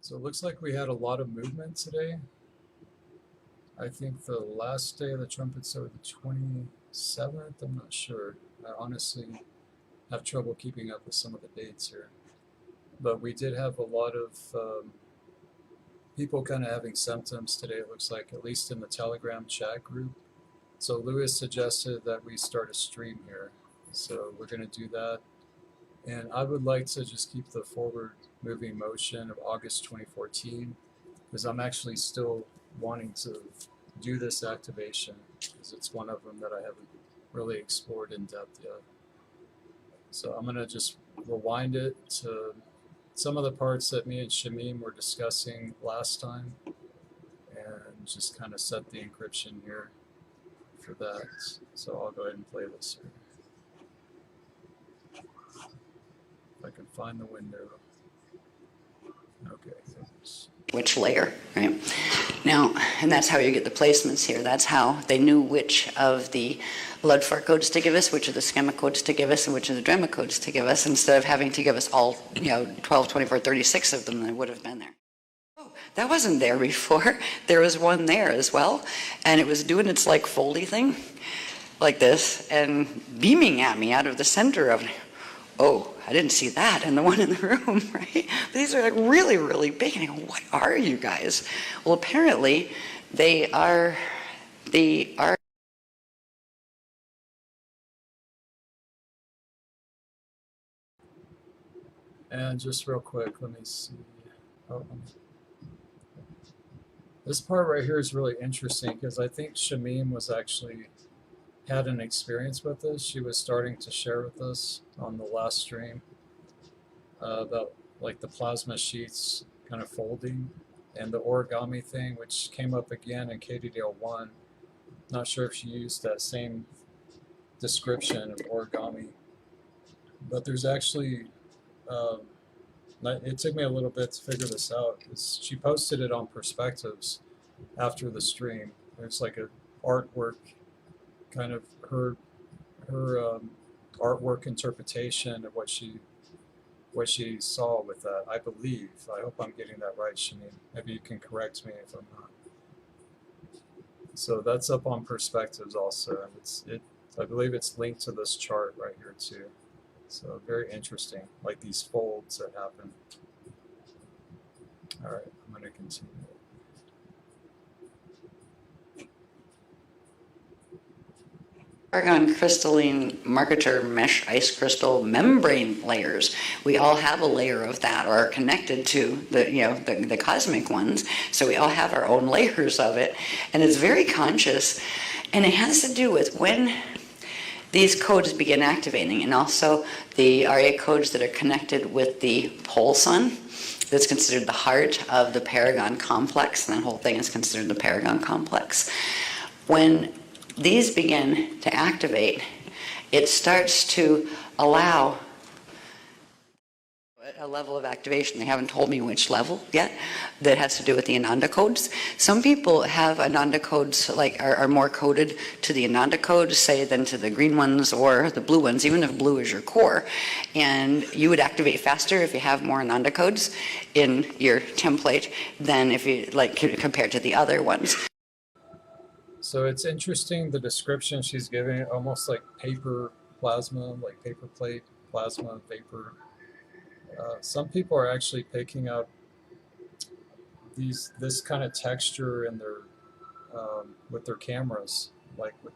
So it looks like we had a lot of movement today. I think the last day of the trumpets are the 27th. I'm not sure. I honestly have trouble keeping up with some of the dates here. But we did have a lot of people kind of having symptoms today, it looks like, at least in the Telegram chat group. So Lewis suggested that we start a stream here. So we're going to do that. And I would like to just keep the forward moving motion of August 2014, because I'm actually still wanting to do this activation, because it's one of them that I haven't really explored in depth yet. So I'm going to just rewind it to some of the parts that me and Shamim were discussing last time, and just kind of set the encryption here for that. So I'll go ahead and play this here. If I can find the window. Okay. Which layer, right? Now, and that's how you get the placements here. That's how they knew which of the LUD4 codes to give us, which of the schema codes to give us, and which of the drama codes to give us, instead of having to give us all, 12, 24, 36 of them that would have been there. Oh, that wasn't there before. There was one there as well, and it was doing its like foldy thing, like this, and beaming at me out of the center of it. Oh, I didn't see that in the one in the room, right? These are like really, really big. And I go, what are you guys? Well, apparently they are. And just real quick, let me see. This part right here is really interesting, because I think Shamim was actually had an experience with this. She was starting to share with us on the last stream about like the plasma sheets kind of folding, and the origami thing, which came up again in KDDL 1. Not sure if she used that same description of origami, but there's actually it took me a little bit to figure this out, because she posted it on Perspectives after the stream. There's like an artwork, kind of her artwork interpretation of what she saw with that, I believe. I hope I'm getting that right, Shamim. Maybe you can correct me if I'm not. So that's up on Perspectives also. I believe it's linked to this chart right here too. So very interesting, like these folds that happen. All right, I'm going to continue. Paragon crystalline marketer mesh ice crystal membrane layers. We all have a layer of that, or are connected to the cosmic ones. So we all have our own layers of it, and it's very conscious, and it has to do with when these codes begin activating, and also the RA codes that are connected with the pole sun. That's considered the heart of the Paragon complex, and that whole thing is considered the Paragon complex. When these begin to activate, it starts to allow a level of activation. They haven't told me which level yet. That has to do with the Ananda codes. Some people have Ananda codes, are more coded to the Ananda codes, say, than to the green ones or the blue ones, even if blue is your core. And you would activate faster if you have more Ananda codes in your template than if you compared to the other ones. So it's interesting, the description she's giving, almost like paper plasma, like paper plate, plasma, vapor. Some people are actually picking up this kind of texture in their with their cameras, like with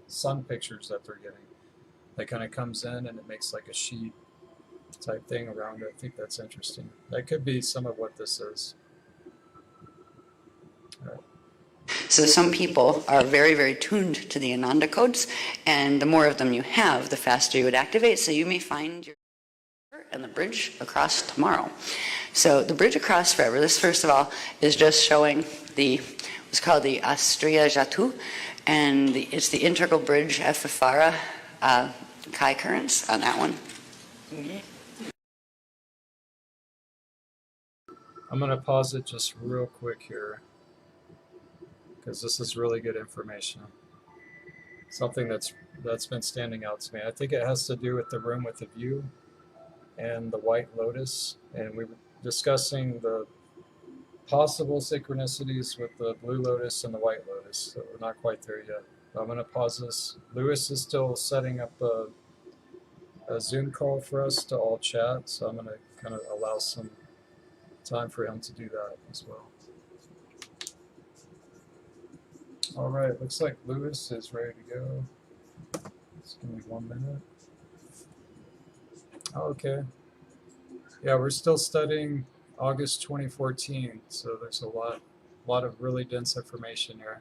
sun pictures that they're getting. That kind of comes in and it makes like a sheet type thing around it. I think that's interesting. That could be some of what this is. All right. So some people are very, very tuned to the Ananda codes, and the more of them you have, the faster you would activate. So you may find your and the bridge across tomorrow. So the bridge across forever, this first of all is just showing what's called the Astria Jatu, and it's the integral bridge EFFI Chi currents on that one. I'm going to pause it just real quick here, because this is really good information. Something that's been standing out to me. I think it has to do with the room with the view and the White Lotus, and we were discussing the possible synchronicities with the Blue Lotus and the White Lotus, so we're not quite there yet. I'm going to pause this. Lewis is still setting up a Zoom call for us to all chat, so I'm going to kind of allow some time for him to do that as well. All right, looks like Lewis is ready to go. Just give me 1 minute. Okay. Yeah, we're still studying August 2014, so there's a lot of really dense information here.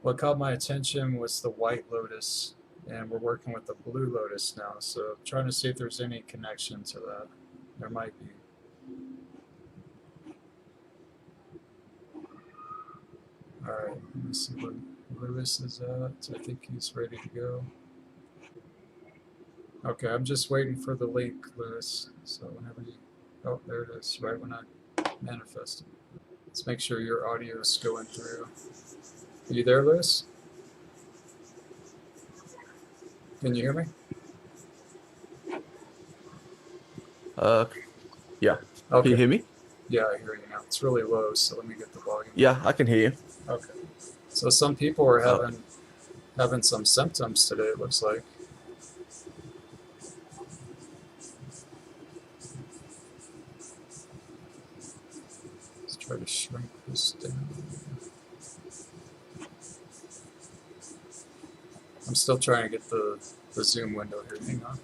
What caught my attention was the White Lotus, and we're working with the Blue Lotus now, so I'm trying to see if there's any connection to that. There might be. All right, let me see where Lewis is at. I think he's ready to go. Okay, I'm just waiting for the link, Lewis. So whenever you, oh, there it is, right when I manifested. Let's make sure your audio is going through. Are you there, Lewis? Can you hear me? Yeah. Okay. Can you hear me? Yeah, I hear you now. It's really low, so let me get the volume. Yeah, I can hear you. Okay. So some people are having some symptoms today, it looks like. Let's try to shrink this down. I'm still trying to get the Zoom window here. Hang on.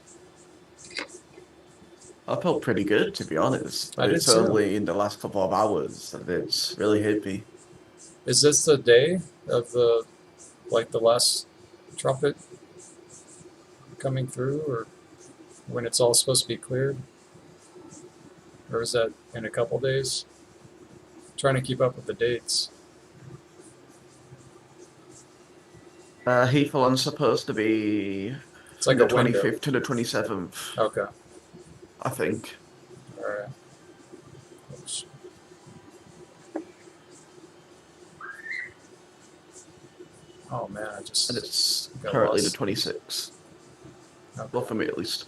I felt pretty good, to be honest. I did It's too. only in the last couple of hours that it's really hit me. Is this the day of the last trumpet coming through, or when it's all supposed to be cleared? Or is that in a couple days? Trying to keep up with the dates. Heathlan's supposed to be It's like the a window. 25th to the 27th, Okay. I think. All right. Oops. Oh man, I just And it's got currently lost. the 26th. Okay. Well, for me at least.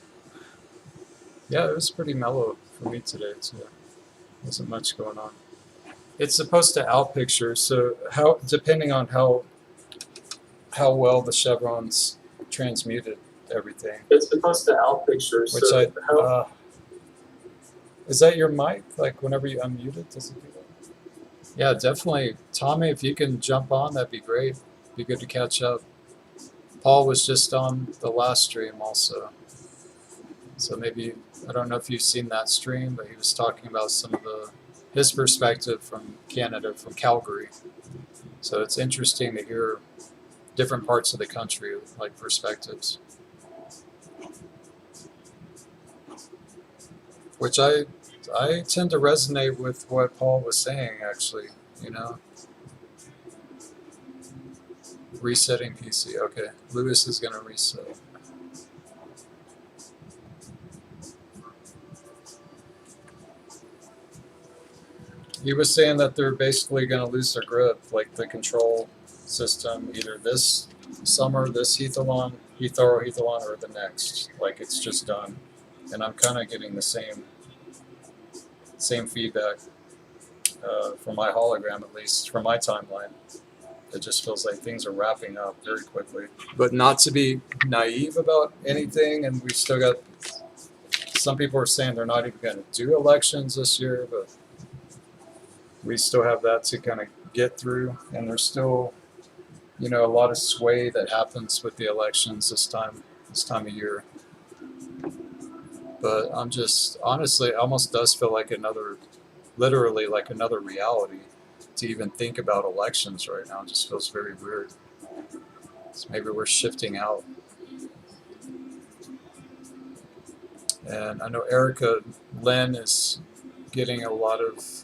Yeah, it was pretty mellow for me today too. Wasn't much going on. It's supposed to outpicture, so how depending on how well the chevrons transmuted everything. It's supposed to outpicture, which is that your mic? Like whenever you unmute it, does it do that? Yeah, definitely. Tommy, if you can jump on, that'd be great. Be good to catch up. Paul was just on the last stream also. So maybe, I don't know if you've seen that stream, but he was talking about some of his perspective from Canada, from Calgary. So it's interesting to hear different parts of the country, like perspectives. Which I tend to resonate with what Paul was saying, actually, you know. Resetting PC, okay. Lewis is gonna reset. He was saying that they're basically going to lose their grip, like the control system, either this summer, this Heathalon, or the next. Like it's just done. And I'm kind of getting the same feedback from my hologram, at least from my timeline. It just feels like things are wrapping up very quickly. But not to be naive about anything, and we still got, some people are saying they're not even going to do elections this year, but we still have that to kind of get through, and there's still, you know, a lot of sway that happens with the elections this time of year. But I'm just, honestly, it almost does feel like literally like another reality to even think about elections right now. It just feels very weird. So maybe we're shifting out. And I know Erica Lynn is getting a lot of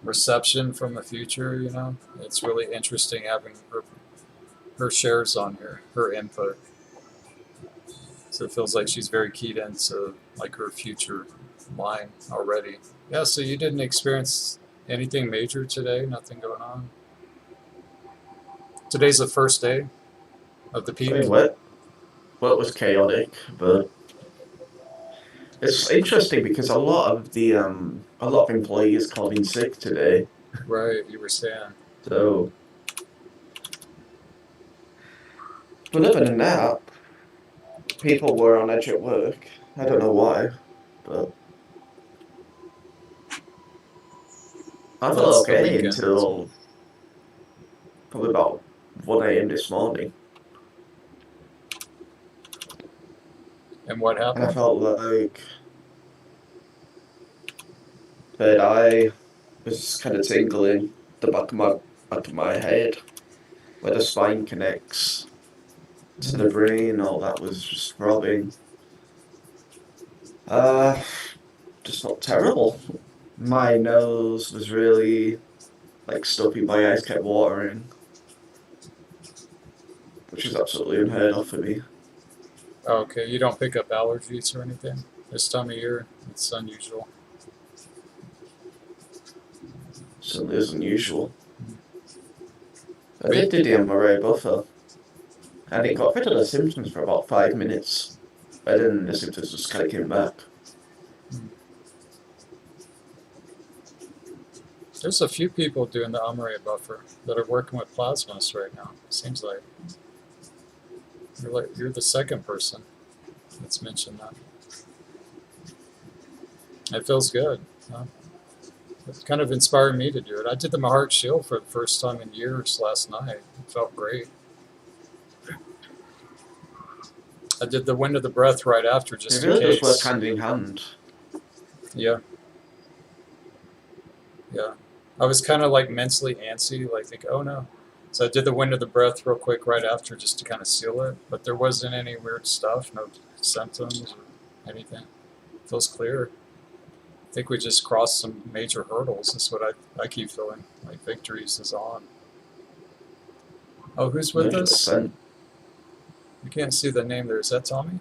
reception from the future, you know. It's really interesting having her shares on here, her input. So it feels like she's very keyed into like her future line already. Yeah, so you didn't experience anything major today? Nothing going on? Today's the first day of the peak? Well, it was chaotic, but It's interesting because a lot of employees called in sick today. Right, you were saying. So, but other than that, people were on edge at work. I don't know why, but I Well, it's felt the okay weekend. until probably about 1 a.m. this morning. And what And I happened? felt like that I was kind of tingling the back of my head, where the spine connects to the brain. All that was just throbbing. Uh, just felt terrible. My nose was really like stuffy. My eyes kept watering, which is absolutely unheard of for me. Okay, you don't pick up allergies or anything this time of year? It's unusual. Certainly is unusual. I did do the MRI buffer, and it got rid of the symptoms for about 5 minutes, but then the symptoms just kind of came back. There's a few people doing the Ahura buffer that are working with plasmas right now. Seems like you're the second person that's mentioned that. It feels good. Huh? It kind of inspired me to do it. I did the Mahart Shield for the first time in years last night. It felt great. I did the Wind of the Breath right after, just It really in does work case. hand in hand. Yeah. Yeah. I was kind of like mentally antsy, like think, oh no. So I did the Wind of the Breath real quick right after just to kind of seal it. But there wasn't any weird stuff, no symptoms or anything. It feels clear. I think we just crossed some major hurdles. That's what I keep feeling. Like victories is on. Oh, who's with us? 100%. You can't see the name there. Is that Tommy?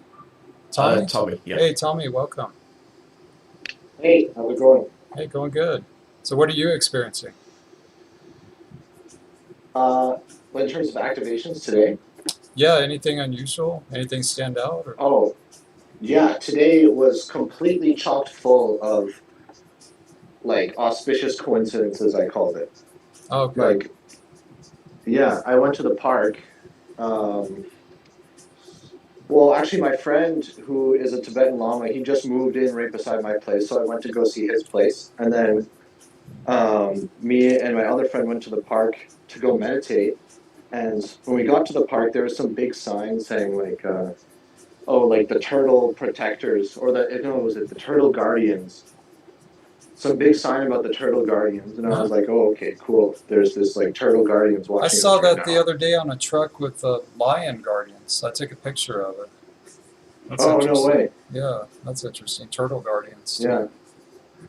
Tommy? Tommy, yeah. Hey, Tommy, welcome. Hey, how's it going? Hey, going good. So what are you experiencing? In terms of activations today? Yeah, anything unusual? Anything stand out? Or? Oh, yeah, today was completely chocked full of, like, auspicious coincidences, I called it. Oh, okay. Like, yeah, I went to the park. Well, actually, my friend who is a Tibetan Lama, he just moved in right beside my place, so I went to go see his place. And then me and my other friend went to the park to go meditate. And when we got to the park, there was some big sign saying like, like the turtle protectors, or was it the turtle guardians? Some big sign about the turtle guardians, and I was like, oh, okay, cool. There's this like turtle guardians watching. I saw us right that now. the other day on a truck with the lion guardians. I took a picture of it. That's Oh, no interesting. way. Yeah, that's interesting. Turtle guardians. Yeah.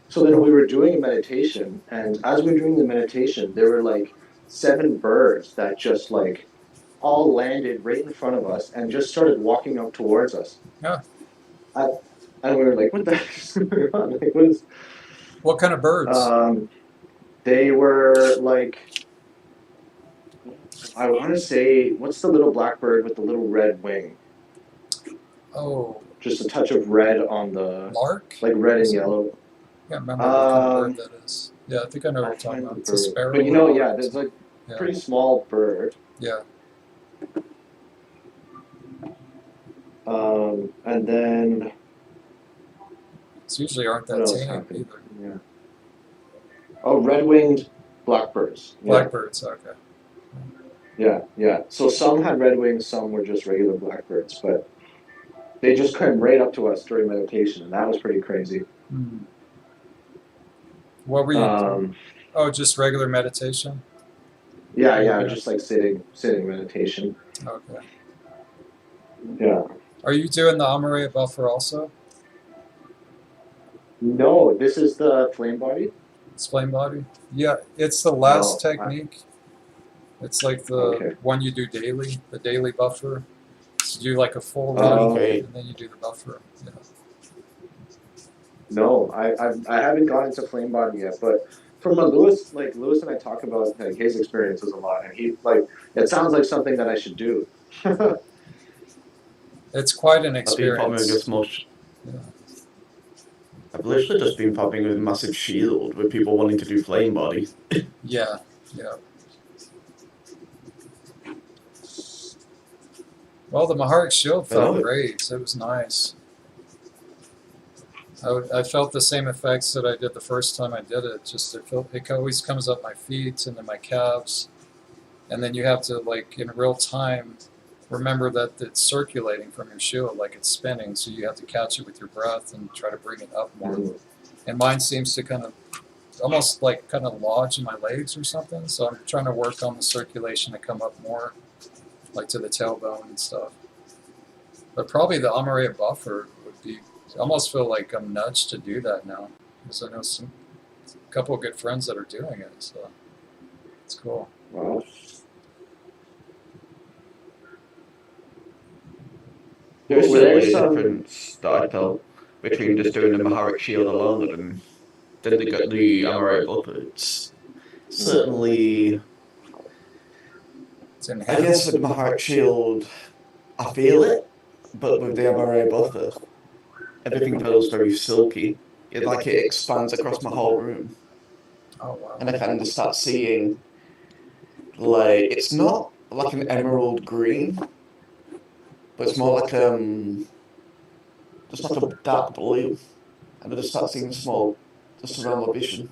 So then we were doing a meditation, and as we were doing the meditation, there were like 7 birds that just like all landed right in front of us and just started walking up towards us. Yeah. And we were like, what the heck is going on? Like, what is... What kind of birds? They were like, I want to say, what's the little blackbird with the little red wing? Oh. Just a touch of red on the... Lark? Like red and yellow. I can't remember what kind of bird that is. Yeah, I think I know what you're talking about. It's a sparrow. But you know, yeah, there's like a pretty small bird. Yeah. And then... It's usually aren't that tame either. Yeah. Oh, red-winged blackbirds. Yeah. Blackbirds, okay. Yeah, yeah. So some had red wings, some were just regular blackbirds, but they just came right up to us during meditation, and that was pretty crazy. Hmm. What were you doing? Oh, just regular meditation? Yeah, yeah, just like sitting meditation. Okay. Yeah. Are you doing the Ahura buffer also? No, this is the flame body. It's flame body? Yeah, it's the last technique. It's like the one you do daily, the daily buffer. So you do like a full run, and then you do the buffer. Yeah. No, I haven't gone into flame body yet, but from what Lewis and I talk about like his experiences a lot, and he like it sounds like something that I should do. It's quite an experience. I think probably gets most. Yeah. I've literally just been popping with massive shield with people wanting to do flame body. Yeah, yeah. Well, the Maharic Shield felt great. It was nice. I felt the same effects that I did the first time I did it. Just it always comes up my feet and then my calves, and then you have to, like, in real time, remember that it's circulating from your shield, like it's spinning. So you have to catch it with your breath and try to bring it up more. And mine seems to kind of almost like kind of lodge in my legs or something. So I'm trying to work on the circulation to come up more, like to the tailbone and stuff. But probably the Amare buffer would be. I almost feel like I'm nudged to do that now, because I know a couple of good friends that are doing it. So it's cool. Wow. There's Were certainly there a some- difference that I felt between just doing the Maharic Shield alone and then they got the Amare buffer. It's certainly, It's I guess enhanced. with Maharic Shield, I feel it, but with the Amare buffer, everything feels very silky. It like it expands across my whole room, Oh wow. and I kind of start seeing like it's not like an emerald green, but it's more like just like a dark blue, and I just start seeing small just around my vision.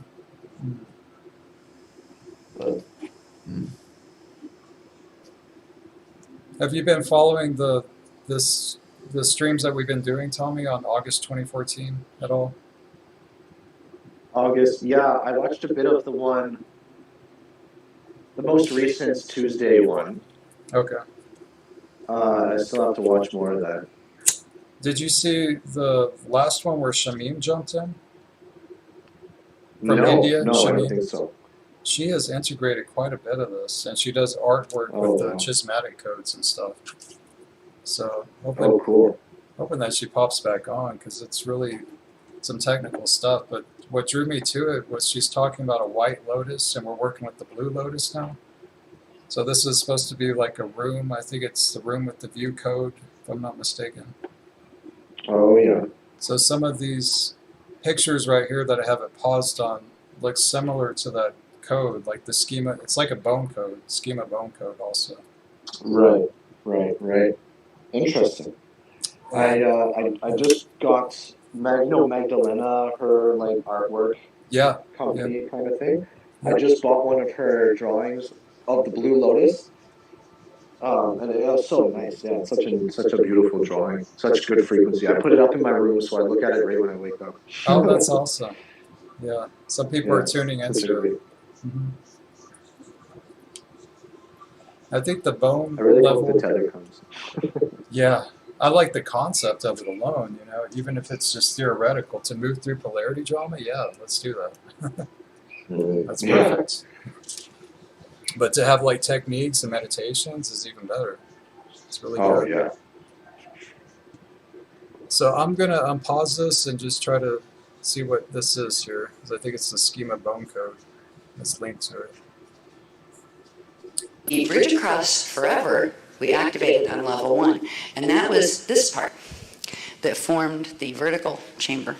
But Have you been following the streams that we've been doing, Tommy, on August 2014 at all? August, yeah, I watched a bit of the most recent Tuesday one. Okay. I still have to watch more of that. Did you see the last one where Shamim jumped in? From no, India, no, I Shamim? don't think so. She has integrated quite a bit of this, and she does artwork Oh, with the wow. Chismatic codes and stuff. So Oh, hoping, cool. hoping that she pops back on, because it's really some technical stuff. But what drew me to it was she's talking about a white lotus, and we're working with the blue lotus now. So this is supposed to be like a room. I think it's the room with the view code, if I'm not mistaken. Oh, yeah. So some of these pictures right here that I have it paused on look similar to that code, like the schema. It's like a bone code, schema bone code also. Right, right. Interesting. I just got Magdalena, her like artwork Yeah, company kind of thing. I just bought one of her drawings of the Blue Lotus. And it was so nice. Yeah, it's such a beautiful drawing, such good frequency. I put it up in my room so I look at it right when I wake up. oh, that's awesome. Yeah, some people are Yeah, tuning such a into good- it. Mhm. I think the bone I really level. hope the tether comes. Yeah, I like the concept of it alone, even if it's just theoretical. To move through polarity drama, yeah, let's do that. That's Yeah. perfect. But to have like techniques and meditations is even better. It's really Oh good. yeah. So I'm going to unpause this and just try to see what this is here, because I think it's the schema bone code that's linked to it. The bridge across forever we activated on level 1, and that was this part that formed the vertical chamber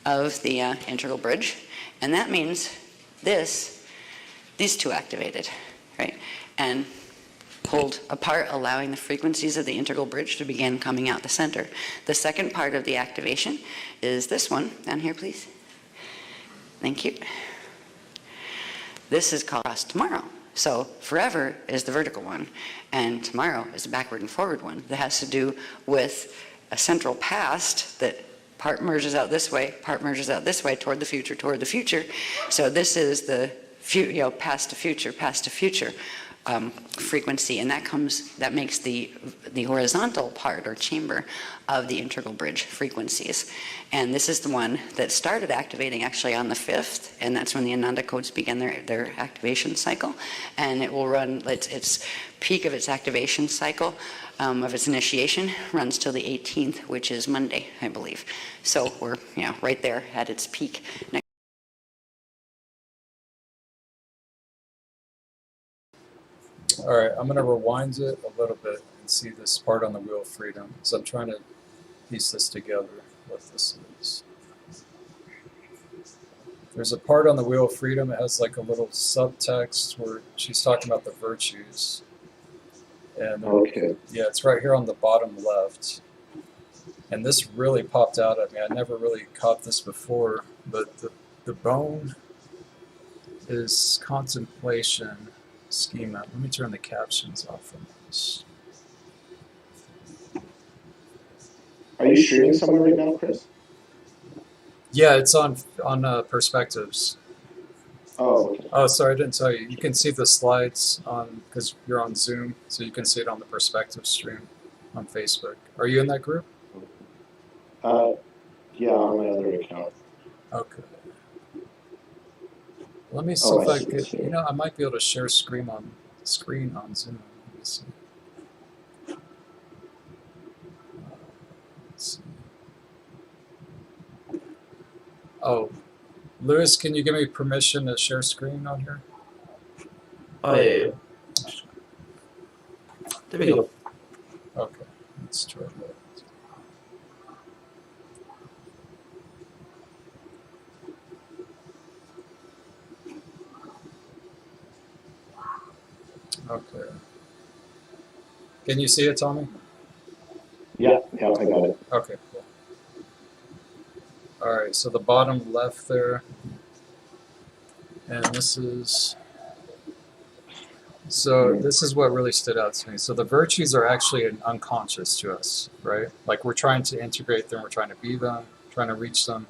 of the integral bridge, and that means these two activated, right, and pulled apart, allowing the frequencies of the integral bridge to begin coming out the center. The second part of the activation is this one down here, please. Thank you. This is called Cross Tomorrow. So forever is the vertical one, and tomorrow is the backward and forward one that has to do with a central past that part merges out this way, part merges out this way toward the future, toward the future. So this is the past to future frequency, and that makes the horizontal part or chamber of the integral bridge frequencies. And this is the one that started activating actually on the 5th, and that's when the Ananda codes began their activation cycle. And it will run, its peak of its activation cycle of its initiation runs till the 18th, which is Monday, I believe. So we're right there at its peak. All right, I'm going to rewind it a little bit and see this part on the Wheel of Freedom. So I'm trying to piece this together, what this is. There's a part on the Wheel of Freedom that has like a little subtext where she's talking about the virtues. And Okay. yeah, it's right here on the bottom left. And this really popped out at me. I never really caught this before, but the bone is contemplation schema. Let me turn the captions off on this. Are you streaming somewhere right now, Chris? Yeah, it's on Perspectives. Oh, okay. Oh, sorry, I didn't tell you. You can see the slides on, because you're on Zoom, so you can see it on the Perspective stream on Facebook. Are you in that group? Yeah, on my other account. Okay. Let me see Oh, if I I see could, it here. you know, I might be able to share screen on Zoom. Let me see. Let's see. Oh, Lewis, can you give me permission to share screen on here? Oh, yeah. There we go. Okay, let's try that. Okay. Can you see it, Tommy? Yeah, I got it. Okay, cool. All right, so the bottom left there, and this is, so this is what really stood out to me. So the virtues are actually unconscious to us, right? Like we're trying to integrate them, we're trying to be them, trying to reach them,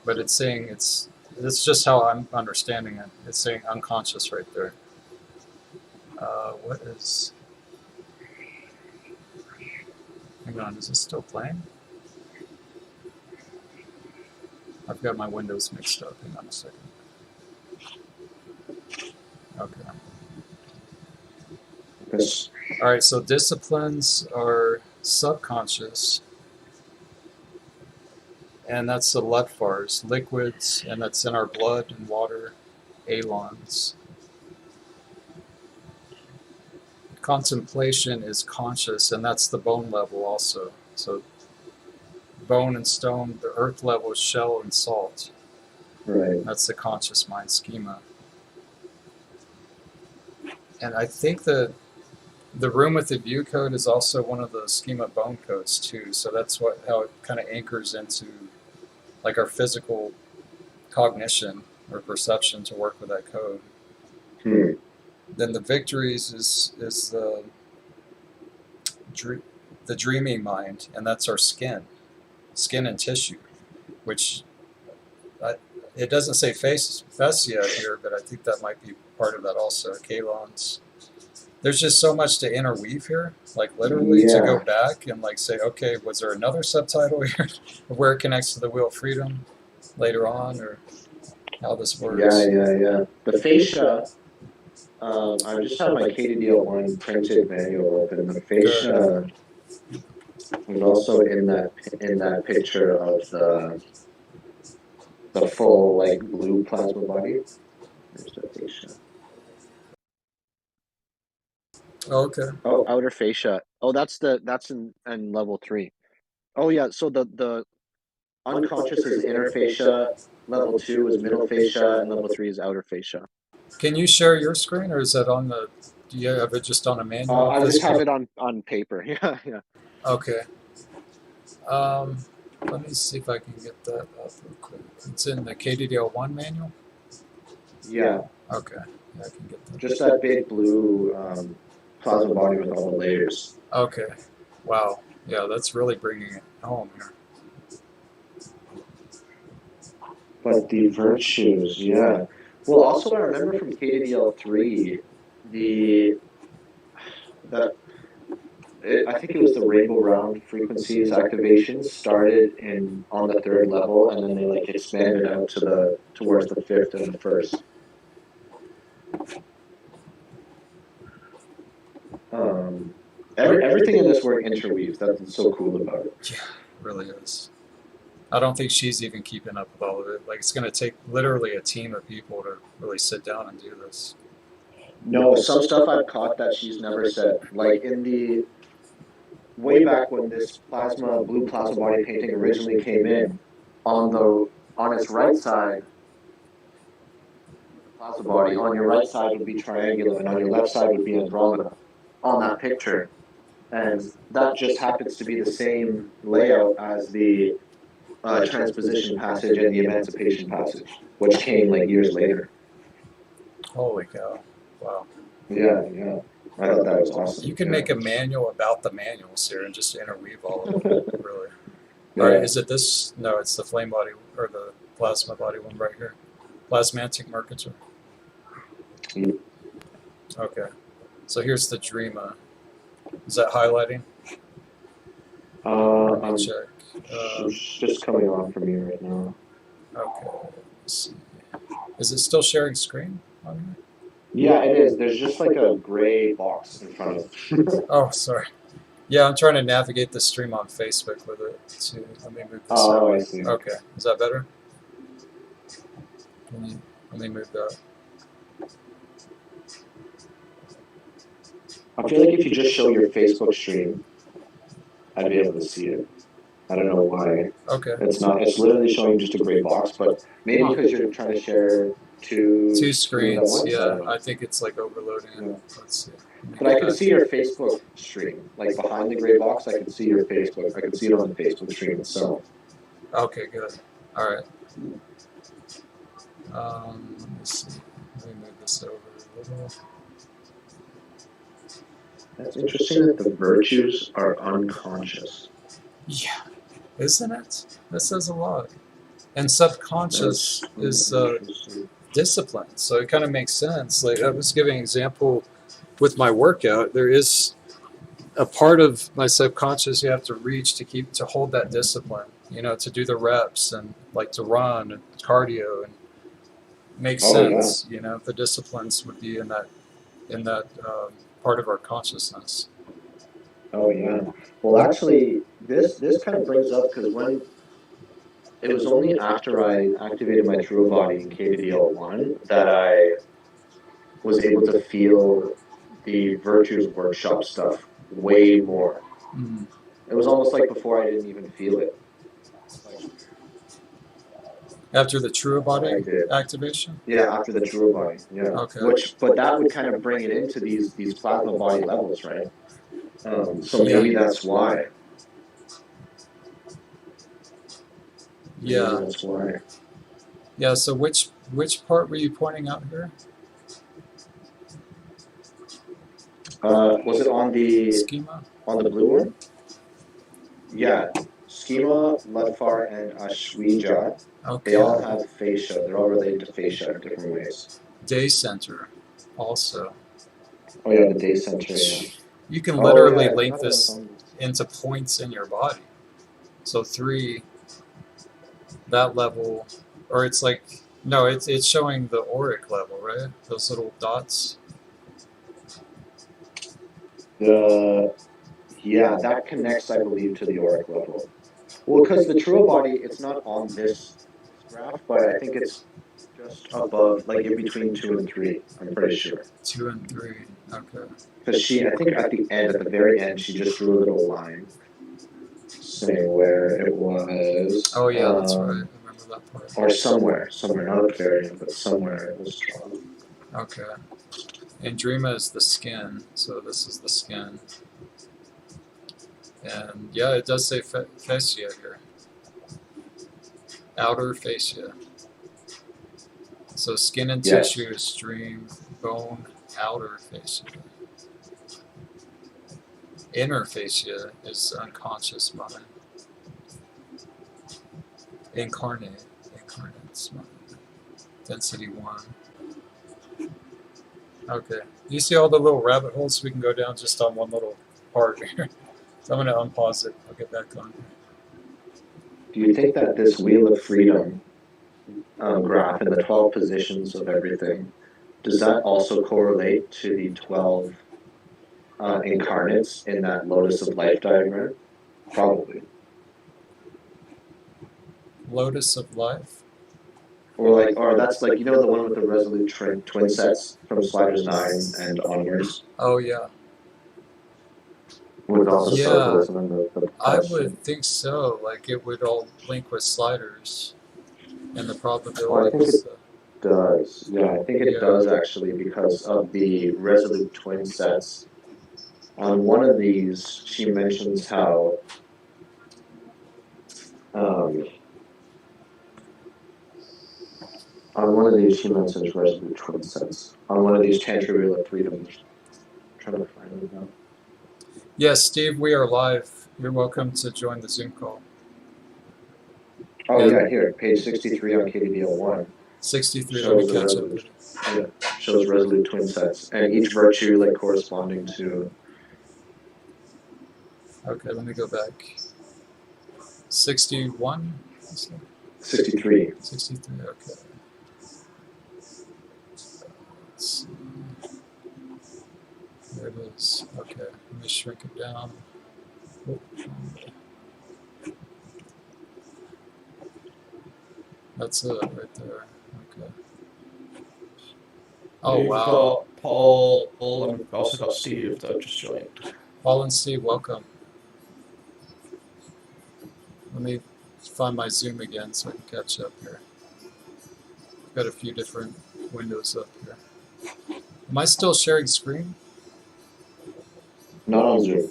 but it's saying it's just how I'm understanding it. It's saying unconscious right there. What is, hang on, is this still playing? I've got my windows mixed up. Hang on a second. Okay. Chris. All right, so disciplines are subconscious, and that's the LEFFARs, liquids, and that's in our blood and water, alons. Contemplation is conscious, and that's the bone level also. So bone and stone, the earth level is shell and salt. Right. That's the conscious mind schema. And I think that the room with the view code is also one of the schema bone codes too. So that's how it kind of anchors into like our physical cognition or perception to work with that code. Then the victories is the dreaming mind, and that's our skin and tissue, which it doesn't say fascia here, but I think that might be part of that also. Kalons. There's just so much to interweave here, like literally to go back and like say, okay, was there another subtitle here of where it connects to the Wheel of Freedom later on, or how this works? Yeah. The fascia, I just have my KDDL1 printed manual open. The fascia was also in that picture of the full like blue plasma body. There's the fascia. Oh, okay. Oh, outer fascia. Oh, that's in level 3. Oh yeah, so the unconscious is inner fascia, level 2 is middle fascia, and level 3 is outer fascia. Can you share your screen, or is that on the? Do you have it just on a manual? I just have it on paper. Yeah. Okay. Let me see if I can get that up real quick. It's in the KDDL1 manual? Yeah. Okay. Yeah, I can get that. Just that big blue plasma body with all the layers. Okay. Wow. Yeah, that's really bringing it home here. But the virtues, yeah. Well, also I remember from KDDL3, I think it was the rainbow round frequencies activations started on the 3rd level, and then they like expanded out towards the 5th and the 1st. Everything in this work interweaves. That's what's so cool about it. Yeah, it really is. I don't think she's even keeping up with all of it. Like, it's going to take literally a team of people to really sit down and do this. No, some stuff I've caught that she's never said. Like way back when this blue plasma body painting originally came in, on its right side, plasma body. On your right side would be triangular, and on your left side would be Andromeda on that picture. And that just happens to be the same layout as the transposition passage and the emancipation passage, which came like years later. Holy cow! Wow. Yeah, yeah. I thought that was awesome. You can make a manual about the manuals here and just interweave all of them. Really. Yeah. All right. Is it this? No, it's the flame body or the plasma body one right here. Plasmatic marketer. Mm. Okay. So here's the Dreama. Is that highlighting? Let me I'm check. just coming on from you right now. Okay. Let's see. Is it still sharing screen on here? Yeah, it is. There's just like a gray box in front of it. Oh, sorry. Yeah, I'm trying to navigate the stream on Facebook with it too. Let me move this Oh, out. I see. Okay. Is that better? Let me move that. I feel like if you just show your Facebook stream, I'd be able to see it. I don't know why. Okay. It's not. It's literally showing just a gray box, but maybe because you're trying to share two Screens. at once, I Yeah, don't know. I think it's like overloading it. Yeah. Let's see. But I can see your Facebook stream, like behind the gray box. I can see your Facebook. I can see it on the Facebook stream itself. Okay, good. All right. Let me see. Let me move this over a little. That's interesting that the virtues are unconscious. Yeah, isn't it? That says a lot. And subconscious is discipline, so it kind of makes sense. Like I was giving an example with my workout. There is a part of my subconscious you have to reach to hold that discipline. You know, to do the reps and like to run and cardio and makes sense. Yeah. You know, the disciplines would be in that part of our consciousness. Oh yeah. Well, actually, this kind of brings up because when it was only after I activated my true body in KDDL1 that I was able to feel the Virtues Workshop stuff way more. Mm. It was almost like before I didn't even feel it. After the true body I did. activation? Yeah, after the true body. Yeah. Okay. But that would kind of bring it into these plasma body levels, right? So maybe that's why. Yeah. Maybe that's why. Yeah. So which part were you pointing out here? Was it on the Schema? blue one? Yeah. Schema, Ludfar, and Ashwija. Okay. They all have fascia. They're all related to fascia in different ways. Day center, also. Oh yeah, the day center. Yeah. You can literally yeah, link this into points in your body. So 3, that level, or it's like, no, it's showing the auric level, right? Those little dots. Yeah, that connects, I believe, to the auric level. Well, because the true body, it's not on this graph, but I think it's just above, like in between 2 and 3. I'm pretty sure. 2 and 3. Okay. Because I think at the very end, she just drew a little line saying where it was. Oh yeah, that's right. I remember that part. Or somewhere, not at the very end, but somewhere it was drawn. Okay. And Dreama is the skin, so this is the skin. And yeah, it does say fascia here. Outer fascia. So skin and tissue is stream, bone, outer fascia. Inner fascia is unconscious mind. Incarnate mind. Density 1. Okay. You see all the little rabbit holes we can go down just on one little part here. So I'm going to unpause it. I'll get back on. Do you think that this Wheel of Freedom graph and the 12 positions of everything, does that also correlate to the 12 incarnates in that Lotus of Life diagram? Probably. Lotus of Life? Or that's like, you know, the one with the Resolute twin sets from Sliders 9 and onwards? Oh, yeah. With all the Yeah. circles and then the I plus. would think so. Like it would all link with sliders and the Well, I think probabilities. does. Yeah, I think it Yeah. does actually because of the Resolute twin sets. On one of these, she mentions how on one of these she mentions Resolute twin sets. On one of these Tantra Wheel of Freedom. Trying to find it now. Yes, Steve, we are live. You're welcome to join the Zoom call. Oh And- yeah, here, page 63 on KDDL1. 63, let me Shows the catch up. Resolute. Yeah, shows Resolute twin sets, and each virtue like corresponding to. Okay, let me go back. 61? 63. 63, okay. Let's see. There it is. Okay, let me shrink it down. Oh. That's it right there. Okay. Oh, We've wow. got Paul, and we've also got Steve that just joined. Paul and Steve, welcome. Let me find my Zoom again so I can catch up here. I've got a few different windows up here. Am I still sharing screen? Not on Zoom.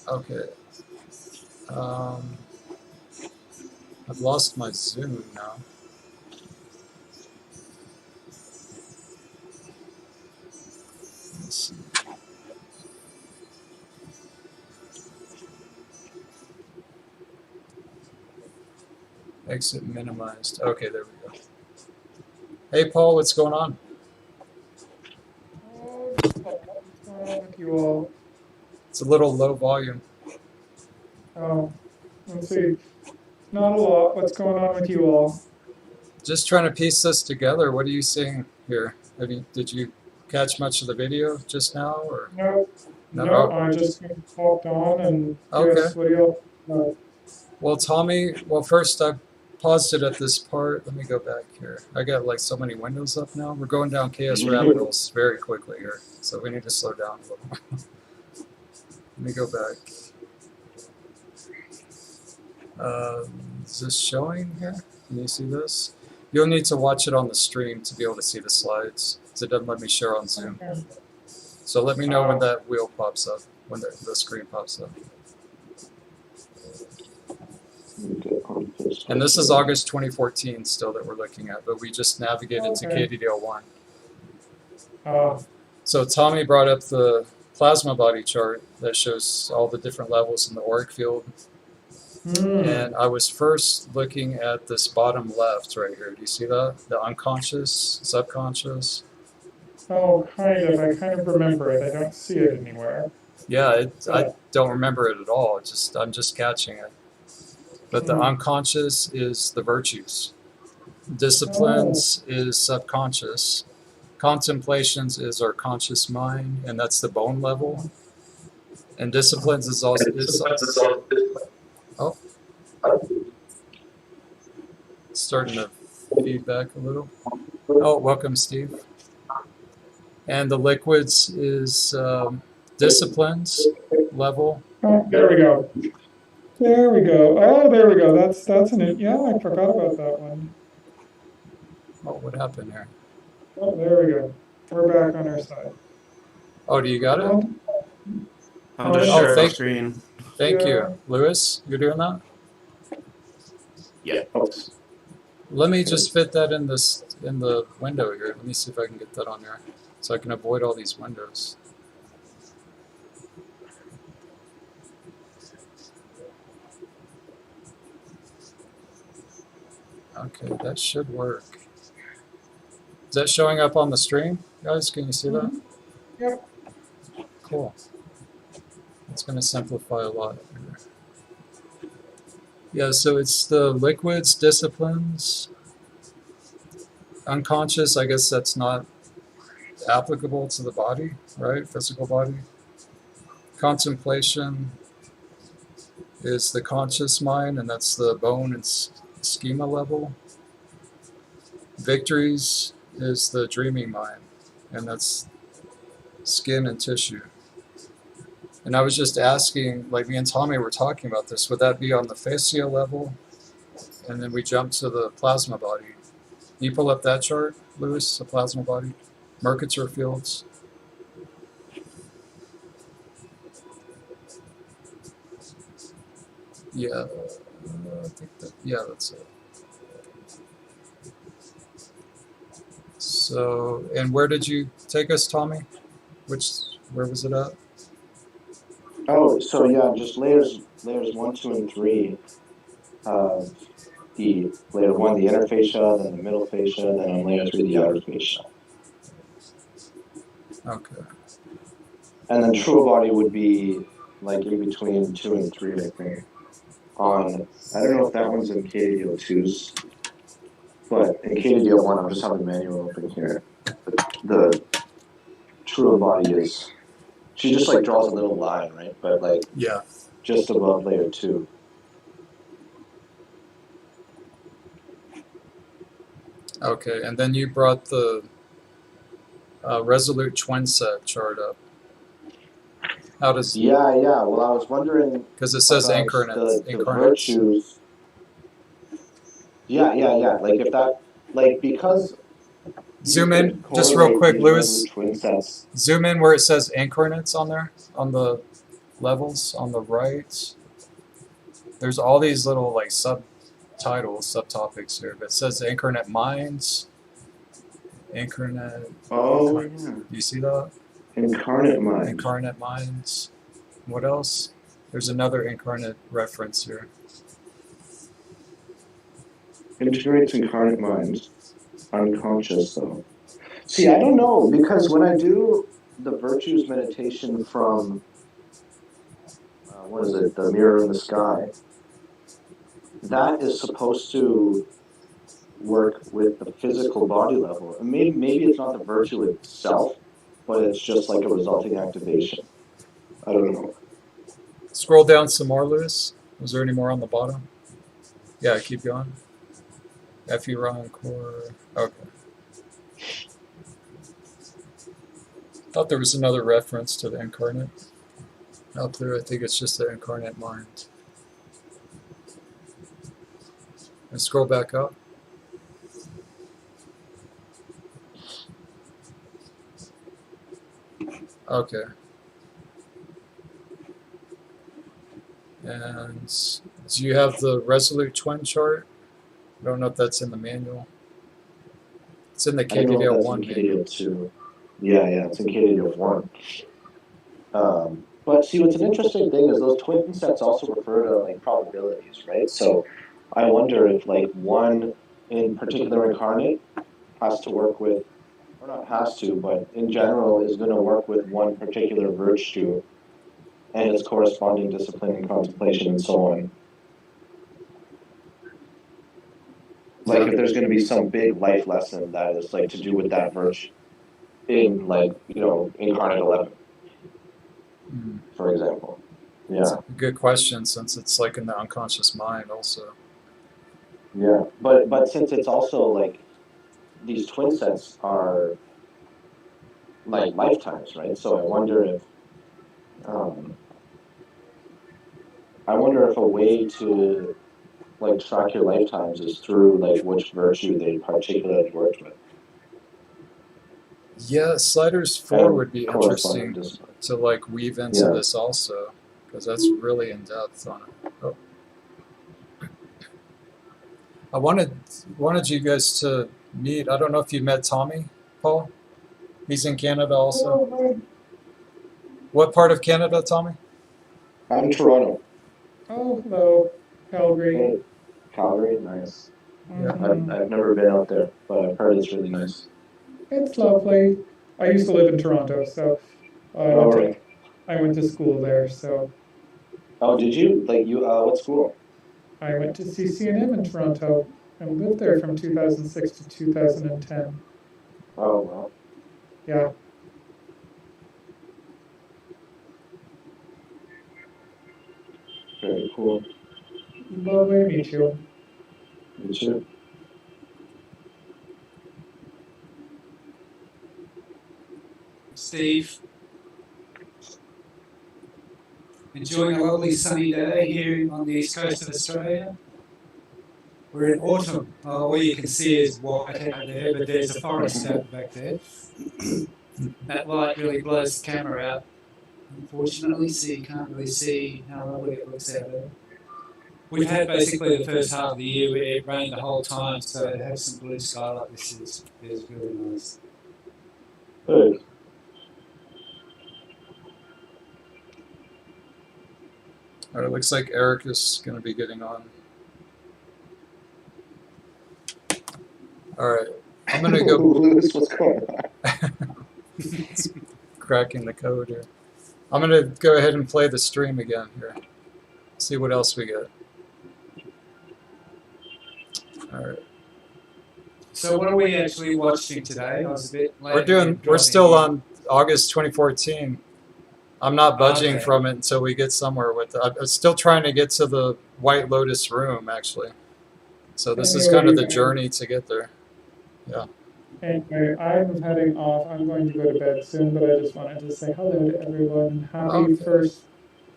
Okay. I've lost my Zoom now. Let's see. Exit minimized. Okay, there we go. Hey, Paul, what's going on? With you all. It's a little low volume. Let's see. Not a lot. What's going on with you all? Just trying to piece this together. What are you seeing here? Did you catch much of the video just now, or No, No. no, I just popped on and Okay. yes, what do y'all know? Well, Tommy, well, first I paused it at this part. Let me go back here. I got like so many windows up now. We're going down chaos rabbit holes very quickly here, so we need to slow down a little. Let me go back. Is this showing here? Can you see this? You'll need to watch it on the stream to be able to see the slides, because it doesn't let me share on Zoom. Okay. So let me know when that wheel pops up, when the screen pops up. And this is August 2014 still that we're looking at, but we just navigated to Okay. KDDL1. Uh, So Tommy brought up the plasma body chart that shows all the different levels in the auric field. And I was first looking at this bottom left right here. Do you see that? The unconscious, subconscious. oh, kind of. I kind of remember it. I don't see it anywhere. Yeah, I don't remember it at all. I'm just catching it. But the unconscious is the virtues. Disciplines is subconscious. Contemplations is our conscious mind, and that's the bone level. And disciplines is also oh, it's starting to feedback a little. Oh, welcome, Steve. And the liquids is disciplines level. Oh, there we go. There we go. Oh, there we go. That's yeah, I forgot about that one. Oh, what happened here? Oh, there we go. We're back on our side. Oh, do you got it? I'm just Oh, sharing thank- the screen. Thank Yeah. you. Lewis, you're doing that? Yeah. Let me just fit that in the window here. Let me see if I can get that on there, so I can avoid all these windows. Okay, that should work. Is that showing up on the stream, guys? Can you see that? Yep. Cool. It's going to simplify a lot here. Yeah, so it's the liquids, disciplines, unconscious. I guess that's not applicable to the body, right? Physical body. Contemplation is the conscious mind, and that's the bone and schema level. Victories is the dreaming mind, and that's skin and tissue. And I was just asking, like me and Tommy were talking about this, would that be on the fascia level? And then we jump to the plasma body. you pull up that chart, Lewis, a plasma body? Mercator fields. Yeah, I think that, yeah, that's it. So, and where did you take us, Tommy? Where was it at? Oh, so yeah, just layers 1, 2, and 3 of the layer 1, the inner fascia, then the middle fascia, then on layer 3, the outer fascia. Okay. And then true body would be like in between 2 and 3, I think. I don't know if that one's in KDO 2's, but in KDO 1, I'll just have the manual open here. The true body is, she just like draws a little line, right? But like Yeah. just above layer 2. Okay, and then you brought the resolute twin set chart up. How does? Yeah. Well, I was wondering because it says about incarnate, the virtues. Yeah. Like if that, like because Zoom in just real quick, Lewis. Twin sets. Zoom in where it says incarnates on there, on the levels on the right. There's all these little like subtitles, subtopics here. But it says incarnate minds, incarnate. Oh, yeah. Do you see that? Incarnate mind. Incarnate minds. What else? There's another incarnate reference here. Integrates incarnate mind. Unconscious though. See, I don't know, because when I do the virtues meditation from what is it, the mirror in the sky, that is supposed to work with the physical body level. And maybe it's not the virtue itself, but it's just like a resulting activation. I don't know. Scroll down some more, Lewis. Was there any more on the bottom? Yeah, keep going. EFFI core. Okay. Thought there was another reference to the incarnate out there. I think it's just the incarnate mind. And scroll back up. Okay. And do you have the resolute twin chart? I don't know if that's in the manual. It's in the KDL 1 manual. 2. Yeah, it's in KDO 1. But see, what's an interesting thing is those twin sets also refer to like probabilities, right? So I wonder if like one in particular incarnate has to work with, or not has to, but in general is going to work with one particular virtue and its corresponding discipline and contemplation and so on. Like if there's going to be some big life lesson that is like to do with that virtue in like, incarnate 11, for example. Yeah. That's a good question, since it's like in the unconscious mind also. Yeah, but since it's also like these twin sets are like lifetimes, right? So I wonder if a way to like track your lifetimes is through like which virtue they particularly worked with. Yeah, sliders 4 And would be corresponding interesting discipline. to like weave into Yeah. this also, because that's really in depth on it. Oh. I wanted you guys to meet. I don't know if you met Tommy, Paul. He's in Canada also. What part of Canada, Tommy? I'm in Toronto. Oh, hello, Calgary. Hey, Calgary, nice. Yeah. Mhm. I've never been out there, but I've heard it's really nice. It's lovely. I used to live in Toronto, so Oh, right. I went to school there. So Oh, did you? Like you? What school? I went to CCNM in Toronto and lived there from 2006 to 2010. Oh, well. Yeah. Very cool. Lovely to meet you. You too. Steve. Enjoying a lovely sunny day here on the east coast of Australia. We're in autumn. All you can see is white out there, but there's a forest out back there. That light really blows the camera out, unfortunately, so you can't really see how lovely it looks out there. We've had basically the first half of the year where it rained the whole time, so to have some blue sky like this is really nice. Good. All right, looks like Eric is going to be getting on. All right, I'm going to go Lewis, what's going on? cracking the code here. I'm going to go ahead and play the stream again here. See what else we get. All right. So what are we actually watching today? I was a bit late. We're still on August 2014. I'm not budging Okay. from it until we get somewhere with it. I'm still trying to get to the White Lotus room, actually. So this is kind of the journey to get there. Yeah. Anyway, I'm heading off. I'm going to go to bed soon, but I just wanted to say hello to everyone. Happy Okay. first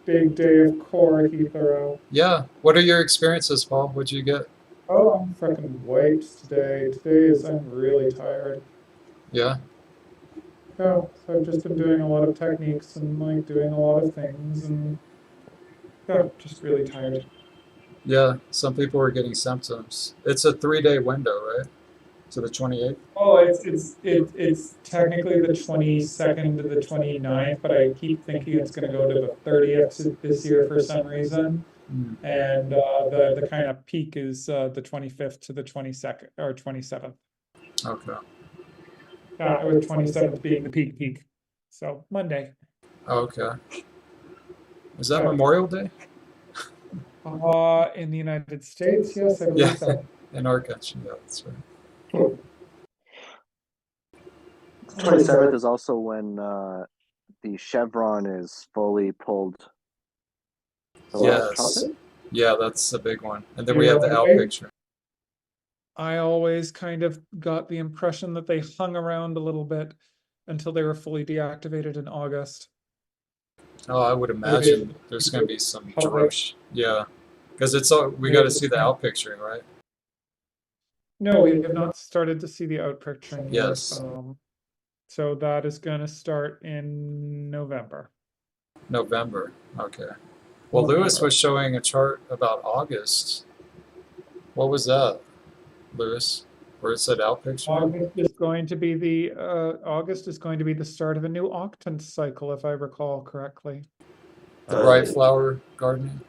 big day of core, Heathrow. Yeah. What are your experiences, Paul? What'd you get? Oh, I'm freaking wiped today. I'm really tired. Yeah. Yeah, so I've just been doing a lot of techniques and like doing a lot of things and yeah, just really tired. Yeah. Some people are getting symptoms. It's a 3-day window, right? To the 28th? Oh, it's technically the 22nd to the 29th, but I keep thinking it's going to go to the 30th this year for some reason. Mm. And the kind of peak is the 25th to the 22nd or 27th. Okay. With 27th being the peak. So Monday. Okay. Is that Memorial Day? In the United States, yes, I believe Yeah. so. In our country, yeah, that's right. 27th is also when the chevron is fully pulled. The last Yes. trumpet? Yeah, that's a big one. And then we have the out Really? picture. I always kind of got the impression that they hung around a little bit until they were fully deactivated in August. Oh, I would imagine there's going to be some Public. drush. Yeah. Because it's all, we got to see the out picturing, right? No, we have not started to see the out picturing yet. Yes. So that is going to start in November. November. Okay. Well, Lewis was showing a chart about August. What was that, Lewis? Where it said out picturing? August is going to be the start of a new octant cycle, if I recall correctly. The bright flower gardening?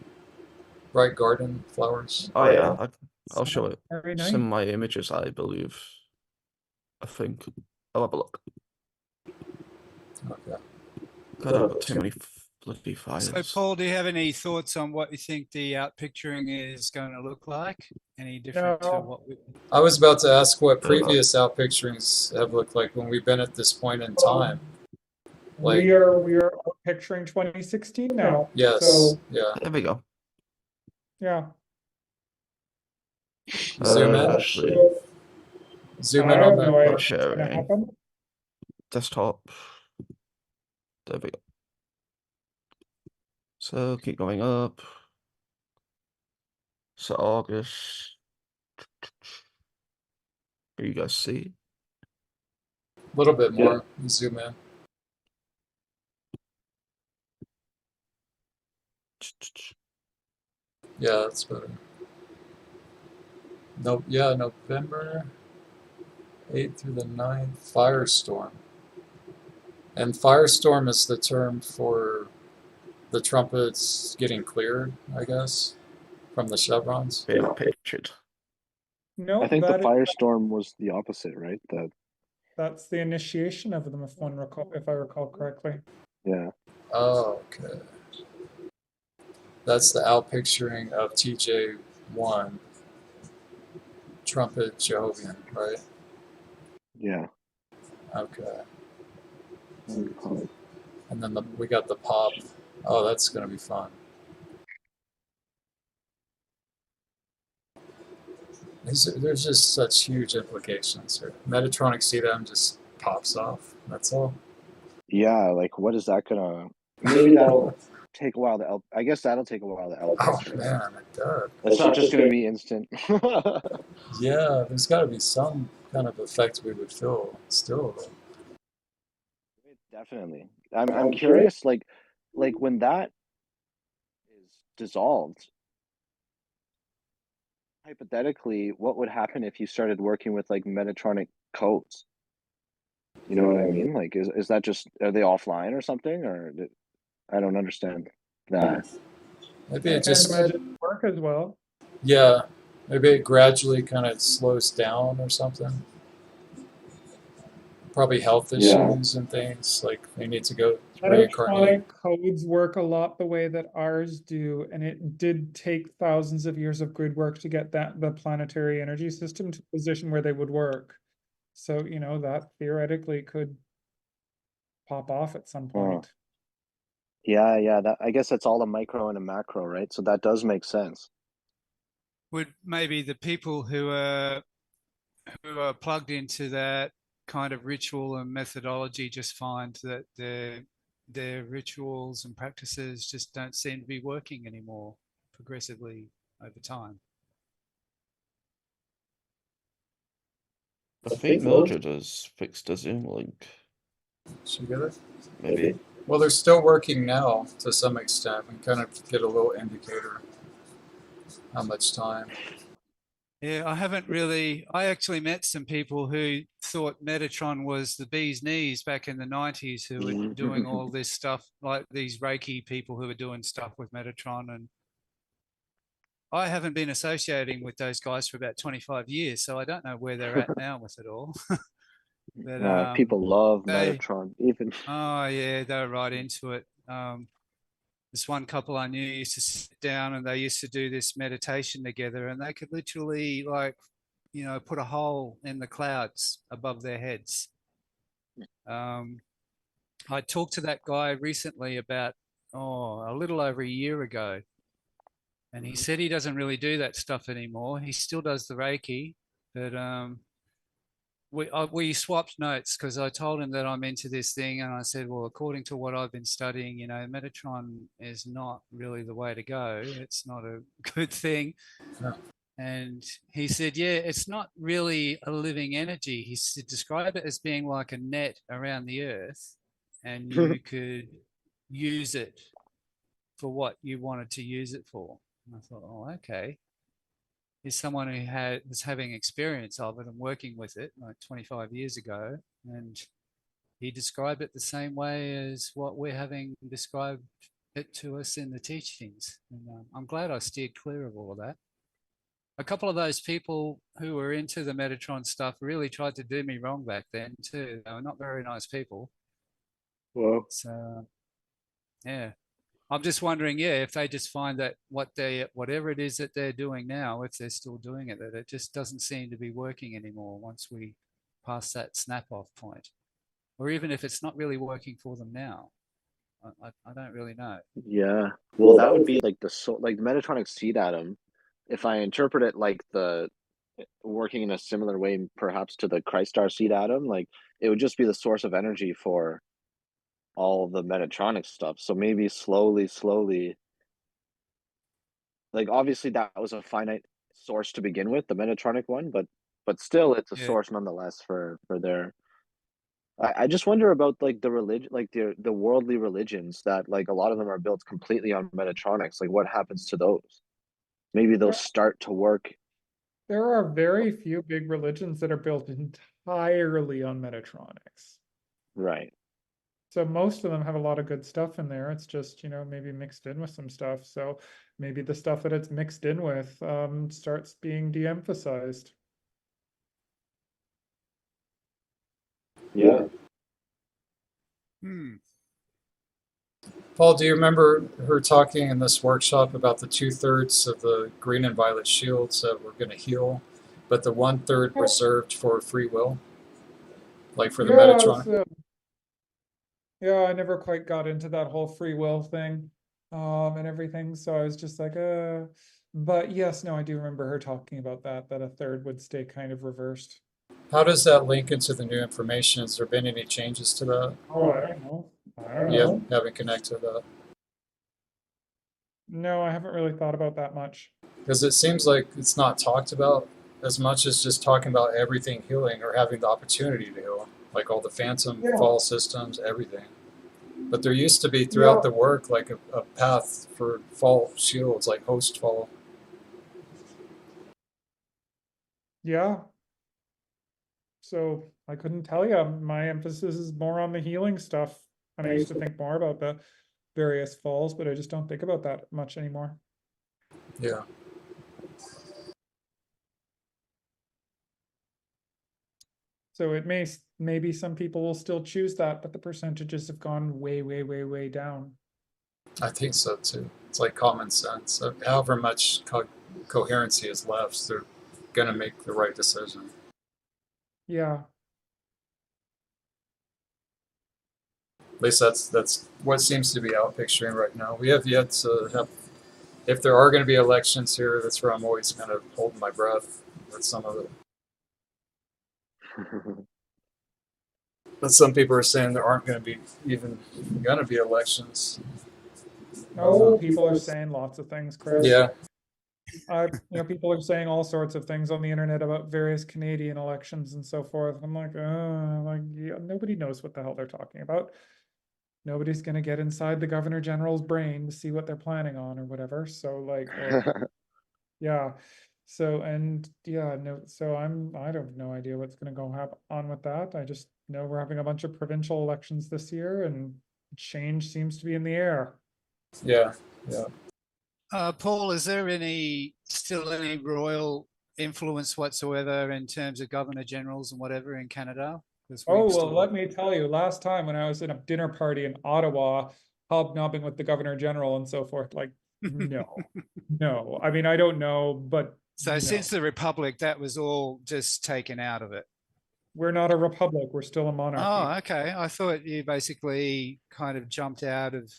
Bright garden flowers? Oh yeah, I'll show it. Very It's nice. in my images, I believe. I think. I'll have a look. Okay. God, I've got too many bloody files. So, Paul, do you have any thoughts on what you think the out picturing is going to look like? Any different to No. what we... I was about to ask what previous out picturings have looked like when we've been at this point in time. Like- we are out picturing 2016 now. Yes. So Yeah. There we go. yeah. Zoom in. Actually, Zoom I in have on no that. idea not what's gonna sharing. happen. Desktop. There we go. So keep going up. So August. Here you guys see. A little bit more. Zoom in. Yeah, that's better. No, yeah, November 8th through the 9th, Firestorm. And Firestorm is the term for the trumpets getting cleared, I guess, from the chevrons. Being pictured. No, I think the that is- firestorm was the opposite, right? that's the initiation of them, if I recall correctly. Yeah. Oh, okay. That's the out picturing of TJ1, trumpet Jehovian, right? Yeah. Okay. Um, And then we got the pop. Oh, that's going to be fun. There's just such huge implications here. Metatronic CDM just pops off. That's all. Yeah, like what is that gonna? Maybe that'll take a while to I guess that'll take a while to Oh LPS. man, it does. It's not just going to be instant. Yeah, there's got to be some kind of effect we would feel still. Definitely. I'm curious, like when that is dissolved, hypothetically, what would happen if you started working with like Metatronic codes? You know what I mean? Like, is that just, are they offline or something? I don't understand that. Maybe I it can't just, imagine it work as well. yeah, maybe it gradually kind of slows down or something. Probably health Yeah. issues and things, like they need to go reincarnate. Electronic codes work a lot the way that ours do, and it did take thousands of years of grid work to get the planetary energy system to a position where they would work. So, you know, that theoretically could pop off at some point. Yeah, that I guess that's all a micro and a macro, right? So that does make sense. Would maybe the people who are plugged into that kind of ritual and methodology just find that their rituals and practices just don't seem to be working anymore progressively over time? I think Mildred has fixed the Zoom link. Should we get it? Maybe. Well, they're still working now to some extent. We kind of get a little indicator how much time. Yeah, I actually met some people who thought Metatron was the bee's knees back in the 90s who were doing all this stuff, like these Reiki people who were doing stuff with Metatron. And I haven't been associating with those guys for about 25 years, so I don't know where they're at now with it all. But People love they, Metatron, even. oh yeah, they're right into it. This one couple I knew used to sit down and they used to do this meditation together, and they could literally, like, you know, put a hole in the clouds above their heads. I talked to that guy recently about, a little over a year ago, and he said he doesn't really do that stuff anymore. He still does the Reiki, but we swapped notes because I told him that I'm into this thing, and I said, well, according to what I've been studying, you know, Metatron is not really the way to go. It's not a good thing. No. And he said, yeah, it's not really a living energy. He described it as being like a net around the earth, and you could use it for what you wanted to use it for. And I thought, oh, okay. Is someone who was having experience of it and working with it like 25 years ago, and he described it the same way as what we're having described it to us in the teachings. And I'm glad I steered clear of all of that. A couple of those people who were into the Metatron stuff really tried to do me wrong back then too. They were not very nice people. Well, So yeah. I'm just wondering, if they just find that whatever it is that they're doing now, if they're still doing it, that it just doesn't seem to be working anymore once we pass that snap-off point, or even if it's not really working for them now. I don't really know. yeah. Well, that would be like the Metatronic seed atom. If I interpret it like the working in a similar way, perhaps to the Christ Star seed atom, like it would just be the source of energy for all the Metatronic stuff. So maybe slowly, like obviously that was a finite source to begin with, the Metatronic one, but still it's a Yeah. source nonetheless for their. I just wonder about like the religion, like the worldly religions that like a lot of them are built completely on Metatronics. Like what happens to those? Maybe they'll start to work. There are very few big religions that are built entirely on Metatronics. Right. So most of them have a lot of good stuff in there. It's just, you know, maybe mixed in with some stuff. So maybe the stuff that it's mixed in with starts being de-emphasized. Yeah. Paul, do you remember her talking in this workshop about the 2/3 of the green and violet shields that were going to heal, but the 1/3 reserved for free will, like for the Metatron? Yeah, I never quite got into that whole free will thing and everything. So I was just like, but yes, no, I do remember her talking about that a third would stay kind of reversed. How does that link into the new information? Has there been any changes to that? Oh, I don't know. Yeah, haven't connected that. No, I haven't really thought about that much. Because it seems like it's not talked about as much as just talking about everything healing or having the opportunity to heal, like all the phantom Yeah. fall systems, everything. But there used to be Yeah. throughout the work like a path for fall shields, like host fall. Yeah. So I couldn't tell you. My emphasis is more on the healing stuff. And I used to think more about the various falls, but I just don't think about that much anymore. Yeah. So it maybe some people will still choose that, but the percentages have gone way, way, way, way down. I think so too. It's like common sense. So however much coherency is left, they're going to make the right decision. Yeah. At least that's what seems to be outpicturing right now. We have yet to have, if there are going to be elections here, that's where I'm always kind of holding my breath with some of it. But some people are saying there aren't going to be even going to be elections. Oh, people are saying lots of things, Chris. Yeah. People are saying all sorts of things on the internet about various Canadian elections and so forth. I'm like, yeah, nobody knows what the hell they're talking about. Nobody's gonna get inside the Governor General's brain to see what they're planning on or whatever. So like, yeah. So so I have no idea what's gonna go on with that. I just know we're having a bunch of provincial elections this year, and change seems to be in the air. Yeah. Yeah. Paul, is there still any royal influence whatsoever in terms of governor generals and whatever in Canada? Oh, well, let me tell you, last time when I was in a dinner party in Ottawa, hobnobbing with the Governor General and so forth, like, no, no. I mean, I don't know, but So no. since the Republic, that was all just taken out of it. We're not a republic, we're still a monarchy. Oh, okay. I thought you basically kind of jumped out of,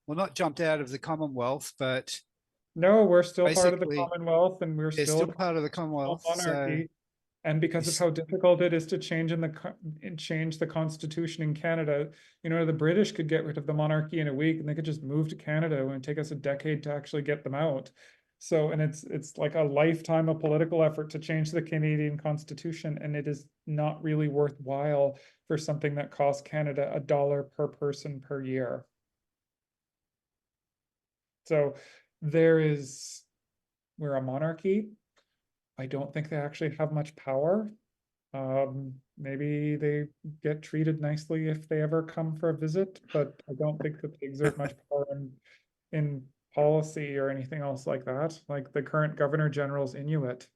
well, not jumped out of the Commonwealth, but No, we're still part of the basically, Commonwealth, and we're it's still still part of the a Commonwealth. So monarchy. And because of how difficult it is to change change the constitution in Canada, the British could get rid of the monarchy in a week, and they could just move to Canada, and it'd take us a decade to actually get them out. So, and it's like a lifetime of political effort to change the Canadian constitution, and it is not really worthwhile for something that costs Canada $1 per person per year. So we're a monarchy. I don't think they actually have much power. Maybe they get treated nicely if they ever come for a visit, but I don't think that they exert much power in policy or anything else like that. Like the current Governor General's Inuit.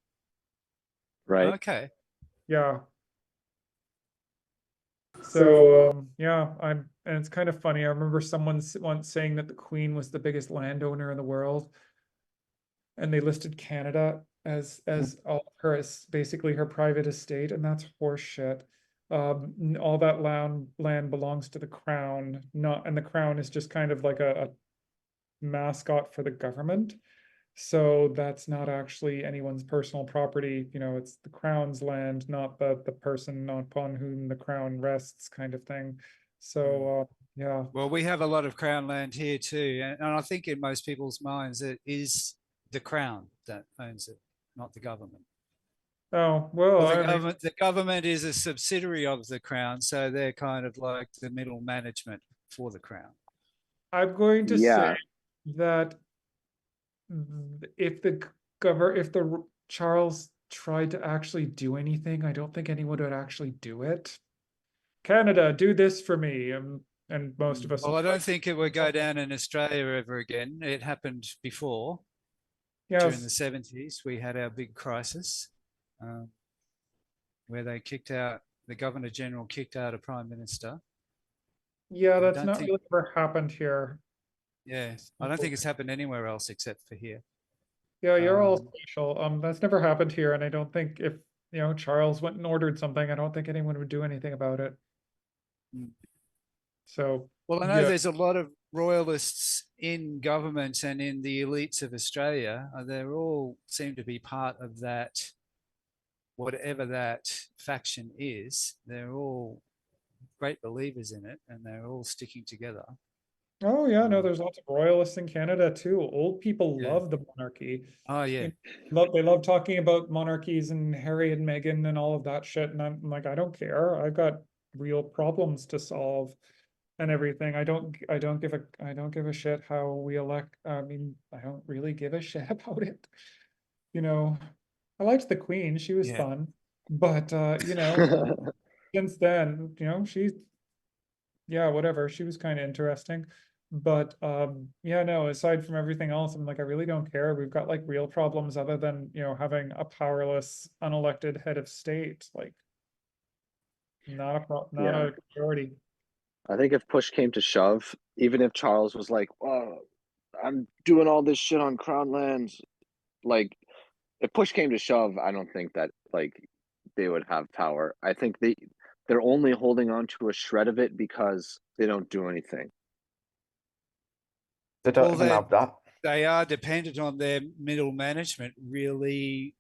Right. okay. Yeah. So yeah, and it's kind of funny. I remember someone once saying that the Queen was the biggest landowner in the world, and they listed Canada as all of her as basically her private estate, and that's horseshit. All that land belongs to the crown, and the crown is just kind of like a mascot for the government. So that's not actually anyone's personal property. It's the crown's land, not the person upon whom the crown rests, kind of thing. So yeah. Well, we have a lot of crown land here too, and I think in most people's minds it is the crown that owns it, not the government. Oh well, The government is a subsidiary of the crown, so they're kind of like the middle management for the crown. I'm going to Yeah. say that if the Charles tried to actually do anything, I don't think anyone would actually do it. Canada, do this for me, and most of us. Well, I don't think it would go down in Australia ever again. It happened before. During the 70s, we had our big crisis where they the Governor General kicked out a Prime Minister. Yeah, that's not really ever happened here. Yeah, I don't think it's happened anywhere else except for here. Yeah, you're all special. That's never happened here, and I don't think if Charles went and ordered something, I don't think anyone would do anything about it. So well, I know there's a lot of royalists in government and in the elites of Australia. They all seem to be part of that, whatever that faction is. They're all great believers in it, and they're all sticking together. Oh yeah, no, Um, there's lots of royalists in Canada too. Old people yeah. love the monarchy. Oh yeah. You they love talking about monarchies and Harry and Meghan and all of that shit. And I'm like, I don't care. I've got real problems to solve and everything. I don't give a shit how we elect. I mean, I don't really give a shit about it. You know, I liked the Queen. She was Yeah. fun. But since then, yeah, whatever. She was kind of interesting. But yeah, no, aside from everything else, I'm like, I really don't care. We've got like real problems other than, having a powerless, unelected head of state. Like, not Yeah. a priority. I think if push came to shove, even if Charles was like, "Oh, I'm doing all this shit on crown lands," like if push came to shove, I don't think that like they would have power. I think they're only holding on to a shred of it because they don't do anything. They don't Well, even have that. they are dependent on their middle management really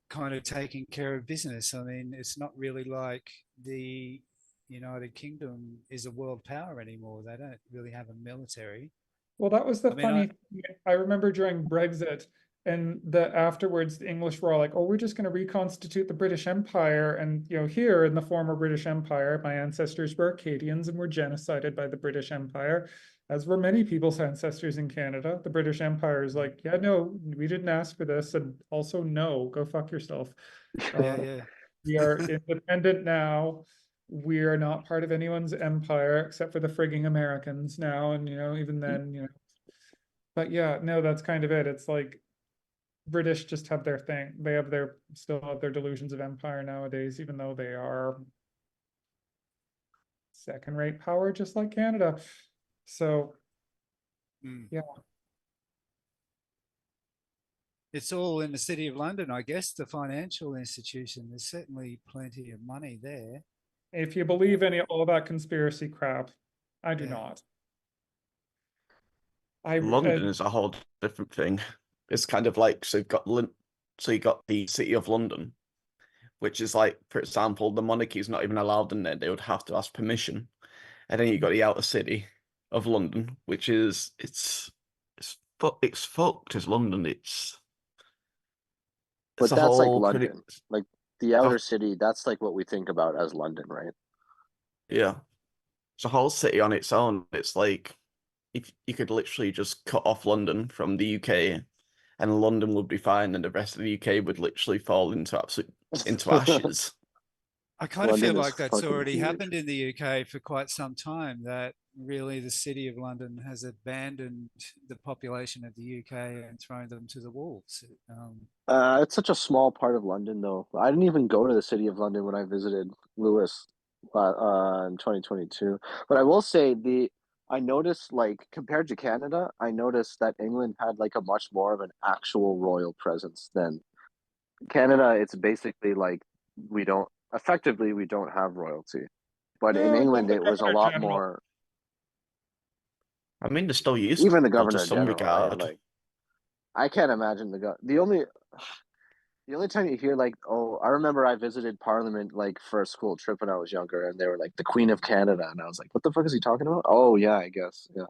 kind of taking care of business. I mean, it's not really like the United Kingdom is a world power anymore. They don't really have a military. Well, that was the I mean, I funny thing. I remember during Brexit and afterwards the English were all like, oh, we're just going to reconstitute the British Empire. And, here in the former British Empire, my ancestors were Acadians and were genocided by the British Empire, as were many people's ancestors in Canada. The British Empire is like, yeah, no, we didn't ask for this. And also, no, go fuck yourself. yeah, Uh, yeah. we are independent now. We are not part of anyone's empire except for the frigging Americans now. And, even then, but yeah, no, that's kind of it. It's like British just have their thing. They still have their delusions of empire nowadays, even though they are second-rate power, just like Canada. So, Mm. yeah. It's all in the City of London, I guess, the financial institution. There's certainly plenty of money there. If you believe all that conspiracy crap, I do Yeah. not. London is a whole different thing. It's kind of like, so you got the City of London, which is like, for example, the monarchy is not even allowed in there. They would have to ask permission. And then you got the outer city of London, which is it's fucked as London. It's But a that's like whole pretty London. Like the outer city, that's like what we think about as London, right? yeah. It's a whole city on its own. It's like if you could literally just cut off London from the UK and London would be fine and the rest of the UK would literally fall into ashes. I kind of feel London is like that's fucking already huge. happened in the UK for quite some time, that really the City of London has abandoned the population of the UK and thrown them to the wolves. It's such a small part of London, though. I didn't even go to the City of London when I visited Lewis in 2022. But I will say I noticed, like, compared to Canada, I noticed that England had like a much more of an actual royal presence than Canada. It's basically like we don't have royalty. But in No, England, the it was a Governor lot General. more. I mean, they're still Even the useful to Governor some General, right? regard. Like, I can't imagine the only time you hear like, oh, I remember I visited Parliament like for a school trip when I was younger, and they were like the Queen of Canada, and I was like, what the fuck is he talking about? Oh yeah, I guess yeah.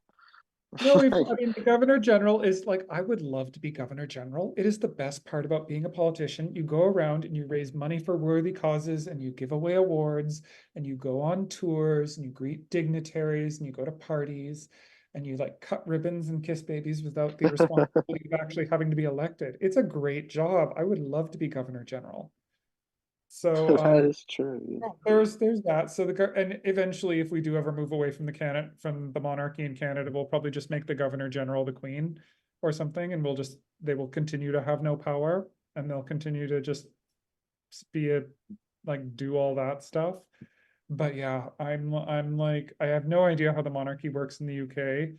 No, I mean, the Governor General is like, I would love to be Governor General. It is the best part about being a politician. You go around and you raise money for worthy causes and you give away awards and you go on tours and you greet dignitaries and you go to parties and you like cut ribbons and kiss babies without the responsibility of actually having to be elected. It's a great job. I would love to be Governor General. So, That is true. Yeah. oh, there's that. So and eventually, if we do ever move away from the monarchy in Canada, we'll probably just make the Governor General the Queen or something, and they will continue to have no power, and they'll continue to just be do all that stuff. But yeah, I'm like, I have no idea how the monarchy works in the UK.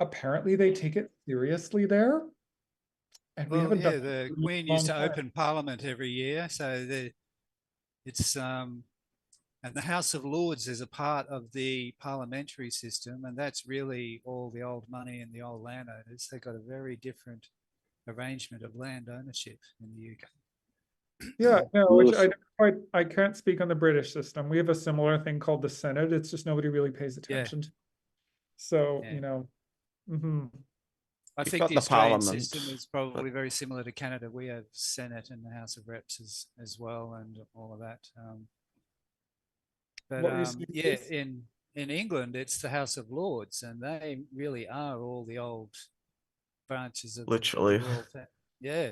Apparently, they take it seriously there, and we Well, haven't done yeah, it the in a Queen used long to time. open Parliament every year, so it's and the House of Lords is a part of the parliamentary system, and that's really all the old money and the old landowners. They've got a very different arrangement of land ownership in the UK. Yeah, no, which Lewis, I can't speak on the British system. We have a similar thing called the Senate. It's just nobody really pays Yeah, attention to. So, yeah. Hmm. I You've think got the the Australian Parliament, system is probably very similar to Canada. We have Senate and the House of Reps as well, and all of that. But What were you saying, yeah, Chris? in England, it's the House of Lords, and they really are all the old branches of the literally. royal yeah,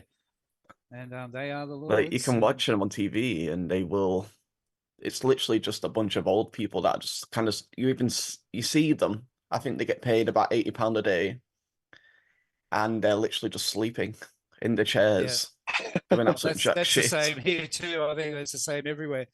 and they are the Like you Lords. can And watch them on TV, and they will. It's literally just a bunch of old people that just kind of you see them. I think they get paid about £80 a day, and they're literally just sleeping in the yeah, chairs, doing absolute jack that's the shit. same here too. I think it's the same everywhere.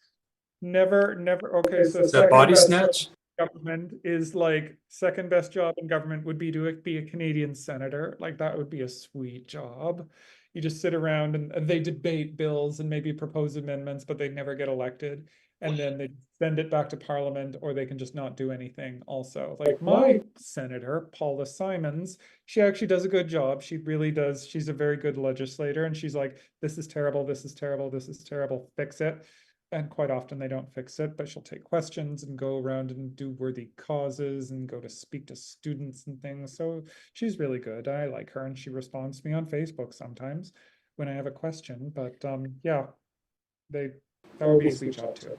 Never. Okay, so Is that second body best snatch? government is like second best job in government would be to be a Canadian senator. Like that would be a sweet job. You just sit around and they debate bills and maybe propose amendments, but they never get elected. And then they send it back to Parliament, or they can just not do anything also. Like my senator, Paula Simons, she actually does a good job. She really does. She's a very good legislator, and she's like, this is terrible, this is terrible, this is terrible, fix it. And quite often they don't fix it, but she'll take questions and go around and do worthy causes and go to speak to students and things. So she's really good. I like her, and she responds to me on Facebook sometimes when I have a question. But yeah, that would be a sweet job too.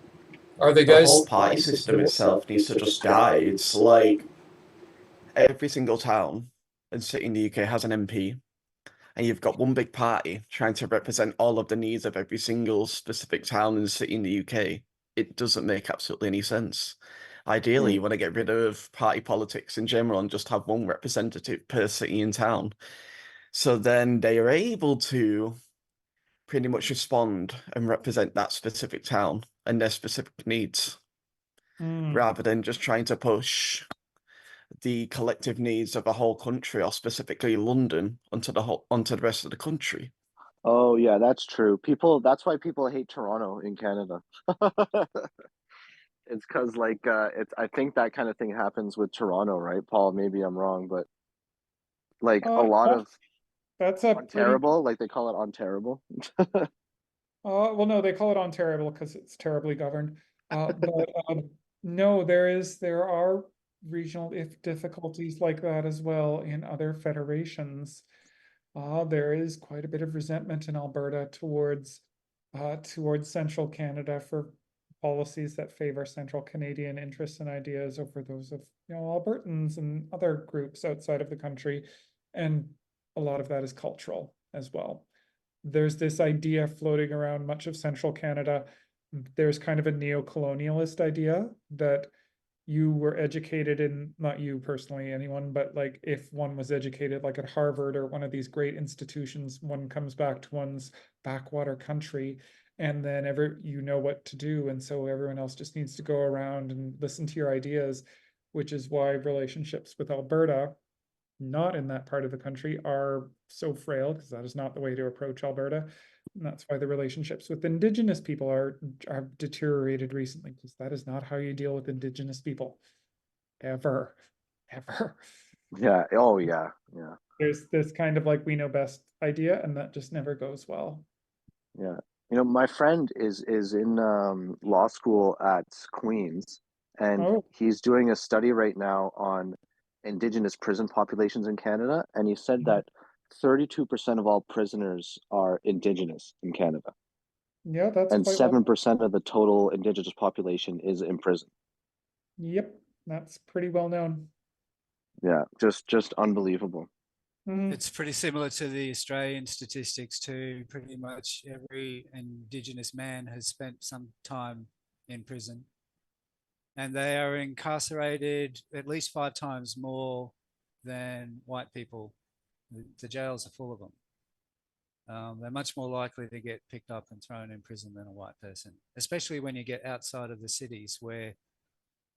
Are they The guys? whole party system itself needs to just die. It's like every single town and city in the UK has an MP, and you've got one big party trying to represent all of the needs of every single specific town and city in the UK. It doesn't make absolutely any sense. Ideally, you want to get rid of party politics in general and just have one representative per city and town. So then they are able to pretty much respond and represent that specific town and their specific needs, rather than just trying to push the collective needs of a whole country, or specifically London, onto the rest of the country. Oh yeah, that's true. That's why people hate Toronto in Canada. It's because like it's I think that kind of thing happens with Toronto, right, Paul? Maybe I'm wrong, but like a lot Yeah, of that's a on pretty. terrible, like they call it on terrible. Well, no, they call it Ontario because it's terribly governed. But no, there are regional if difficulties like that as well in other federations. There is quite a bit of resentment in Alberta towards central Canada for policies that favor central Canadian interests and ideas over those of Albertans and other groups outside of the country, and a lot of that is cultural as well. There's this idea floating around much of central Canada. There's kind of a neo-colonialist idea that you were educated in, not you personally, anyone, but like if one was educated like at Harvard or one of these great institutions, one comes back to one's backwater country, and then you know what to do. And so everyone else just needs to go around and listen to your ideas, which is why relationships with Alberta, not in that part of the country, are so frail, because that is not the way to approach Alberta. And that's why the relationships with Indigenous people are deteriorated recently, because that is not how you deal with Indigenous people. Ever. Yeah. Oh yeah. Yeah. There's this kind of like we know best idea, and that just never goes well. Yeah. My friend is in law school at Queen's, and Oh, he's doing a study right now on Indigenous prison populations in Canada, and he said that 32% of all prisoners are Indigenous in Canada, yeah, that's and quite well. 7% of the total Indigenous population is in prison. Yep, that's pretty well known. Yeah, just unbelievable. It's pretty similar to the Australian statistics too. Pretty much every Indigenous man has spent some time in prison, and they are incarcerated at least 5 times more than white people. The jails are full of them. They're much more likely to get picked up and thrown in prison than a white person, especially when you get outside of the cities, where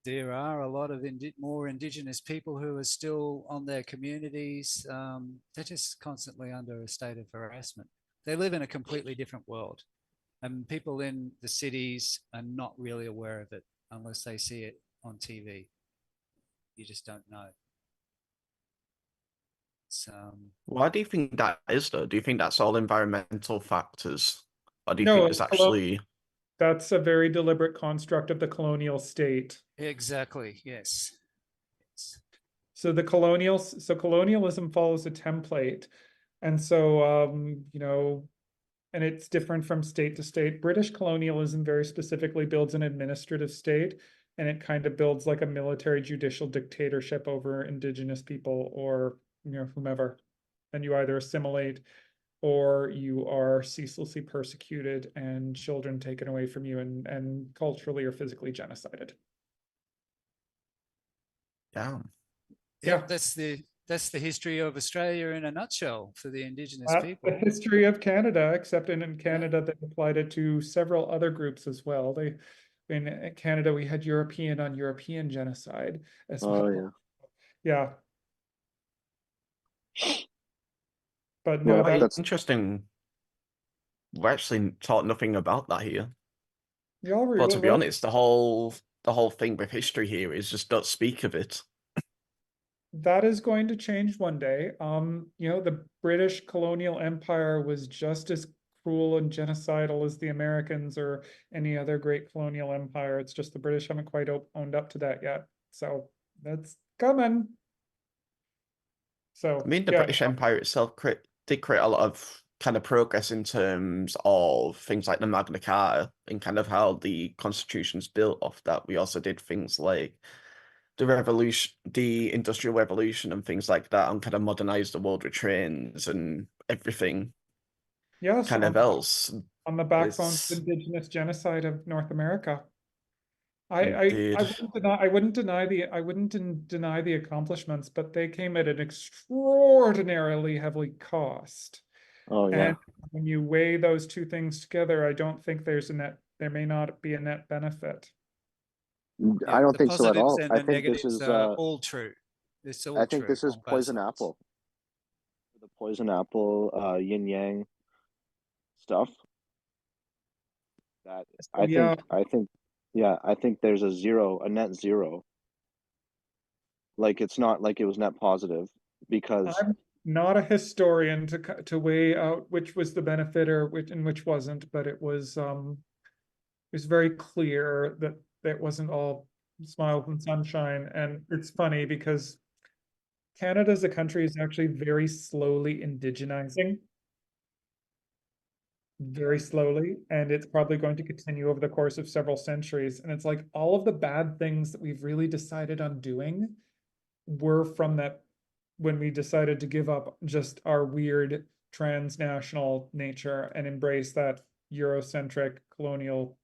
there are a lot of more Indigenous people who are still on their communities. They're just constantly under a state of harassment. They live in a completely different world, and people in the cities are not really aware of it unless they see it on TV. You just don't know. Why do you think that is, though? Do you think that's all environmental factors? Or do you No, think there's actually... that's a very deliberate construct of the colonial state. Exactly, yes. So colonialism follows a template. And so, you know, and it's different from state to state. British colonialism very specifically builds an administrative state, and it kind of builds like a military judicial dictatorship over indigenous people or, you know, whomever. And you either assimilate or you are ceaselessly persecuted and children taken away from you and culturally or physically genocided. Yeah. Yeah. That's the history of Australia in a nutshell for the Indigenous That's people. the history of Canada, except in Canada they applied it to several other groups as well. In Canada we had European on European genocide as well. Oh Yeah. But yeah. no, Quite that's interesting. We're actually taught nothing about that here. y'all But to be well, honest, the whole thing with history here is just don't speak of it. that is going to change one day. You know, the British colonial empire was just as cruel and genocidal as the Americans or any other great colonial empire. It's just the British haven't quite owned up to that yet. So that's coming. So I mean, the yeah, British Empire itself did create a lot of kind of progress in terms of things like the Magna Carta and kind of how the Constitution's built off that. We also did things like the Industrial Revolution and things like that, and kind of modernized the world with trains and everything yes, kind of else. on the backbone of It's indigenous genocide of North America. I indeed. wouldn't deny the accomplishments, but they came at an extraordinarily heavy cost. Oh yeah. And when you weigh those two things together, I don't think there may not be a net benefit. I don't The think so at positives all. and I the think this negatives is are all true. It's all I think true this is on both poison sides. apple. The poison apple yin yang stuff. That Yeah. I think there's a net zero. Like it's not like it was net positive because I'm not a historian to weigh out which was the benefit or which wasn't, but it was very clear that it wasn't all smiles and sunshine. And it's funny because Canada as a country is actually very slowly indigenizing. Very slowly, and it's probably going to continue over the course of several centuries. And it's like all of the bad things that we've really decided on doing were from that when we decided to give up just our weird transnational nature and embrace that Eurocentric colonial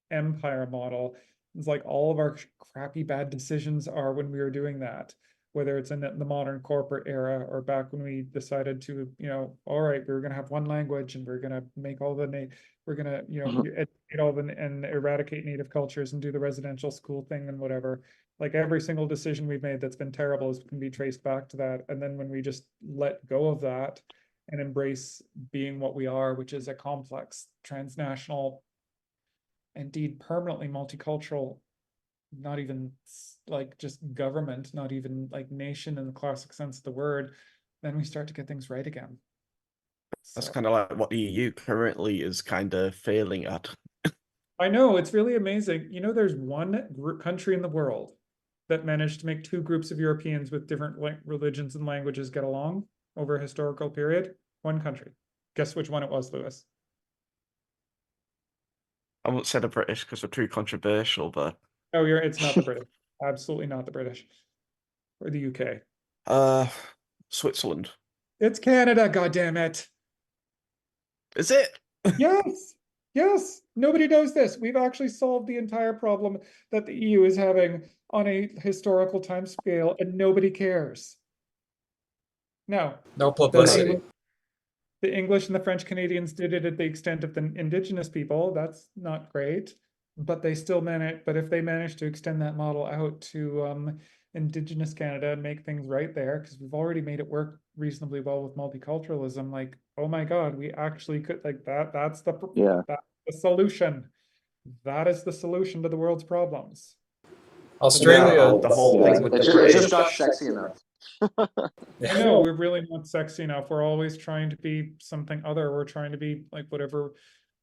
empire model. It's like all of our crappy bad decisions are when we were doing that, whether it's in the modern corporate era or back when we decided to, you know, all right, we're going to have one language and we're going to make all the we're going to, you know, educate all the and eradicate native cultures and do the residential school thing and whatever. Like every single decision we've made that's been terrible can be traced back to that. And then when we just let go of that and embrace being what we are, which is a complex, transnational, indeed permanently multicultural, not even like just government, not even like nation in the classic sense of the word, then we start to get things right again. That's So, kind of like what the EU currently is kind of failing at. I know, it's really amazing. You know, there's one country in the world that managed to make two groups of Europeans with different religions and languages get along over a historical period. One country. Guess which one it was, Lewis? I won't say the British because they're too controversial, but Oh, it's not the British. Absolutely not the British. Or the UK. Switzerland. It's Canada, goddammit. Is it? Yes. Yes. Nobody knows this. We've actually solved the entire problem that the EU is having on a historical time scale, and nobody cares. No. No publicity. The English and the French Canadians did it at the extent of the indigenous people. That's not great, but they still manage. But if they manage to extend that model out to indigenous Canada and make things right there, because we've already made it work reasonably well with multiculturalism, like, oh my God, we actually could like that. That's the solution. That is the solution to the world's problems. Australia, the whole thing with it's the just British. not sexy enough. I know we're really not sexy enough. We're always trying to be something other. We're trying to be like whatever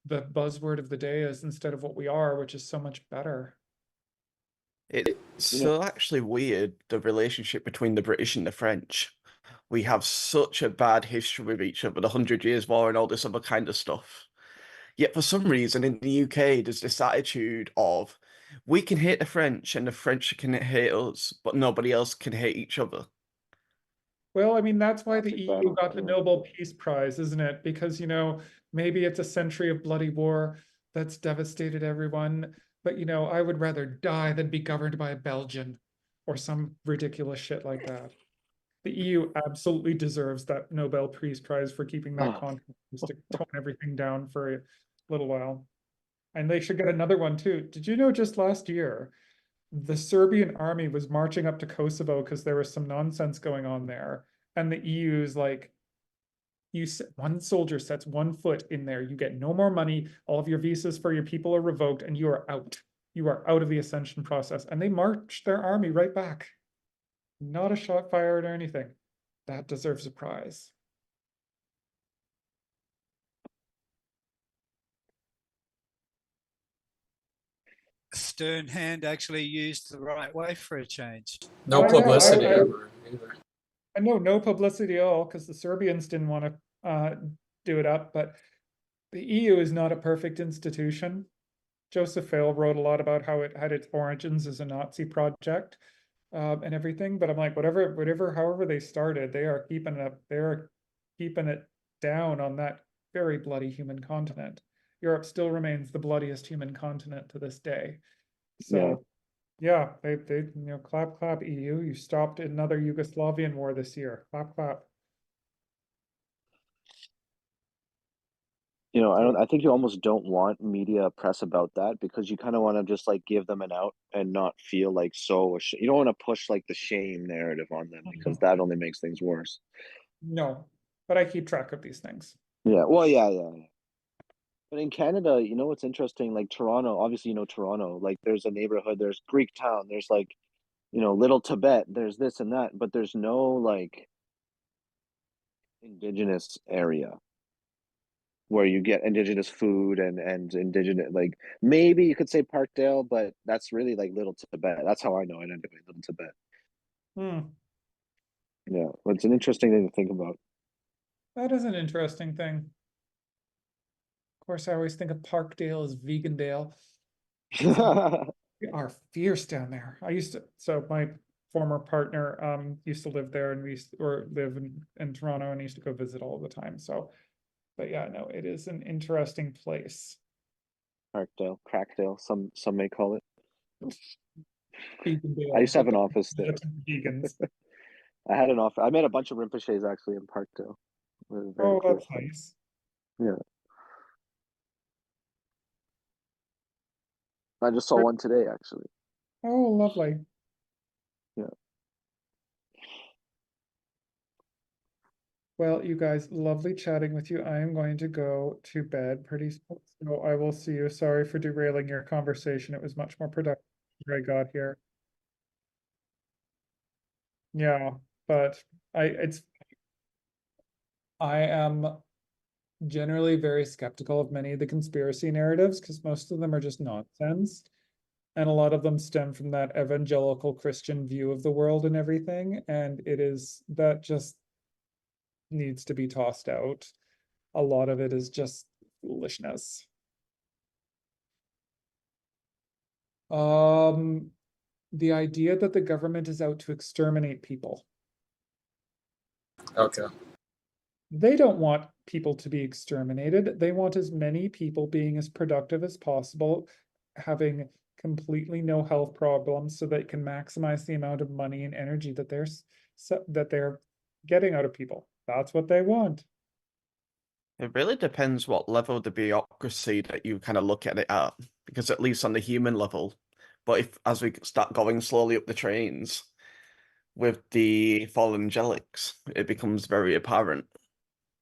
the buzzword of the day is instead of what we are, which is so much better. It's so actually weird, the relationship between the British and the French. We have such a bad history with each other, the 100 Years' War and all this other kind of stuff. Yet for some reason in the UK, there's this attitude of we can hate the French and the French can hate us, but nobody else can hate each other. Well, I mean, that's why the Classic EU battle, got the yeah. Nobel Peace Prize, isn't it? Because, you know, maybe it's a century of bloody war that's devastated everyone, but, you know, I would rather die than be governed by a Belgian or some ridiculous shit like that. The EU absolutely deserves that Nobel Peace Prize for keeping that Oh. conflict, just to tone everything down for a little while. And they should get another one too. Did you know just last year, the Serbian army was marching up to Kosovo because there was some nonsense going on there. And the EU's like, one soldier sets 1 foot in there, you get no more money, all of your visas for your people are revoked, and you are out. You are out of the ascension process. And they marched their army right back. Not a shot fired or anything. That deserves a prize. Stern hand actually used the right way for a change. No I know, publicity ever either. I know, no publicity at all, because the Serbians didn't want to do it up, but the EU is not a perfect institution. Joseph Fail wrote a lot about how it had its origins as a Nazi project and everything, but I'm like, however they started, they are keeping it down on that very bloody human continent. Europe still remains the bloodiest human continent to this day. So yeah, they clap clap EU. You stopped another Yugoslavian war this year. Clap clap. You know, I think you almost don't want media press about that, because you kind of want to just like give them an out and not feel like you don't want to push like the shame narrative on them, because that only makes things worse. No, but I keep track of these things. Yeah, well, yeah. But in Canada, you know what's interesting? Like Toronto, obviously, you know Toronto, like there's a neighborhood, there's Greek Town, there's like, you know, Little Tibet, there's this and that, but there's no like indigenous area where you get indigenous food and indigenous, like maybe you could say Parkdale, but that's really like Little Tibet. That's how I know it anyway, Little Tibet. Hmm, Yeah, it's an interesting thing to think about. that is an interesting thing. Of course, I always think of Parkdale as Vegandale. We are fierce down there. So my former partner used to live there, and live in Toronto, and used to go visit all the time. So, but yeah, no, it is an interesting place. Parkdale, Crackdale, some may call it. Vegandale, I used to have but an office there. vegans. I had an office. I met a bunch of Rinpoches actually in Parkdale. It was a very Oh, cool that's place. nice. Yeah. I just saw one today, actually. Oh, lovely. Yeah. Well, you guys, lovely chatting with you. I am going to go to bed pretty soon, so I will see you. Sorry for derailing your conversation. It was much more productive before I got here. Yeah, but I am generally very skeptical of many of the conspiracy narratives, because most of them are just nonsense. And a lot of them stem from that evangelical Christian view of the world and everything. And that just needs to be tossed out. A lot of it is just foolishness. The idea that the government is out to exterminate people. Okay. They don't want people to be exterminated. They want as many people being as productive as possible, having completely no health problems, so they can maximize the amount of money and energy that they're getting out of people. That's what they want. It really depends what level of the bureaucracy that you kind of look at it at, because at least on the human level, but as we start going slowly up the trains with the fallen angelics, it becomes very apparent.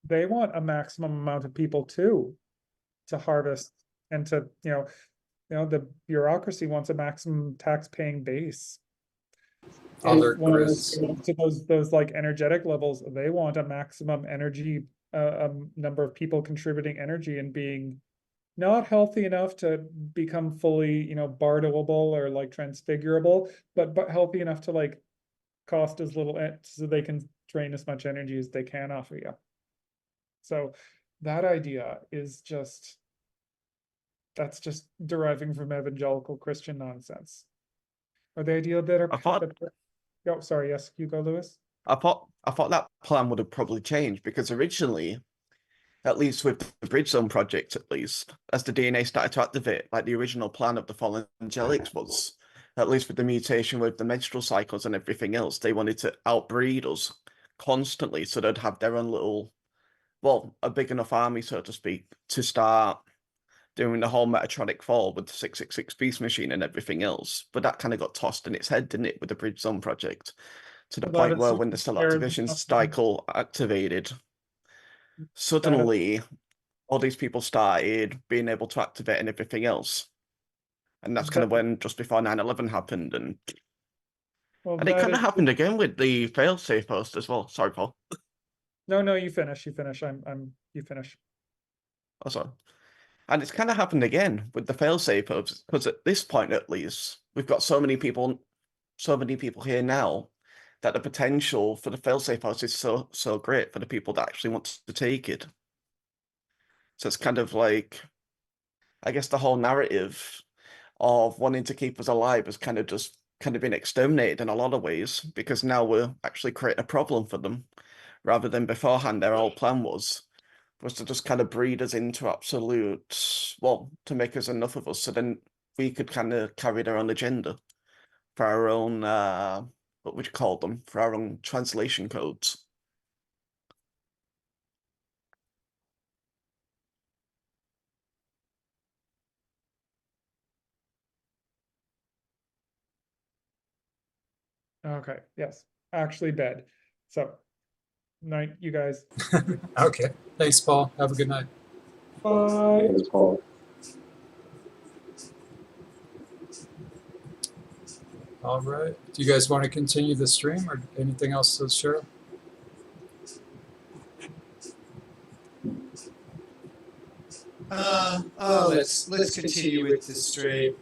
They want a maximum amount of people too, to harvest, and to, the bureaucracy wants a maximum tax-paying base. Other When it grids. goes to those like energetic levels, they want a maximum energy, number of people contributing energy and being not healthy enough to become fully, you know, barterable or like transfigurable, but healthy enough to like cost as little so they can drain as much energy as they can off of you. So that idea is just, that's just deriving from evangelical Christian nonsense. Or the idea that are, I thought oh, sorry, yes, you go, Lewis. I thought that plan would have probably changed because originally, at least with the Bridge Zone project, at least, as the DNA started to activate, like the original plan of the fallen angelics was, at least with the mutation with the menstrual cycles and everything else, they wanted to outbreed us constantly so they'd have their own little, well, a big enough army, so to speak, to start doing the whole Metatronic fall with the 666 Beast Machine and everything else. But that kind of got tossed in its head, didn't it, with the Bridge Zone project? To the point where when the Stellar Activation cycle activated, suddenly all these people started being able to activate and everything else. And that's kind of when just before 9/11 happened, and it kind of happened again with the failsafe post as well. Sorry, Paul. No, you finish. You finish. You finish. Oh, sorry. And it's kind of happened again with the failsafe post, because at this point, at least, we've got so many people here now that the potential for the failsafe post is so great for the people that actually want to take it. So it's kind of like, I guess the whole narrative of wanting to keep us alive has kind of been exterminated in a lot of ways, because now we're actually creating a problem for them, rather than beforehand their whole plan was to just kind of breed us into absolute, well, to make us enough of us so then we could kind of carry their own agenda for our own, what would you call them, for our own translation codes. Okay, yes, actually bed. So, night, you guys. Okay. Thanks, Paul. Have a good night. Bye. Thanks, Paul. All right. Do you guys want to continue the stream or anything else to share? Let's continue with the stream.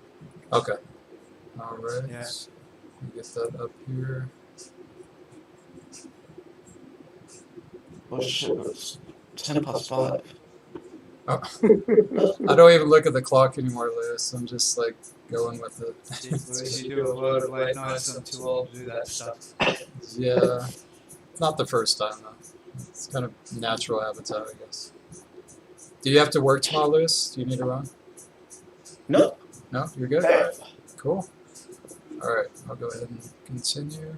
Okay. All right. Yeah. Let me get that up here. Oh shit, it's 5:10. Oh. I don't even look at the clock anymore, Lewis. I'm just like going with it. Lewis, you do a lot of late nights. I'm too old to do that stuff. Yeah. Not the first time, though. It's kind of natural habitat, I guess. Do you have to work tomorrow, Lewis? Do you need to run? No. No? You're good? Cool. All right. I'll go ahead and continue.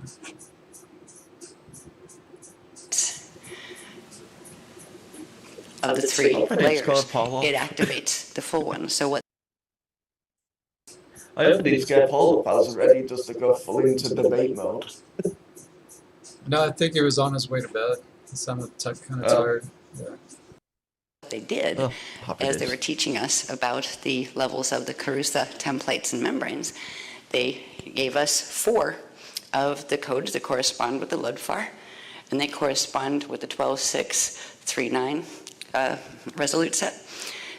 Of the three layers, it Paul. activates the full one. So what? I hope these get Paul if I was ready just to go full into debate mode. No, I think he was on his way to bed. He sounded kind of tired. Yeah. They did, as they were teaching us about the levels of the Carusa templates and membranes, they gave us 4 of the codes that correspond with the Ludfar, and they correspond with the 12.6.3.9 resolute set.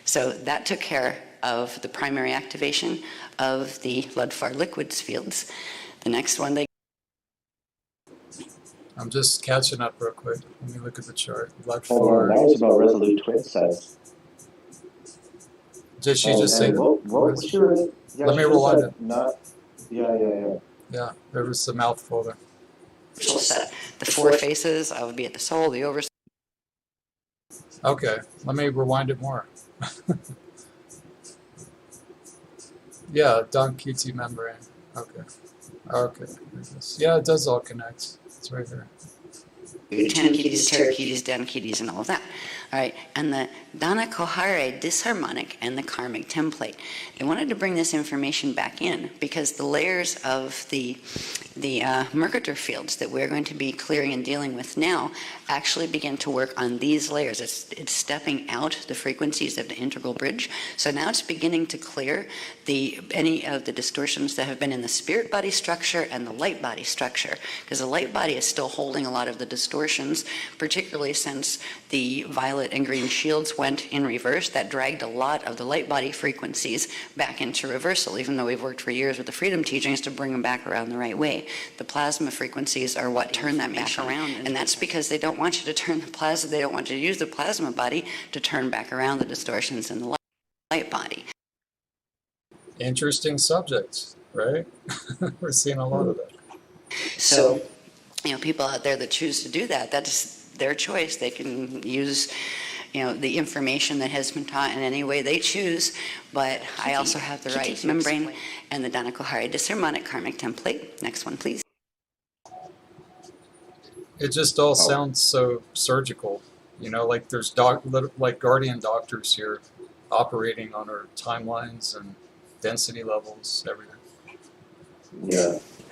So that took care of the primary activation of the Ludfar liquids fields. The next one they I'm just catching up real quick. Let me look at the chart. Hold on, that was about Resolute Twin sets. Did she just say? What was your? Yeah, Let me rewind it. Not. Yeah. Yeah, there was a mouthful there. set, the 4 faces of be it the soul, the oversoul. Okay, let me rewind it more. Yeah, Don QT membrane. Okay. Okay. Yeah, it does all connect. It's right here. 10 keys, terakeys, denkeys, and all of that. All right, and the Dana Kohare disharmonic and the karmic template. I wanted to bring this information back in because the layers of the the Mercator fields that we're going to be clearing and dealing with now actually begin to work on these layers. It's stepping out the frequencies of the integral bridge. So now it's beginning to clear any of the distortions that have been in the spirit body structure and the light body structure, because the light body is still holding a lot of the distortions, particularly since the violet and green shields went in reverse. That dragged a lot of the light body frequencies back into reversal, even though we've worked for years with the freedom teachings to bring them back around the right way. The plasma frequencies are what turn that back around, and that's because they don't want you to turn the plasma, they don't want you to use the plasma body to turn back around the distortions in the light body. Interesting subject, right? We're seeing a lot of that. So, people out there that choose to do that, that's their choice. They can use, the information that has been taught in any way they choose, but I also have the right membrane and the Danakohari disharmonic karmic template. Next one, please. It just all sounds so surgical, like there's like guardian doctors here operating on our timelines and density levels, everything.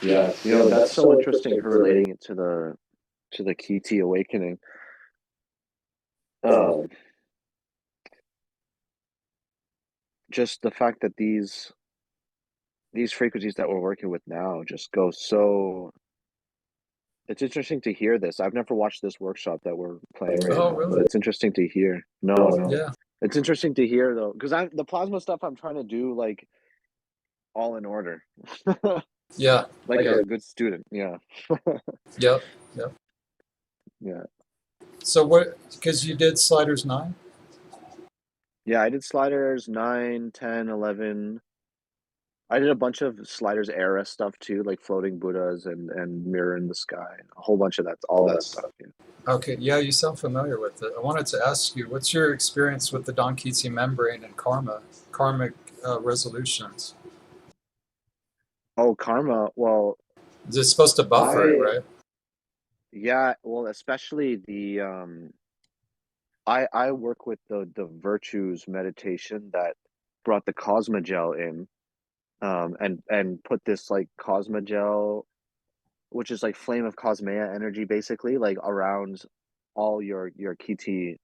Yeah. That's so interesting. Her relating it to the Kiti awakening. Just the fact that these frequencies that we're working with now just go so. It's interesting to hear this. I've never watched this workshop that we're playing right now, Really? but it's interesting to hear. No. Yeah. It's interesting to hear though, because the plasma stuff I'm trying to do like all in order. Yeah. Like a good student. Yeah. Yep. Yeah. So what, because you did Sliders 9? Yeah, I did Sliders 9, 10, 11. I did a bunch of Sliders era stuff too, like floating Buddhas and Mirror in the Sky, a whole bunch of all that stuff. Yeah. Okay, yeah, you sound familiar with it. I wanted to ask you, what's your experience with the Don Keatsi membrane and karmic resolutions? Oh, karma. Well, It's supposed to buffer it, right? Yeah, well, especially the I work with the virtues meditation that brought the Cosmogel in, and put this like Cosmogel, which is like flame of Cosmea energy, basically, like around all your Kiti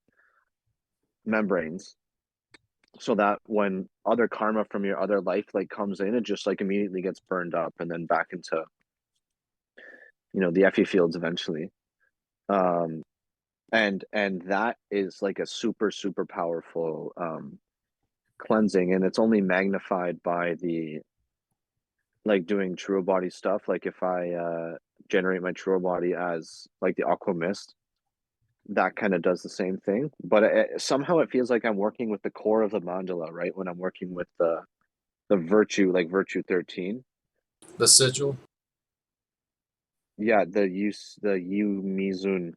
membranes, so that when other karma from your other life like comes in, it just like immediately gets burned up and then back into the EFFI fields eventually. And that is like a super powerful cleansing, and it's only magnified by the like doing true body stuff. Like if I generate my true body as like the aqua mist, that kind of does the same thing, but somehow it feels like I'm working with the core of the mandala, right? When I'm working with the virtue, like virtue 13, The sigil? yeah, the Yu Mizun,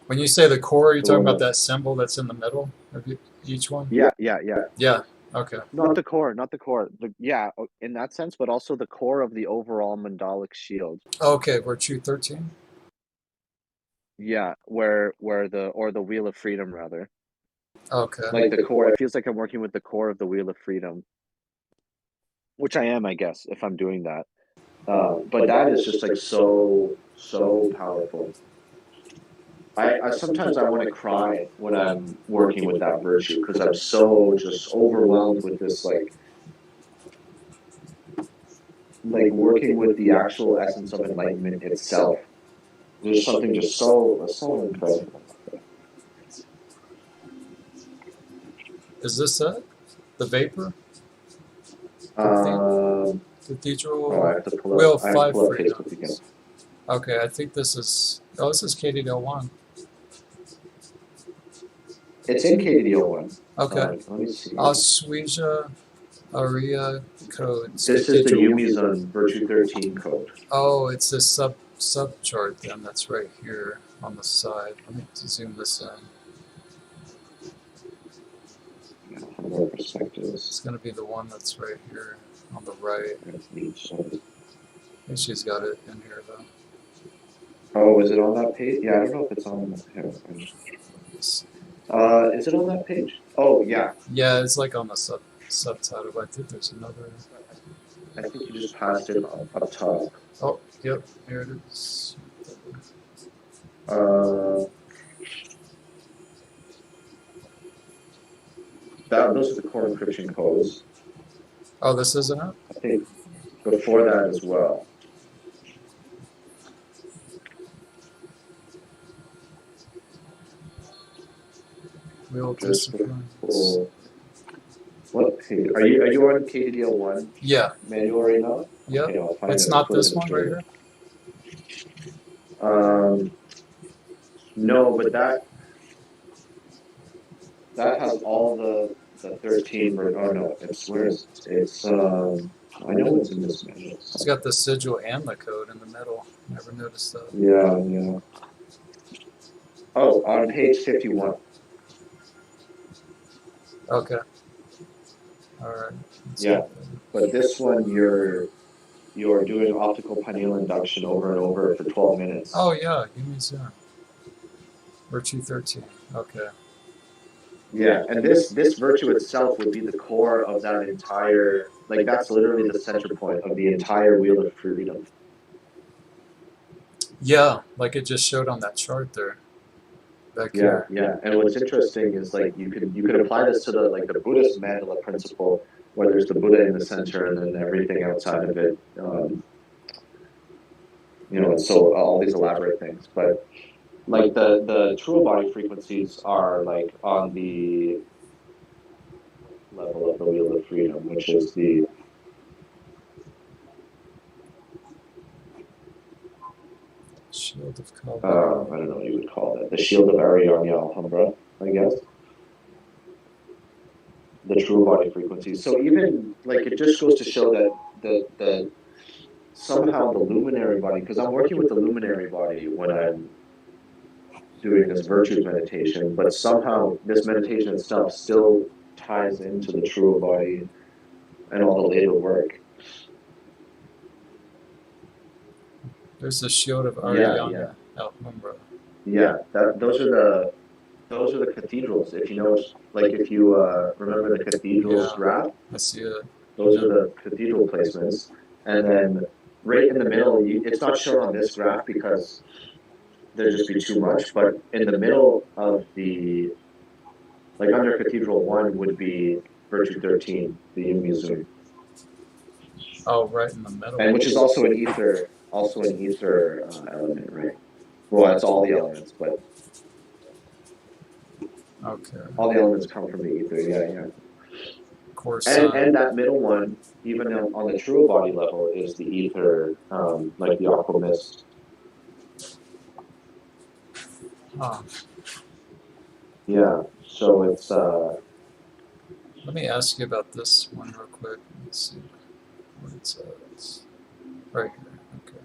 When you say the core, are you the talking one about that symbol that's in the middle of each one? yeah. Yeah, okay. Not the core. Yeah, in that sense, but also the core of the overall mandalic shield. Okay, Virtue 13? Yeah, where the Wheel of Freedom, rather. Okay. Like the core, it feels like I'm working with the core of the Wheel of Freedom, which I am, I guess, if I'm doing that. But that is just like so powerful. I sometimes I want to cry when I'm working with that virtue, because I'm so just overwhelmed with this like working with the actual essence of enlightenment itself. There's something just so incredible. Is this it? The vapor? Cathedral? I have to pull Wheel up, of 5 Facebook freedoms. again. Okay, I think this is KDDL 1. It's in KDDL 1. Okay. Let me see. Oswija Aria code. This is the Yumizun Virtue 13 code. Oh, it's this sub chart then. That's right here on the side. Let me zoom this in. From their perspectives. It's going to be the one that's right here on the right. I think she's got it in here though. Oh, is it on that page? Yeah, I don't know if it's on here. Is it on that page? Oh, yeah. Yeah, it's like on the subtitle, but I think there's another. I think you just passed it up top. Oh, yep, here it is. Those are the core encryption codes. Oh, this isn't it? I think before that as well. Wheel Just disciplines. before. What? Hey, are you on KDDL1 Yeah, manual right now? yep. Okay, I'll find It's it. not I'll this flip one it right to here? you. No, but that has all the 13. Oh no, it's where is it? It's I know it's in this manual. It's got the sigil and the code in the middle. Never noticed that. Yeah. Oh, on page 51. Okay. All right. Yeah. But this one, you're doing optical pineal induction over and over for 12 minutes. Oh yeah, give me Zoom. Virtue 13. Okay. Yeah, and this virtue itself would be the core of that entire, like that's literally the center point of the entire wheel of freedom. Yeah, like it just showed on that chart there. Back Yeah, here. yeah. And what's interesting is like you could apply this to the Buddhist mandala principle, where there's the Buddha in the center and then everything outside of it. So all these elaborate things, but like the true body frequencies are like on the level of the wheel of freedom, which is the Shield of I Calvary. don't know what you would call that, the shield of Ariadne Alhambra, I guess. The true body frequencies. So even like it just goes to show that the somehow the luminary body, because I'm working with the luminary body when I'm doing this virtues meditation, but somehow this meditation itself still ties into the true body and all the later work. There's the shield of Ariadne Alhambra. Yeah, those are the cathedrals. If you know, like if you remember the cathedrals graph, I see it. those are the cathedral placements. And then right in the middle, it's not shown on this graph because there'd just be too much, but in the middle of the, like under Cathedral 1 would be Virtue 13, the Yumi. Oh, right in the middle. And which is also an ether element, right? Well, it's all the elements, but okay. All the elements come from the ether, yeah. Of course. And that middle one, even on the true body level, is the ether, like the aqua mist. Huh. Yeah, so it's Let me ask you about this one real quick. Let's see what it's at. It's right here. Okay.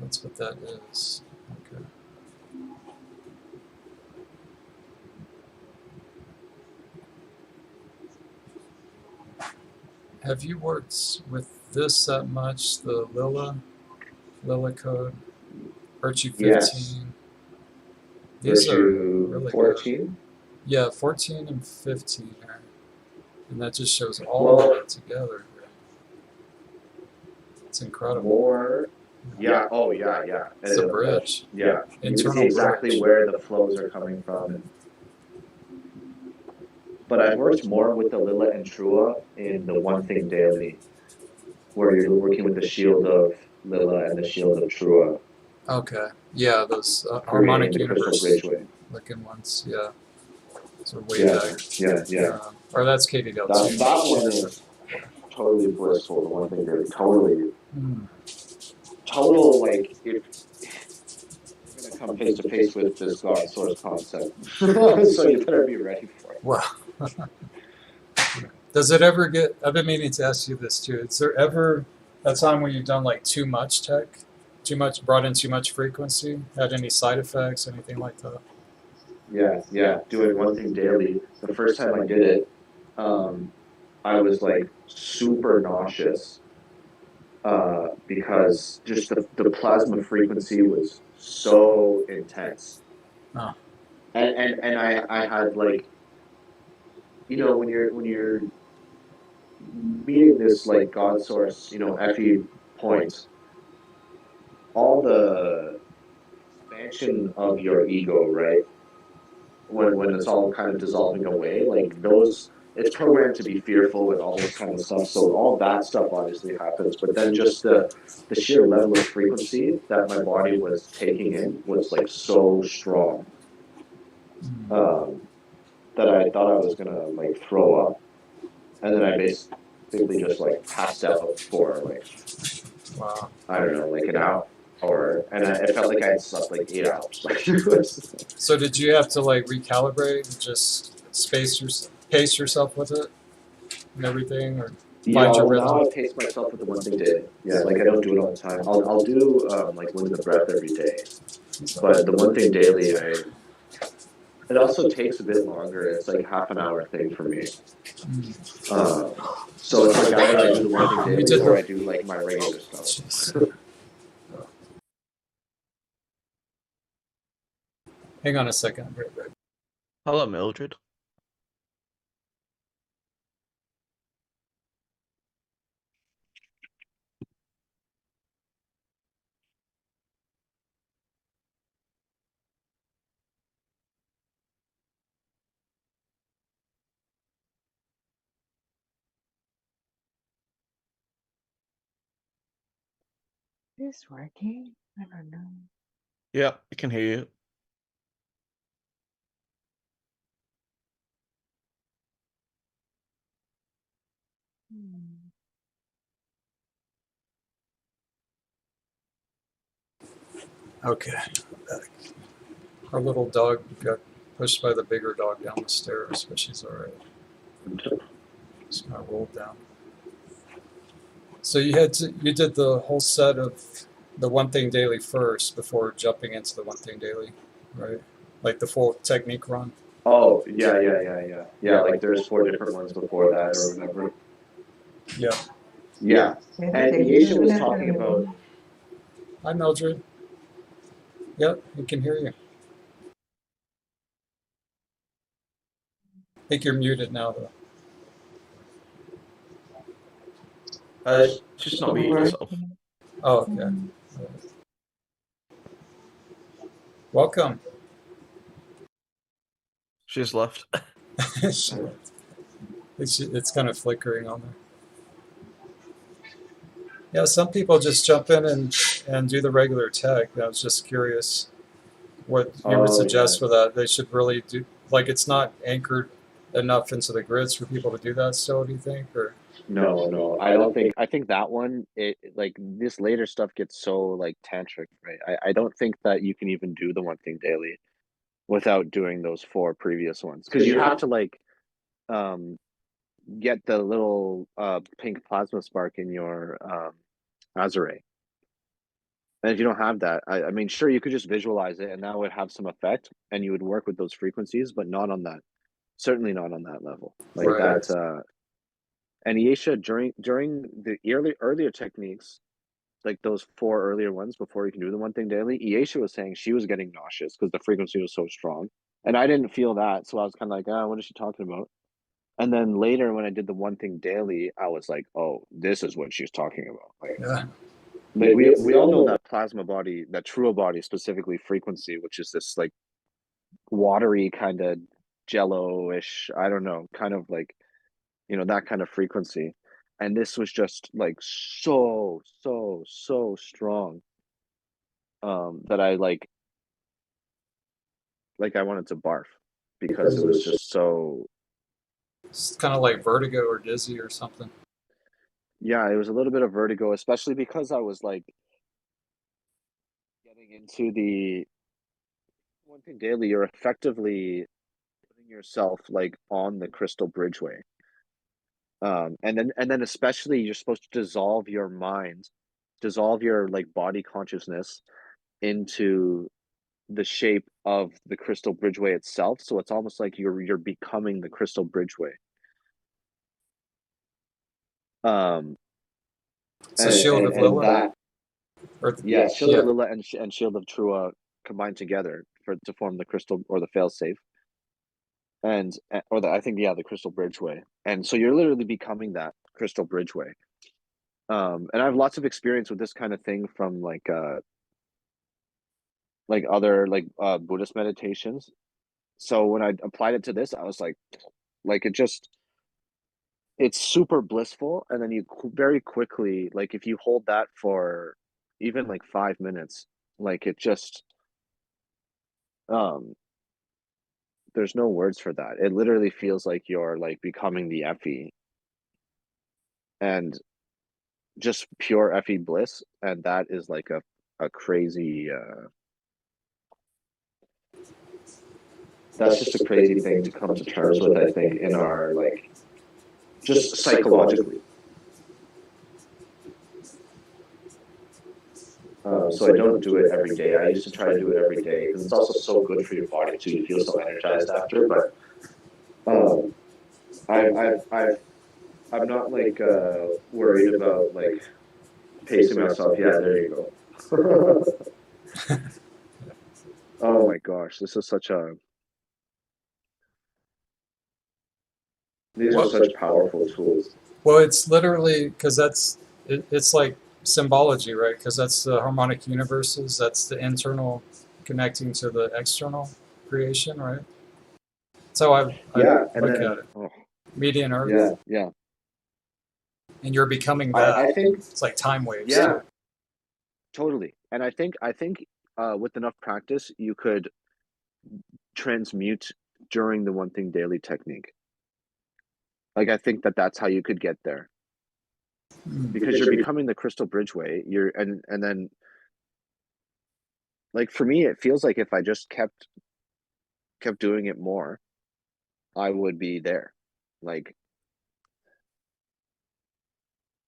That's what that is. Okay. Have you worked with this that much? The E-LAi-sa code? Virtue 15? Yes. These are Virtue really 14? good. Yeah, 14 and 15 here. And that just shows all of it together here. It's incredible. More. Yeah, oh yeah. It's a bridge. Yeah. You can see Internal exactly bridge. where the flows are coming from. But I've worked more with the Lila and Trua in the One Thing Daily, where you're working with the shield of Lila and the shield of Trua. Okay. Yeah, those harmonic the crystal universe bridgeway. looking ones. Yeah. So way back. Yeah. Or that's KDL too. That one is totally blissful. The One Thing Daily, totally. Total, like, if you're gonna come face to face with this God source concept, so you better be ready for it. Wow. Does it ever get, I've been meaning to ask you this too, is there ever a time where you've done like too much tech? Brought in too much frequency? Had any side effects, anything like that? Yeah. Doing One Thing Daily. The first time I did it, I was like super nauseous because just the plasma frequency was so intense. Oh. And I had like, when you're meeting this like God source, you know, EFFI point, all the expansion of your ego, right? When it's all kind of dissolving away, like those, it's programmed to be fearful and all this kind of stuff. So all that stuff obviously happens, but then just the sheer level of frequency that my body was taking in was like so strong, that I thought I was gonna like throw up, and then I basically just like passed out for like, Wow. I don't know, like an hour, and it felt like I had slept like 8 hours. Like it was, So did you have to like recalibrate and just pace yourself with it and everything, or yeah. find your Well, now I rhythm? pace myself with the one thing daily. Yeah, like I don't do it all the time. I'll do like Wind of the Breath every day, but the one thing daily, it also takes a bit longer. It's like half an hour thing for me. So it's like either I do the one thing You daily did or the- I do like my regular stuff. Jeez. Hang on a second. I'll be right back. Hello, Mildred. Is this working? I don't know. Yeah, I can hear you. Hmm. Okay. Back. Our little dog got pushed by the bigger dog down the stairs, but she's all right. Just kind of rolled down. So you did the whole set of the one thing daily first before jumping into the one thing daily, right? Like the full technique run. Oh yeah. Like there's 4 different ones before that or whatever. Yeah. Yeah, and E-LAi-sa was talking about. Hi, Mildred. Yep, we can hear you. I think you're muted now, though. Just not mute yourself. Oh, okay. Welcome. She's left. It's kind of flickering on there. Yeah, some people just jump in and do the regular tech. I was just curious what you would suggest for that. They should really do, like, it's not anchored enough into the grids for people to do that still, do you think? Or No, I don't think. I think that one, it like this later stuff gets so like tantric, right? I don't think that you can even do the one thing daily without doing those 4 previous ones, because you have to like get the little pink plasma spark in your Azure. And if you don't have that, I mean, sure, you could just visualize it, and that would have some effect, and you would work with those frequencies, but not on that. Certainly not on that level. Like Right. that's and E-LAi-sa during the earlier techniques, like those 4 earlier ones before you can do the one thing daily, E-LAi-sa was saying she was getting nauseous because the frequency was so strong, and I didn't feel that, so I was kind of like, what is she talking about? And then later when I did the one thing daily, I was like, oh, this is what she's talking about. Like, yeah. like we all know that plasma body, that true body specifically frequency, which is this like watery kind of jello-ish, I don't know, kind of like, you know, that kind of frequency. And this was just like so strong, that I like I wanted to barf because it was just so. It's kind of like vertigo or dizzy or something. Yeah, it was a little bit of vertigo, especially because I was like getting into the one thing daily. You're effectively putting yourself like on the crystal bridgeway, and then especially you're supposed to dissolve your mind, dissolve your like body consciousness into the shape of the crystal bridgeway itself. So it's almost like you're becoming the crystal bridgeway. So Shield of Lilith? That, yeah, Shield yeah. of Lilith and Shield of Trua combined together to form the crystal or the failsafe. and or the I think the Crystal Bridgeway, and so you're literally becoming that Crystal Bridgeway. And I have lots of experience with this kind of thing from like other Buddhist meditations. So when I applied it to this, I was like it's super blissful, and then you very quickly, like if you hold that for even like 5 minutes, like it just there's no words for that. It literally feels like you're like becoming the EFFI, and just pure EFFI bliss, and that is like a crazy that's just a crazy thing to come to terms with, I think, in our like just psychologically. So I don't do it every day. I used to try to do it every day because it's also so good for your body too. You feel so energized after. But I'm not like worried about like pacing myself. Yeah, there you go. Oh my gosh, this is such a. These are such powerful tools. Well, it's literally because it's like symbology, right? Because that's the harmonic universes. That's the internal connecting to the external creation, right? That's how I look at it. Oh, Median Earth. yeah. And you're becoming that. I think it's like time waves. Yeah, totally. And I think with enough practice, you could transmute during the one thing daily technique. Like I think that's how you could get there, because you're becoming the Crystal Bridgeway. And then like for me, it feels like if I just kept doing it more, I would be there. Like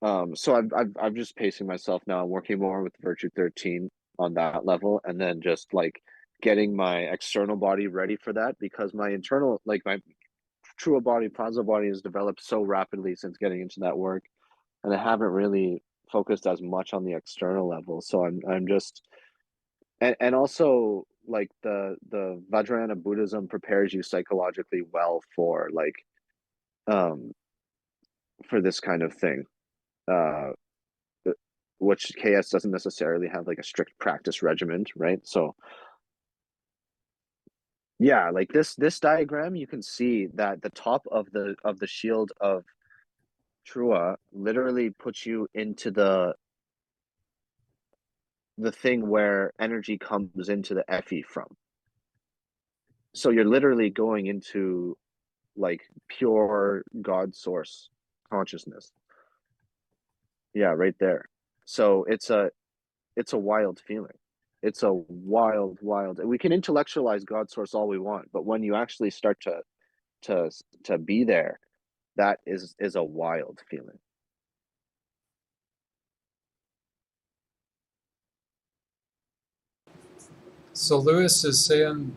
so I'm just pacing myself now. I'm working more with Virtue 13 on that level, and then just like getting my external body ready for that, because my internal, like my true body, plasma body, has developed so rapidly since getting into that work, and I haven't really focused as much on the external level. So I'm just and also like the Vajrayana Buddhism prepares you psychologically well for like for this kind of thing. Which KS doesn't necessarily have like a strict practice regimen, right? So yeah, like this diagram, you can see that the top of the shield of Trua literally puts you into the thing where energy comes into the EFFI from. So you're literally going into like pure God source consciousness. Yeah, right there. So it's a wild feeling. It's a wild. We can intellectualize God source all we want, but when you actually start to be there, that is a wild feeling. So Lewis is saying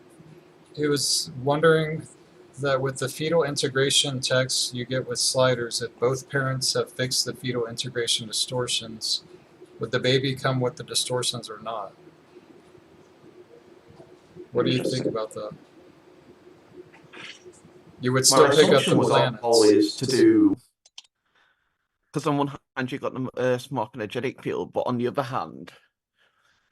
he was wondering that with the fetal integration text you get with sliders, if both parents have fixed the fetal integration distortions, would the baby come with the distortions or not? What do you think about that? You would still My pick up the assumption was planets. always to do, because on one hand you got the Earth's more energetic field, but on the other hand,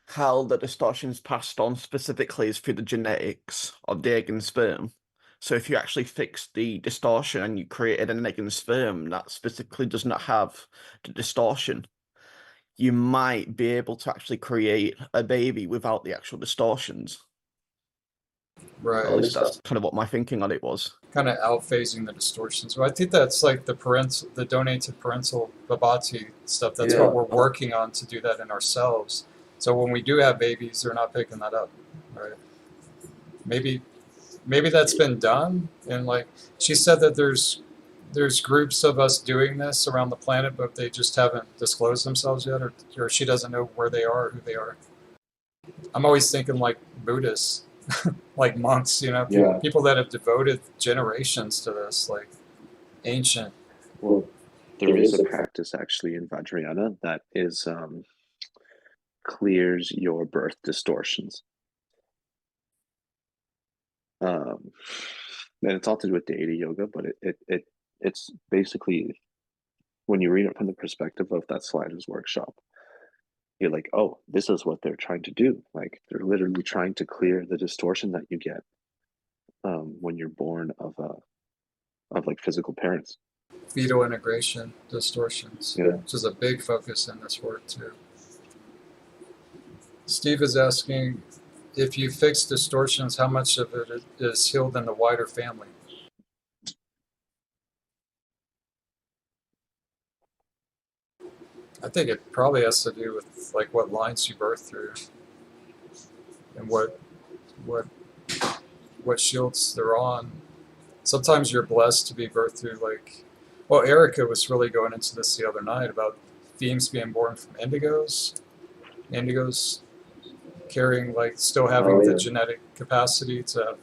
how the distortions passed on specifically is through the genetics of the egg and sperm. So if you actually fix the distortion and you created an egg and sperm that specifically does not have the distortion, you might be able to actually create a baby without the actual distortions. Right. At least that's kind of what my thinking on it was. Kind of outphasing the distortions. Well, I think that's like the donated parental Babati stuff. That's what we're working on, to do that in ourselves. So when we do have babies, they're not picking that up, right? Maybe that's been done, and like she said that there's groups of us doing this around the planet, but they just haven't disclosed themselves yet, or she doesn't know where they are, who they are. I'm always thinking like Buddhists, like monks, people that have devoted generations to this, like ancient. Well, there is a practice actually in Vajrayana that is clears your birth distortions. and it's all to do with deity yoga, but it's basically, when you read it from the perspective of that Sliders workshop, you're like, oh, this is what they're trying to do. Like, they're literally trying to clear the distortion that you get when you're born of like physical parents. Fetal integration distortions, Yeah. which is a big focus in this work too. Steve is asking, if you fix distortions, how much of it is healed in the wider family? I think it probably has to do with like what lines you birth through and what shields they're on. Sometimes you're blessed to be birthed through, like, well, Erica was really going into this the other night about themes being born from indigos carrying, like, still having the genetic capacity to,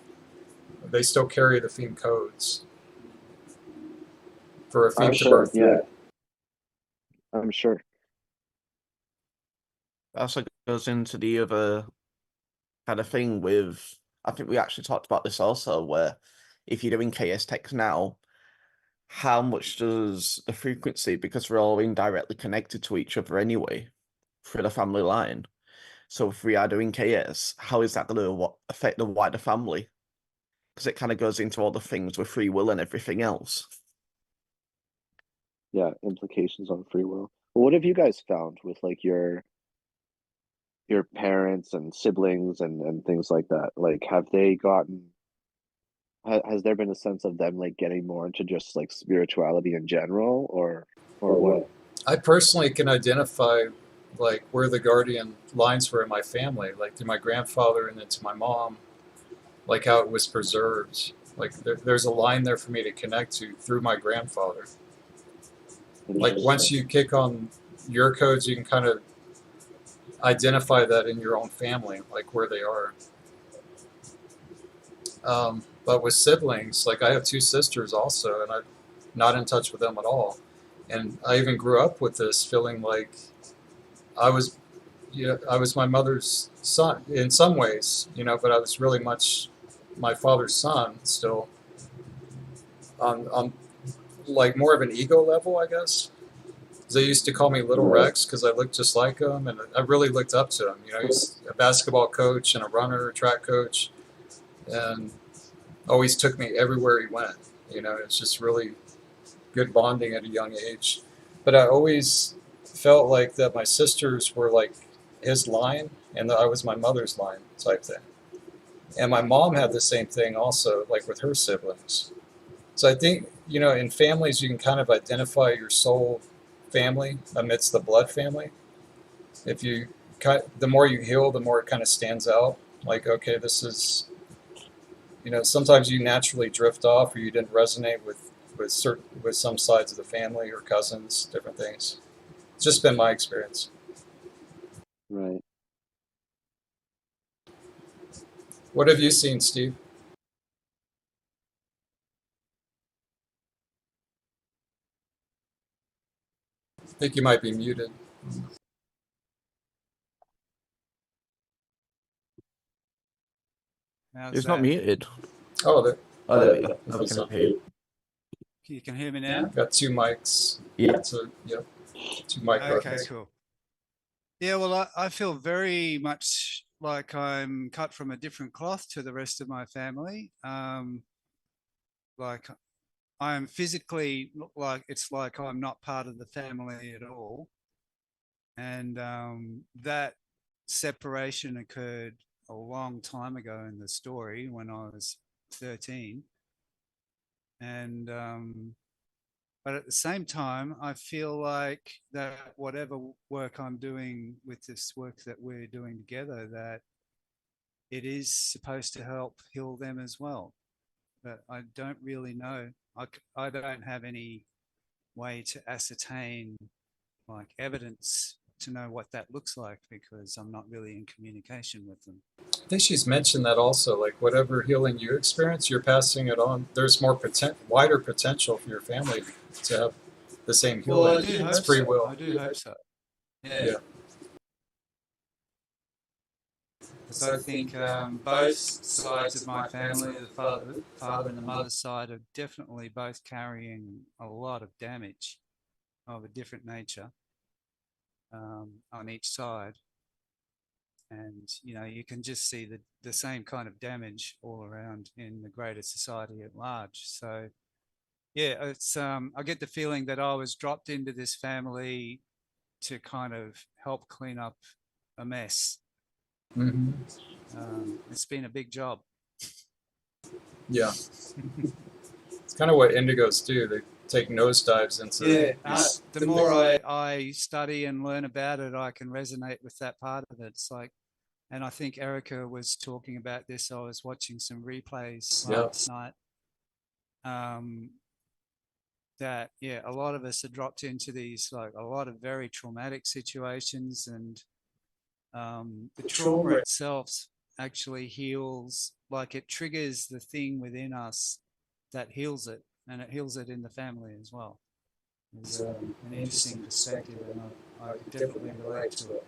they still carry the theme codes for a theme to birth. Yeah, I'm sure. Also goes into the other kind of thing with, I think we actually talked about this also, where if you're doing KS techs now, how much does the frequency, because we're all indirectly connected to each other anyway through the family line. So if we are doing KS, how is that going to affect the wider family? Because it kind of goes into all the things with free will and everything else. Yeah, implications on free will. Well, what have you guys found with like your parents and siblings and things like that? Like, have they gotten, has there been a sense of them like getting more into just like spirituality in general, or what? I personally can identify like where the guardian lines were in my family, like to my grandfather and then to my mom, like how it was preserved. Like there's a line there for me to connect to through my grandfather. Like once you kick on your codes, you can kind of identify that in your own family, like where they are. But with siblings, like I have 2 sisters also, and I'm not in touch with them at all. And I even grew up with this feeling like I was my mother's son in some ways, but I was really much my father's son still. On like more of an ego level, I guess. They used to call me Little Rex because I looked just like him, and I really looked up to him. He's a basketball coach and a runner, a track coach, and always took me everywhere he went. It's just really good bonding at a young age. But I always felt like that my sisters were like his line, and that I was my mother's line type thing. And my mom had the same thing also, like with her siblings. So I think, in families, you can kind of identify your soul family amidst the blood family. If you the more you heal, the more it kind of stands out. Like, okay, this is, sometimes you naturally drift off or you didn't resonate with some sides of the family or cousins, different things. It's just been my experience. Right. What have you seen, Steve? I think you might be muted. How's It's that? not muted. Oh, there There we go. Now we That's can up. hear you. You can hear me now? got 2 mics. Yeah. So, yep. 2 mic Okay, buttons. cool. Yeah, well, I feel very much like I'm cut from a different cloth to the rest of my family. Like I am physically it's like I'm not part of the family at all. And that separation occurred a long time ago in the story when I was 13. And but at the same time, I feel like that whatever work I'm doing with this work that we're doing together, that it is supposed to help heal them as well. But I don't really know. I don't have any way to ascertain like evidence to know what that looks like because I'm not really in communication with them. I think she's mentioned that also, like whatever healing you experience, you're passing it on. There's more wider potential for your family to have the same healing. Well, I do It's hope free so. will. I do hope so. Yeah. Yeah. because I think both sides of my family, the father and the mother's side, are definitely both carrying a lot of damage of a different nature on each side. And, you know, you can just see the same kind of damage all around in the greater society at large. So, yeah, it's I get the feeling that I was dropped into this family to kind of help clean up a mess. Hmm. It's been a big job. Yeah. It's kind of what indigos do. They take nosedives into these. The more I study and learn about it, I can resonate with that part of it. It's like, and I think Erica was talking about this. I was watching some replays last night. That a lot of us are dropped into these, like, a lot of very traumatic situations, and the trauma itself actually heals, like it triggers the thing within us that heals it, and it heals it in the family as well. It's an interesting perspective, and I could definitely relate to it.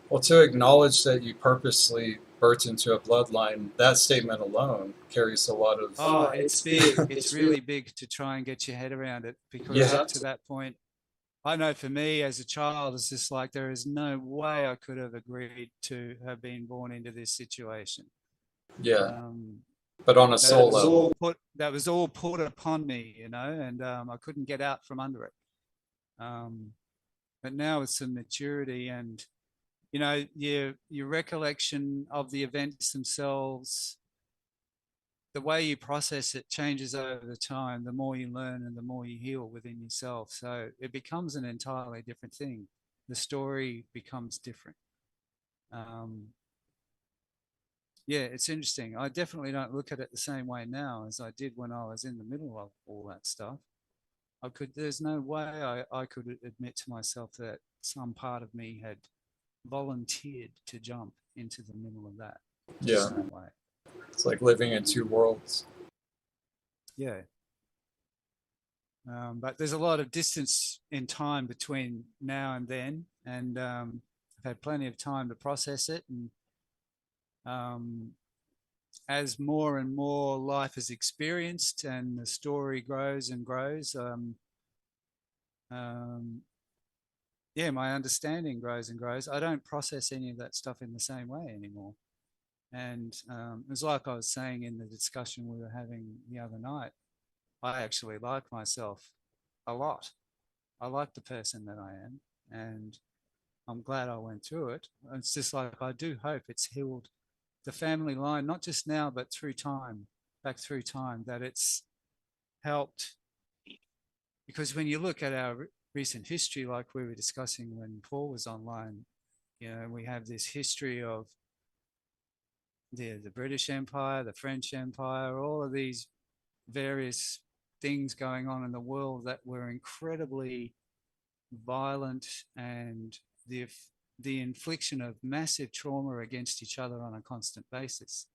Well, to acknowledge that you purposely birthed into a bloodline, that statement alone carries a lot of. Oh, it's big. It's really big to try and get your head around it, because up to that point, I know for me as a child, it's just like, there is no way I could have agreed to have been born into this situation. Yeah. But on a soul level. That was all put upon me, you know, and I couldn't get out from under it. But now with some maturity and, you know, your recollection of the events themselves, the way you process it changes over the time. The more you learn and the more you heal within yourself. So it becomes an entirely different thing. The story becomes different. Yeah, it's interesting. I definitely don't look at it the same way now as I did when I was in the middle of all that stuff. There's no way I could admit to myself that some part of me had volunteered to jump into the middle of that. Yeah. No way. It's like living in two worlds. Yeah. But there's a lot of distance in time between now and then, and I've had plenty of time to process it. And as more and more life is experienced and the story grows and grows, my understanding grows and grows. I don't process any of that stuff in the same way anymore. And it's like I was saying in the discussion we were having the other night, I actually like myself a lot. I like the person that I am, and I'm glad I went through it. It's just like, I do hope it's healed the family line, not just now, but through time, back through time, that it's helped. Because when you look at our recent history, like we were discussing when Paul was online, you know, we have this history of the British Empire, the French Empire, all of these various things going on in the world that were incredibly violent, and the infliction of massive trauma against each other on a constant basis.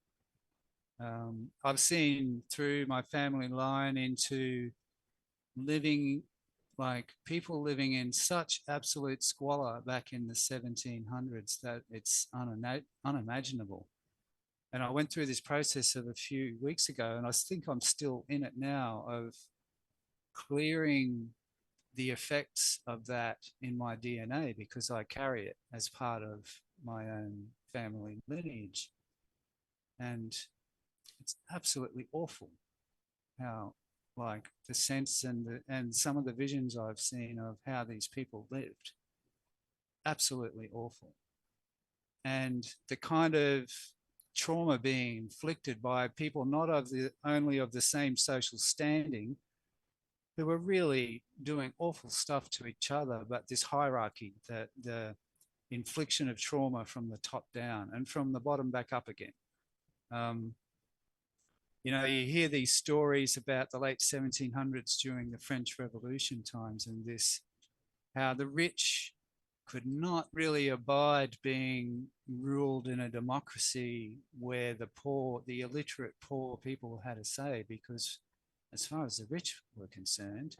I've seen through my family line into living, like people living in such absolute squalor back in the 1700s that it's unimaginable. And I went through this process of a few weeks ago, and I think I'm still in it now, of clearing the effects of that in my DNA, because I carry it as part of my own family lineage. And it's absolutely awful how, like, the sense and some of the visions I've seen of how these people lived, absolutely awful. And the kind of trauma being inflicted by people not only of the same social standing, who were really doing awful stuff to each other, but this hierarchy, the infliction of trauma from the top down and from the bottom back up again. You know, you hear these stories about the late 1700s during the French Revolution times, and how the rich could not really abide being ruled in a democracy where the illiterate poor people had a say, because as far as the rich were concerned,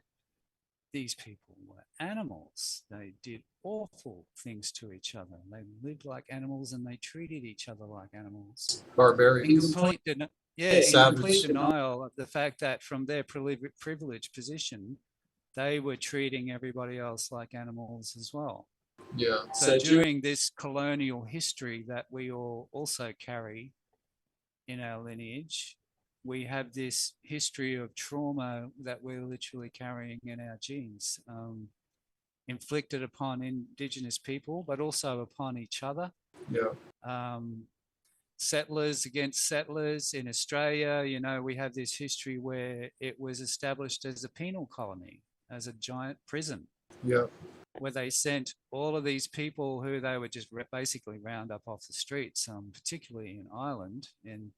these people were animals. They did awful things to each other. They lived like animals and they treated each other like animals. In Barbarians. complete, Savage. complete denial of the fact that from their privileged position, they were treating everybody else like animals as well. Yeah. So during this colonial history that we all also carry in our lineage, we have this history of trauma that we're literally carrying in our genes, inflicted upon Indigenous people, but also upon each other. Yeah. Settlers against settlers in Australia, you know, we have this history where it was established as a penal colony, as a giant prison. Yeah. Where they sent all of these people who they would just basically round up off the streets, particularly in Ireland in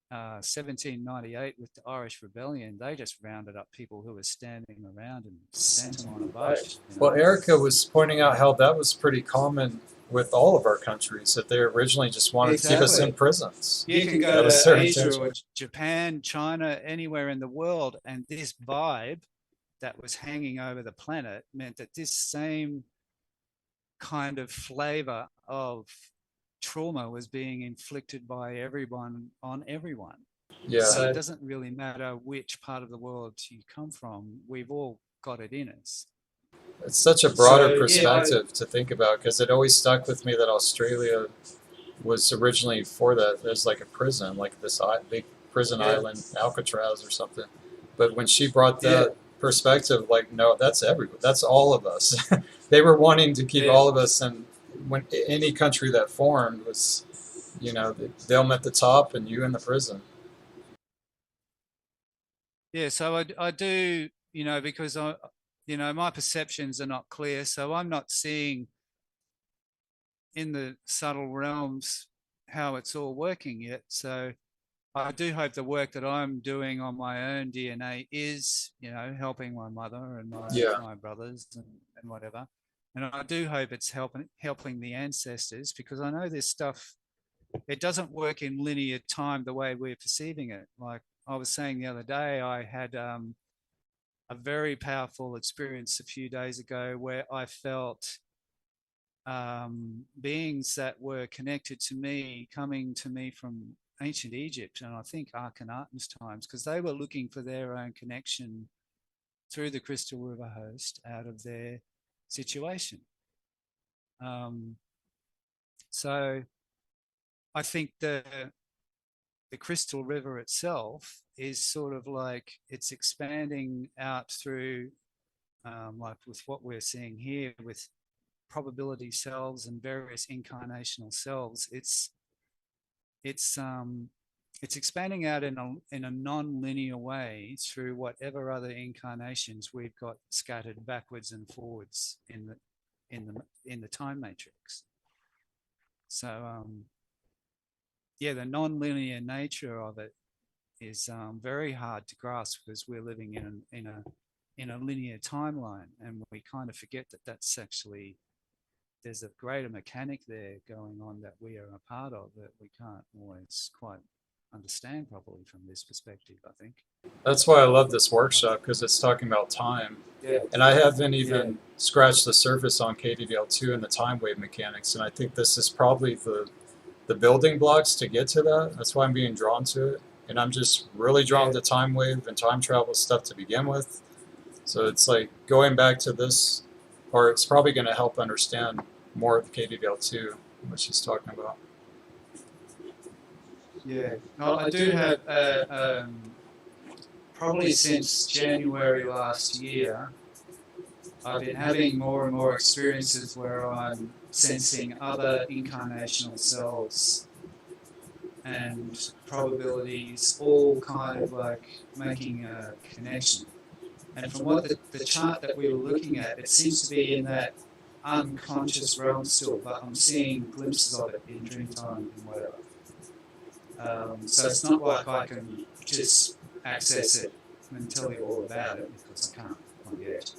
1798 with the Irish Rebellion. They just rounded up people who were standing around and sent them on a boat. You know? Well, Erica was pointing out how that was pretty common with all of our countries, that they originally just wanted to keep us in prisons. You can go to Asia or Japan, China, anywhere in the world, and this vibe that was hanging over the planet meant that this same kind of flavor of trauma was being inflicted by everyone on everyone. Yeah. So it doesn't really matter which part of the world you come from, we've all got it in us. It's such a broader perspective to think about, because it always stuck with me that Australia was originally for that as like a prison, like this big prison island, Alcatraz or something. But when she brought that perspective, like, no, that's everyone, that's all of us. They were wanting to keep all of us, and when any country that formed was, you know, them at the top and you in the prison. Yeah, so I do, you know, because you know, my perceptions are not clear, so I'm not seeing in the subtle realms how it's all working yet. So I do hope the work that I'm doing on my own DNA is, you know, helping my mother and my brothers and whatever. And I do hope it's helping the ancestors, because I know this stuff, it doesn't work in linear time the way we're perceiving it. Like I was saying the other day, I had a very powerful experience a few days ago where I felt beings that were connected to me, coming to me from ancient Egypt, and I think Akhenaten's times, because they were looking for their own connection through the Crystal River host out of their situation. So I think the Crystal River itself is sort of like it's expanding out through, like with what we're seeing here with probability cells and various incarnational cells. It's expanding out in a non-linear way through whatever other incarnations we've got scattered backwards and forwards in the time matrix. So yeah, the non-linear nature of it is very hard to grasp, because we're living in a linear timeline, and we kind of forget that that's actually, there's a greater mechanic there going on that we are a part of that we can't always quite understand properly from this perspective, I think. That's why I love this workshop, because it's talking about time. Yeah. And I haven't even scratched the surface on KDVL2 and the time wave mechanics, and I think this is probably the building blocks to get to that. That's why I'm being drawn to it. And I'm just really drawn to time wave and time travel stuff to begin with. So it's like going back to this, or it's probably going to help understand more of the KDVL2, what she's talking about. Yeah, no, I do have, probably since January last year, I've been having more and more experiences where I'm sensing other incarnational cells and probabilities all kind of like making a connection. And from what the chart that we were looking at, it seems to be in that unconscious realm still, but I'm seeing glimpses of it in dream time and whatever. So it's not like I can just access it and tell you all about it, because I can't, not yet.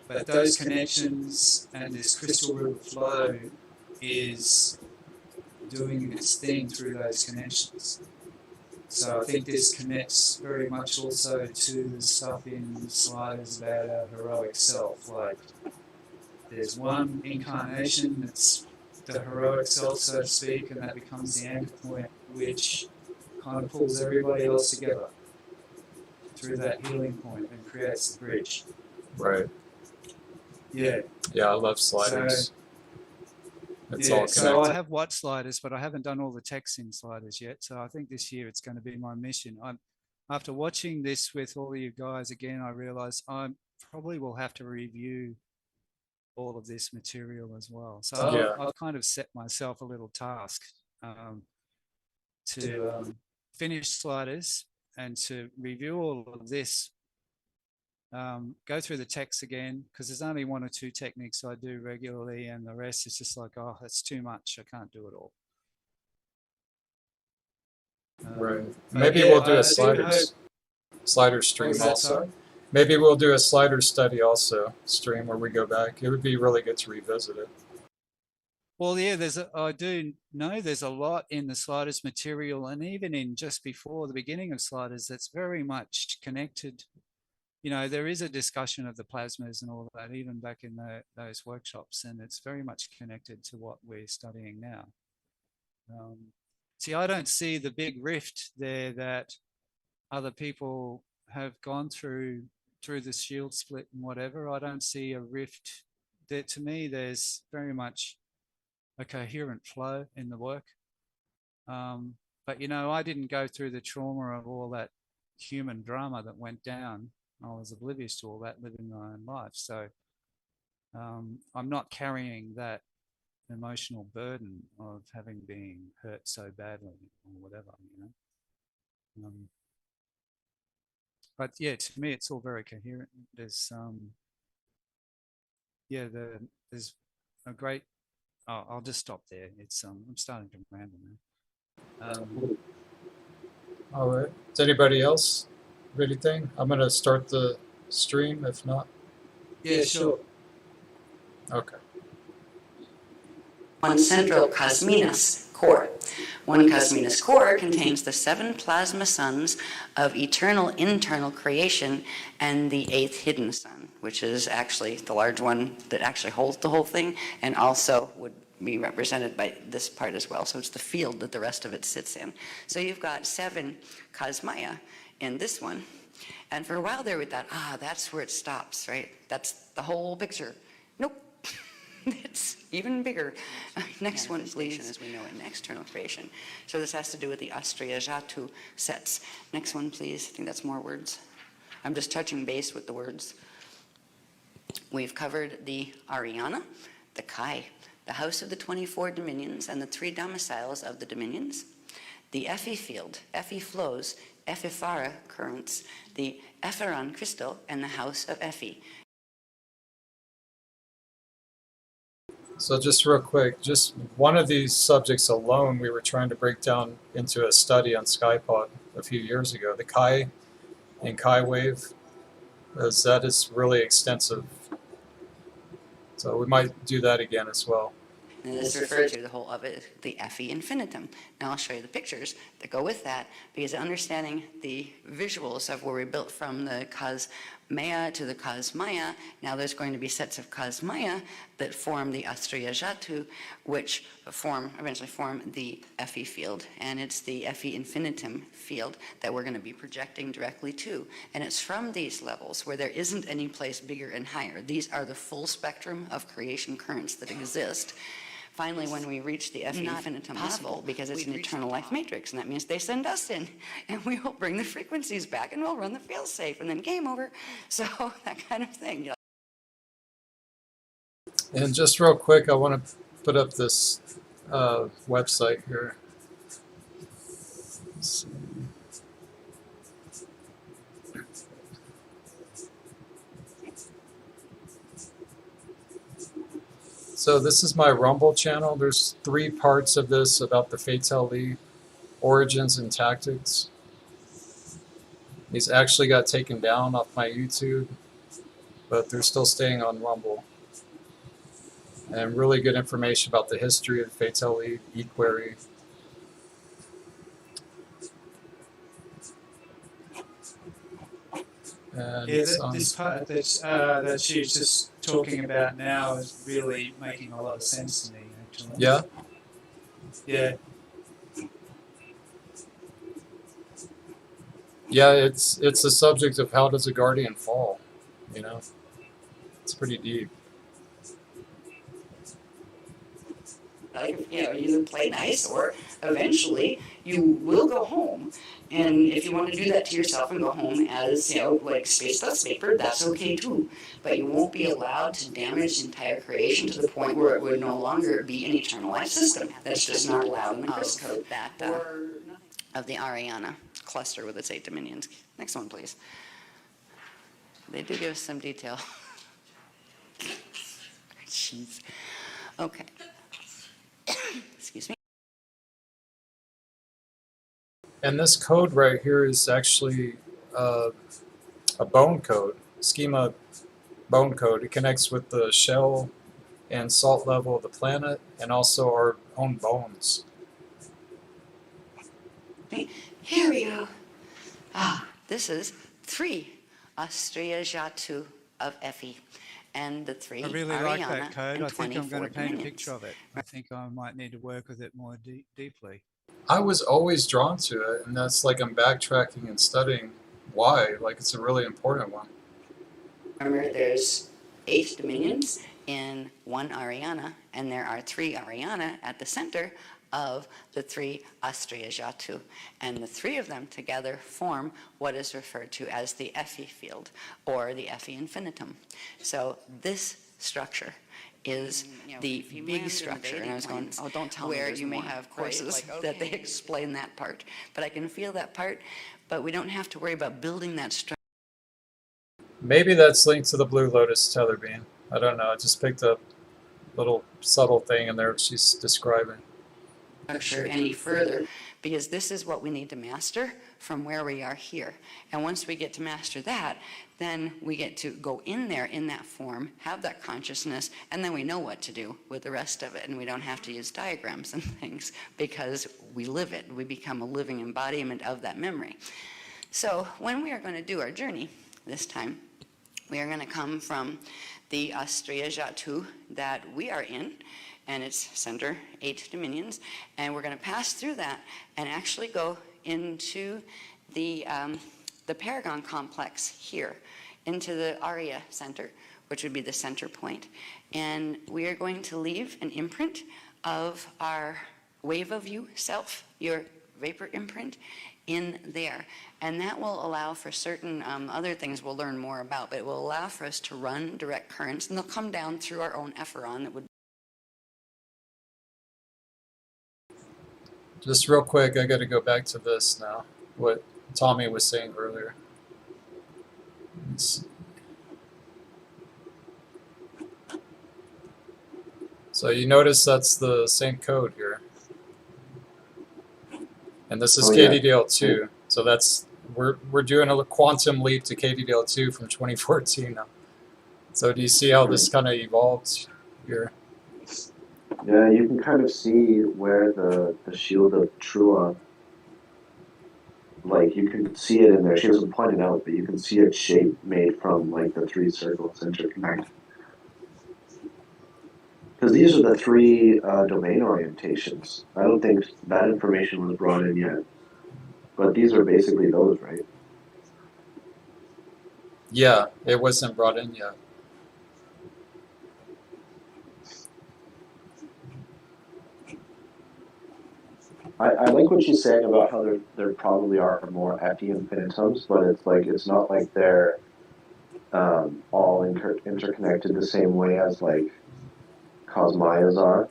But those connections and this crystal river flow is doing its thing through those connections. So I think this connects very much also to the stuff in sliders about our heroic self. Like, there's one incarnation that's the heroic self, so to speak, and that becomes the anchor point, which kind of pulls everybody else together through that healing point and creates the bridge. Right. Yeah. Yeah, I love sliders. It's all connected. So I have watched sliders, but I haven't done all the text in sliders yet. So I think this year it's going to be my mission. After watching this with all of you guys again, I realize I probably will have to review all of this material as well. So Yeah. I've kind of set myself a little task to finish sliders and to review all of this. Go through the text again, because there's only one or two techniques I do regularly, and the rest is just like, oh, that's too much. I can't do it all. Right. but Maybe yeah, we'll do I a do hope- slider stream What was that, also. sorry? Maybe we'll do a slider study also, stream where we go back. It would be really good to revisit it. Well, yeah, I do know there's a lot in the sliders material, and even in just before the beginning of sliders, that's very much connected. You know, there is a discussion of the plasmas and all of that, even back in those workshops, and it's very much connected to what we're studying now. See, I don't see the big rift there that other people have gone through the shield split and whatever. I don't see a rift there. To me, there's very much a coherent flow in the work. But, you know, I didn't go through the trauma of all that human drama that went down. I was oblivious to all that, living my own life. So I'm not carrying that emotional burden of having been hurt so badly or whatever, you know. But yeah, to me, it's all very coherent. There's there's a great. Oh, I'll just stop there. It's I'm starting to ramble now. All right. Does anybody else have anything? I'm going to start the stream if not. Yeah, sure. Okay. One central cosminus core. One cosminus core contains the 7 plasma suns of eternal internal creation and the 8th hidden sun, which is actually the large one that actually holds the whole thing and also would be represented by this part as well. So it's the field that the rest of it sits in. So you've got 7 cosmia in this one. And for a while there we thought, that's where it stops, right? That's the whole picture. Nope. It's even bigger. Next one, please. As we know in external creation. So this has to do with the Ahura-gami sets. Next one, please. I think that's more words. I'm just touching base with the words. We've covered the Ariana, the Kai, the house of the 24 dominions and the 3 domiciles of the dominions, the EFFI field, EFFI flows, EFFI currents, the Epheron crystal, and the house of EFFI. So just real quick, just one of these subjects alone, we were trying to break down into a study on SkyPod a few years ago. The Chi and Chi wave, that is really extensive. So we might do that again as well. And this refers to the whole of it, the EFFI infinitum. Now I'll show you the pictures that go with that, because understanding the visuals of where we built from the cosmea to the cosmia, now there's going to be sets of cosmia that form the Ahura-gami, which eventually form the EFFI field. And it's the EFFI infinitum field that we're going to be projecting directly to. And it's from these levels where there isn't any place bigger and higher. These are the full spectrum of creation currents that exist. Finally, when we reach the EFFI infinitum level, because it's an eternal life matrix, and that means they send us in, and we will bring the frequencies back, and we'll run the fail-safe, and then game over. So that kind of thing. You know. And just real quick, I want to put up this website here. Let's see. So this is my Rumble channel. There's 3 parts of this about the EFFI origins and tactics. These actually got taken down off my YouTube, but they're still staying on Rumble. And really good information about the history of EFFI, eQuery. And Yeah, it's on. this part that she's just talking about now is really making a lot of sense to me, actually. Yeah. Yeah. Yeah, it's the subject of how does a guardian fall, you know? It's pretty deep. Like, you know, you play nice, or eventually you will go home. And if you want to do that to yourself and go home as, you know, like space dust vapor, that's okay too. But you won't be allowed to damage the entire creation to the point where it would no longer be an eternalized system. That's just not allowed in the Chris code. That of the Ariana cluster with its 8 dominions. Next one, please. They do give us some detail. Jeez. Okay. Excuse me. And this code right here is actually a bone code, schema bone code. It connects with the shell and salt level of the planet and also our own bones. Here we go. This is 3 Australia-Jatu of EFFI, and the 3 I really Ariana like that code. and I think I'm going to 24 paint a dominions. picture of it. I think I might need to work with it more deeply. I was always drawn to it, and that's like I'm backtracking and studying why. Like it's a really important one. Remember, there's 8 dominions in 1 Ariana, and there are 3 Ariana at the center of the 3 Australia-Jatu. And the 3 of them together form what is referred to as the EFFI field, or the EFFI infinitum. So this structure is the big structure, and I was going, oh, don't tell me where you may have courses that they explain that part. But I can feel that part, but we don't have to worry about building that structure. Maybe that's linked to the Blue Lotus tether beam. I don't know. I just picked up a little subtle thing in there she's describing. Structure any further, because this is what we need to master from where we are here. And once we get to master that, then we get to go in there in that form, have that consciousness, and then we know what to do with the rest of it. And we don't have to use diagrams and things because we live it. We become a living embodiment of that memory. So when we are going to do our journey this time, we are going to come from the Australia-Jatu that we are in, and its center, 8 dominions, and we're going to pass through that and actually go into the Paragon complex here, into the Aria center, which would be the center point. And we are going to leave an imprint of our wave of you self, your vapor imprint, in there. And that will allow for certain other things we'll learn more about, but it will allow for us to run direct currents, and they'll come down through our own Efferon that would. Just real quick, I got to go back to this now, what Tommy was saying earlier. So you notice that's the same code here. And this is KDDL2. So that's we're doing a quantum leap to KDDL2 from 2014 now. So do you see how this kind of evolved here? Yeah, you can kind of see where the shield of Trua, like you can see it in there. She doesn't point it out, but you can see its shape made from like the 3 circles interconnected. Because these are the 3 domain orientations. I don't think that information was brought in yet, but these are basically those, right? Yeah, it wasn't brought in yet. I like what she's saying about how there probably are more EFFI infinitums, but it's like it's not like they're all interconnected the same way as like Cosmayas are.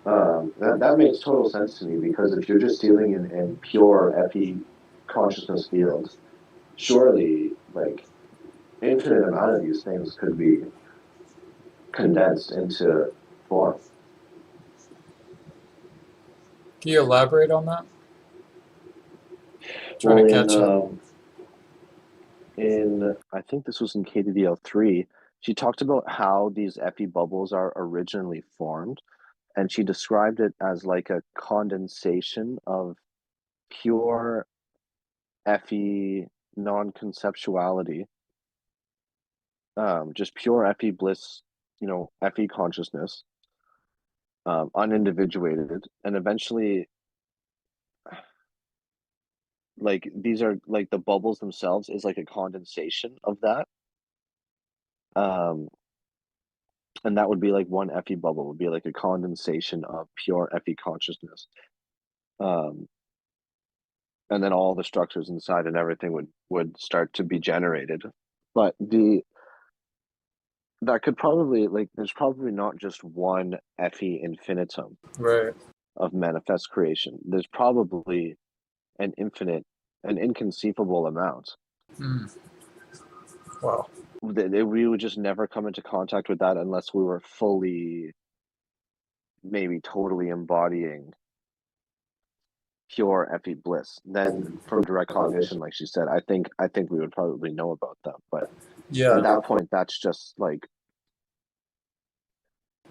That makes total sense to me, because if you're just dealing in pure EFFI consciousness fields, surely like infinite amount of these things could be condensed into form. Can you elaborate on that? Trying to catch up. In I think this was in KDDL3, she talked about how these EFFI bubbles are originally formed, and she described it as like a condensation of pure EFFI non-conceptuality, just pure EFFI bliss, EFFI consciousness, unindividuated, and eventually, like, these are like the bubbles themselves is like a condensation of that. And that would be like one EFFI bubble would be like a condensation of pure EFFI consciousness. And then all the structures inside and everything would start to be generated. But that could probably, like, there's probably not just one EFFI infinitum Right. of manifest creation. There's probably an inconceivable amount. Wow. We would just never come into contact with that unless we were fully, maybe totally embodying pure EFFI bliss. Then from direct cognition, like she said, I think we would probably know about them. But at Yeah. that point, that's just like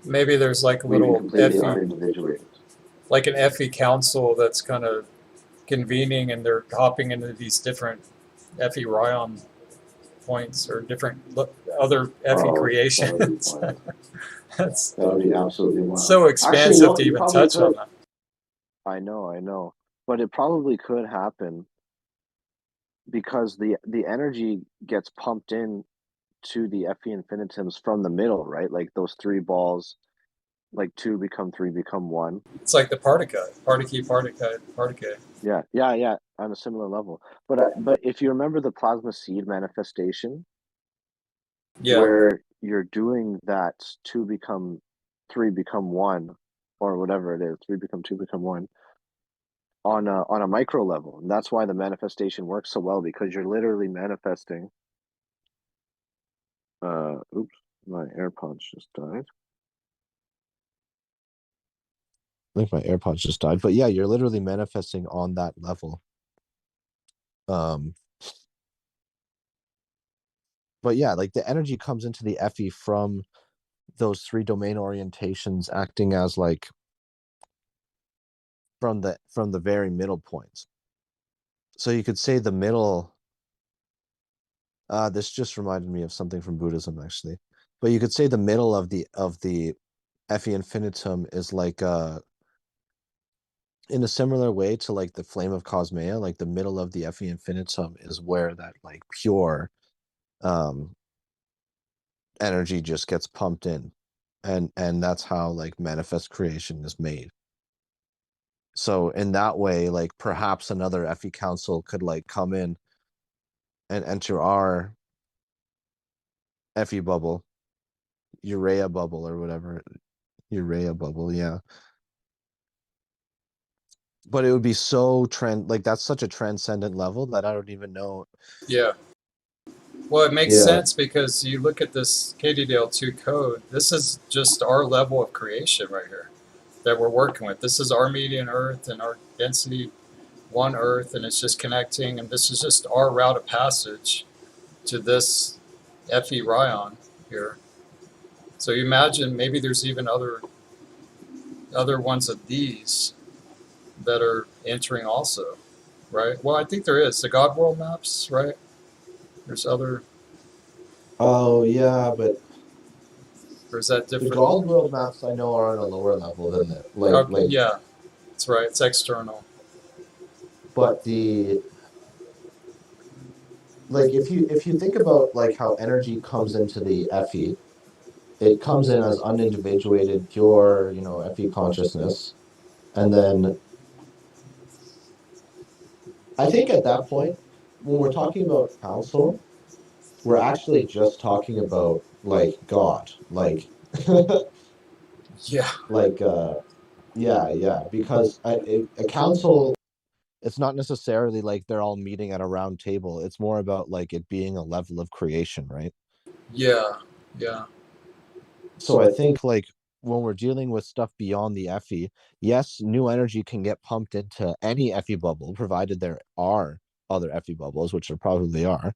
Maybe there's like a we'd be little completely EFFI, unindividuated. like an EFFI council that's kind of convening, and they're hopping into these different EFFI Ryan points or different other EFFI creations. That would be absolutely wild. so expansive to you even probably touch on could. that. I know, but it probably could happen because the energy gets pumped in to the EFFI infinitums from the middle, right? Like those three balls, like two become three, become one. It's like the particle, particle. Yeah, on a similar level. But if you remember the plasma seed manifestation, Yeah. where you're doing that two become three, become one, or whatever it is, three become two, become one, on a micro level, and that's why the manifestation works so well, because you're literally manifesting. Oops, my AirPods just died. I think my AirPods just died, but yeah, you're literally manifesting on that level. But yeah, like the energy comes into the EFFI from those three domain orientations acting as like from the very middle points. So you could say the middle, this just reminded me of something from Buddhism actually. But you could say the middle of the EFFI infinitum is like in a similar way to like the flame of Cosmea, like the middle of the EFFI infinitum is where that like pure energy just gets pumped in, and that's how like manifest creation is made. So in that way, like perhaps another EFFI council could like come in and enter our EFFI bubble, urea bubble or whatever, urea bubble, yeah. But it would be so like that's such a transcendent level that I don't even know. Yeah. Well, it makes Yeah. sense because you look at this KDDL2 code. This is just our level of creation right here that we're working with. This is our median Earth and our density one Earth, and it's just connecting. And this is just our route of passage to this EFFI Ryan here. So you imagine maybe there's even other ones of these that are entering also, right? Well, I think there is the God World maps, right? There's other. Oh yeah, but Or is that the different? God World maps I know are on a lower level than that. Like yeah, that's right. It's external. but like if you think about like how energy comes into the EFFI, it comes in as unindividuated, pure, EFFI consciousness. And then I think at that point, when we're talking about council, we're actually just talking about like God, like Yeah. like yeah, because a council, it's not necessarily like they're all meeting at a round table. It's more about like it being a level of creation, right? Yeah. So I think like when we're dealing with stuff beyond the EFFI, yes, new energy can get pumped into any EFFI bubble, provided there are other EFFI bubbles, which there probably are.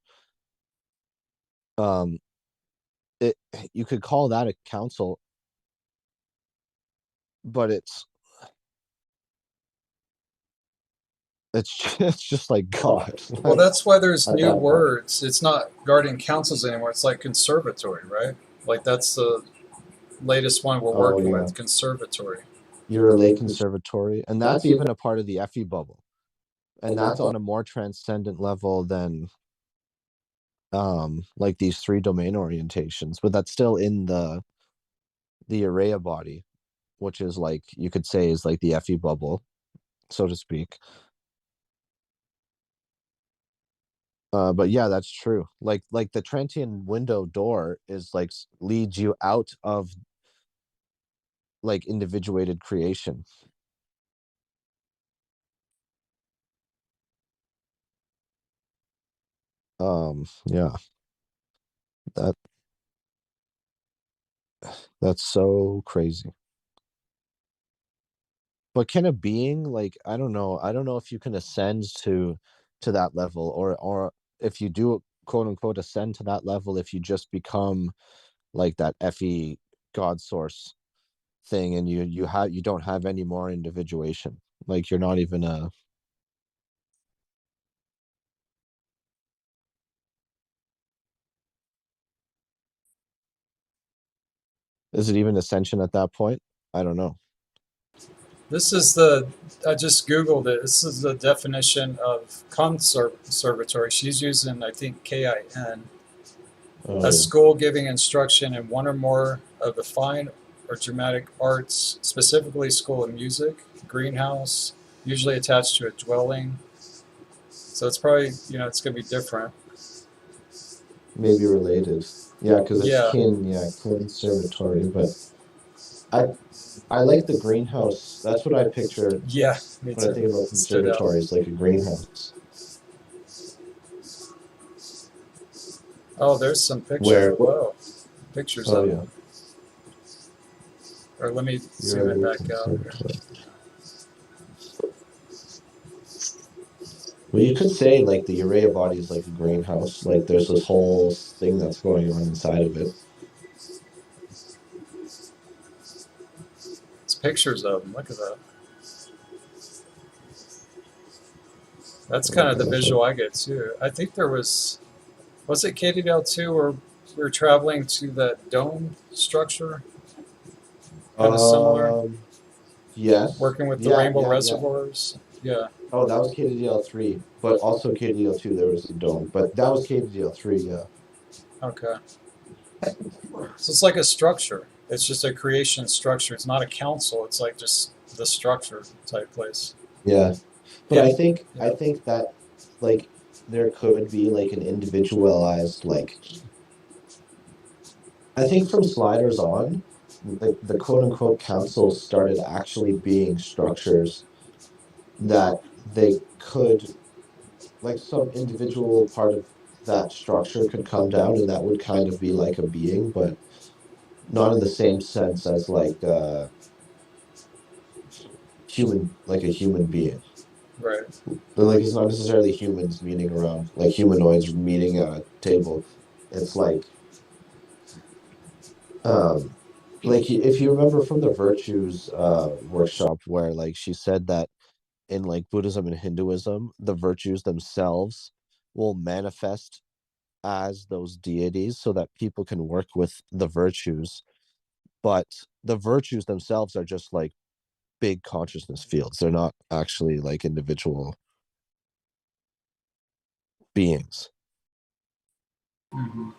You could call that a council, but it's just like God. Well, that's why there's At new that point. words. It's not guardian councils anymore. It's like conservatory, right? Like that's the latest one we're working yeah. with, conservatory. You're a lay conservatory, and that's even a part of the EFFI bubble, and that's on a more transcendent level than like these 3 domain orientations, but that's still in the Araya body, which is like you could say is like the EFFI bubble, so to speak. But yeah, that's true. Like the Trentian window door is like leads you out of like individuated creation. Yeah, that that's so crazy. But can a being like I don't know if you can ascend to that level, or if you do quote unquote ascend to that level, if you just become like that EFFI God source thing, and you don't have any more individuation, like you're not even a. Is it even ascension at that point? I don't know. This is I just Googled it. This is the definition of conservatory. She's using, I think, KIN. Oh, A yeah. school giving instruction in one or more of the fine or dramatic arts, specifically school of music, greenhouse, usually attached to a dwelling. So it's probably, it's going to be different. Maybe related. Yeah, because it's Yeah. conservatory, but I like the greenhouse. That's what I picture Yeah, me when I think too. about Stood out. conservatories, like a greenhouse. Oh, there's some pictures. Where- Whoa. Pictures Oh of yeah. them. Or let me You're zoom a it lay back out here. conservatory. Well, you could say like the Araya body is like a greenhouse. Like there's this whole thing that's going on inside of it. It's pictures of them. Look at that. That's kind of the visual I get too. I think there was it KDL2 where we were traveling to that dome structure? Kind of similar. Yes. Working with the Yeah, rainbow yeah. reservoirs. Yeah. Oh, that was KDL3, but also KDL2 there was the dome, but that was KDL3, yeah. Okay. So it's like a structure. It's just a creation structure. It's not a council. It's like just the structure type place. Yeah. But Yeah. I think that like there could be like an individualized like I think from sliders on, the quote unquote councils started actually being structures that they could like some individual part of that structure could come down and that would kind of be like a being, but not in the same sense as like a human being. Right. But like it's not necessarily humans meeting around like humanoids meeting at a table. It's like if you remember from the virtues workshop where like she said that in like Buddhism and Hinduism, the virtues themselves will manifest as those deities so that people can work with the virtues, but the virtues themselves are just like big consciousness fields. They're not actually like individual beings. Mm-hmm.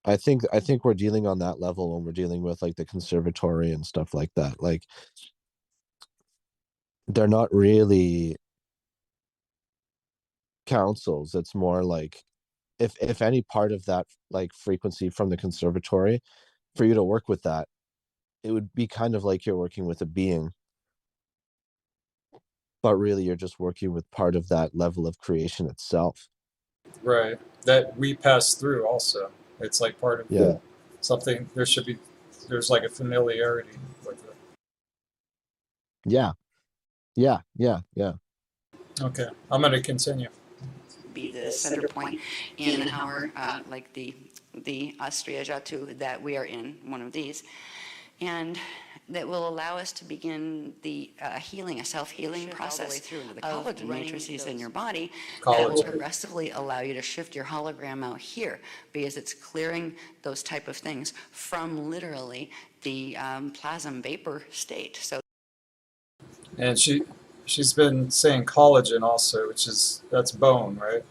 I think we're dealing on that level when we're dealing with like the conservatory and stuff like that. Like they're not really councils. It's more like if any part of that like frequency from the conservatory, for you to work with that, it would be kind of like you're working with a being, but really you're just working with part of that level of creation itself. Right. That we pass through also. It's like part of something. There's like a familiarity with it. Yeah. Okay. I'm going to continue. Be the center point in our, like the Austria Jatu that we are in, one of these. And that will allow us to begin the healing, a self-healing process through into the collagen matrices in your body that will Collagen. progressively allow you to shift your hologram out here, because it's clearing those type of things from literally the plasma vapor state. So, And she's been saying collagen also, that's bone, right?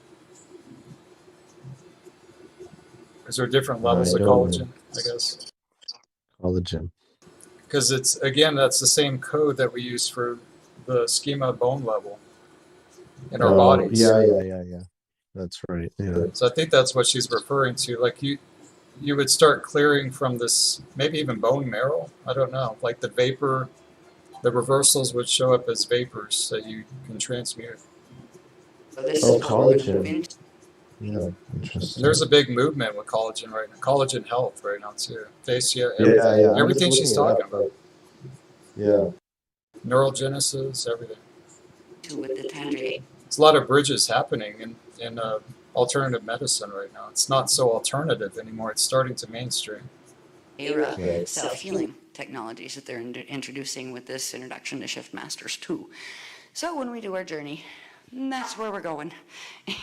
Is there different levels of don't collagen, know. I guess? Collagen. Because it's, again, that's the same code that we use for the schema bone level in our bodies. Yeah. That's right. Yeah. So I think that's what she's referring to. Like you would start clearing from this, maybe even bone marrow. I don't know. Like the vapor, the reversals would show up as vapors that you can transmute. this Oh, is what we're going to move collagen. into. Yeah. And Interesting. there's a big movement with collagen right now. Collagen health right now too. Fascia, Yeah, everything. I'm just Everything she's looking it talking up, about. Yeah. Neurogenesis, everything. With the tangerine. There's a lot of bridges happening in alternative medicine right now. It's not so alternative anymore. It's starting to mainstream. Right. Self-healing technologies that they're introducing with this introduction to ShiftMasters 2. So when we do our journey, that's where we're going.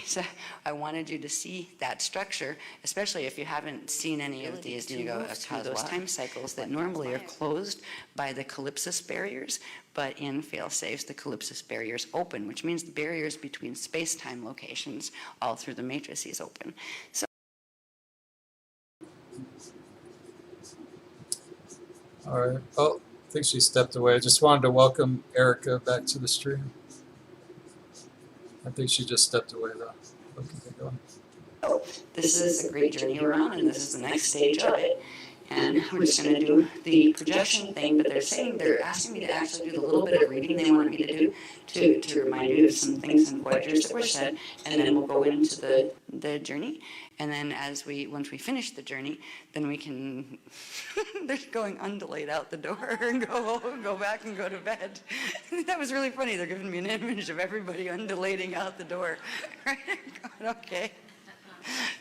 So I wanted you to see that structure, especially if you haven't seen any of these, you go through those time cycles that normally are closed by the calypsis barriers, but in fail-safes, the calypsis barriers open, which means the barriers between space-time locations all through the matrices open. So All right. Oh, I think she stepped away. I just wanted to welcome Erica back to the stream. I think she just stepped away though. Okay, go on. this is a great journey we're on, and this is the next stage of it. And we're just going to do the projection thing, but they're asking me to actually do the little bit of reading they want me to do to remind you of some things and Voyagers that were said, and then we'll go into the journey. And then once we finish the journey, then we can, they're going undelayed out the door and go back and go to bed. That was really funny. They're giving me an image of everybody undelaying out the door. Okay.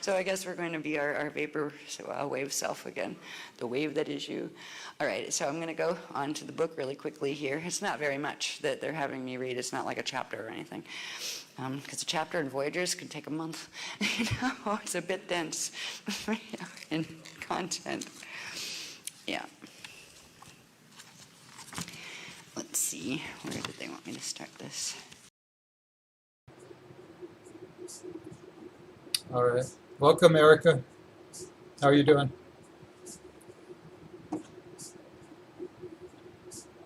So I guess we're going to be our vapor wave self again, the wave that is you. All right, so I'm going to go on to the book really quickly here. It's not very much that they're having me read. It's not like a chapter or anything, because a chapter in Voyagers could take a month. It's a bit dense in content. Yeah. Let's see, where did they want me to start this? All right. Welcome, Erica. How are you doing?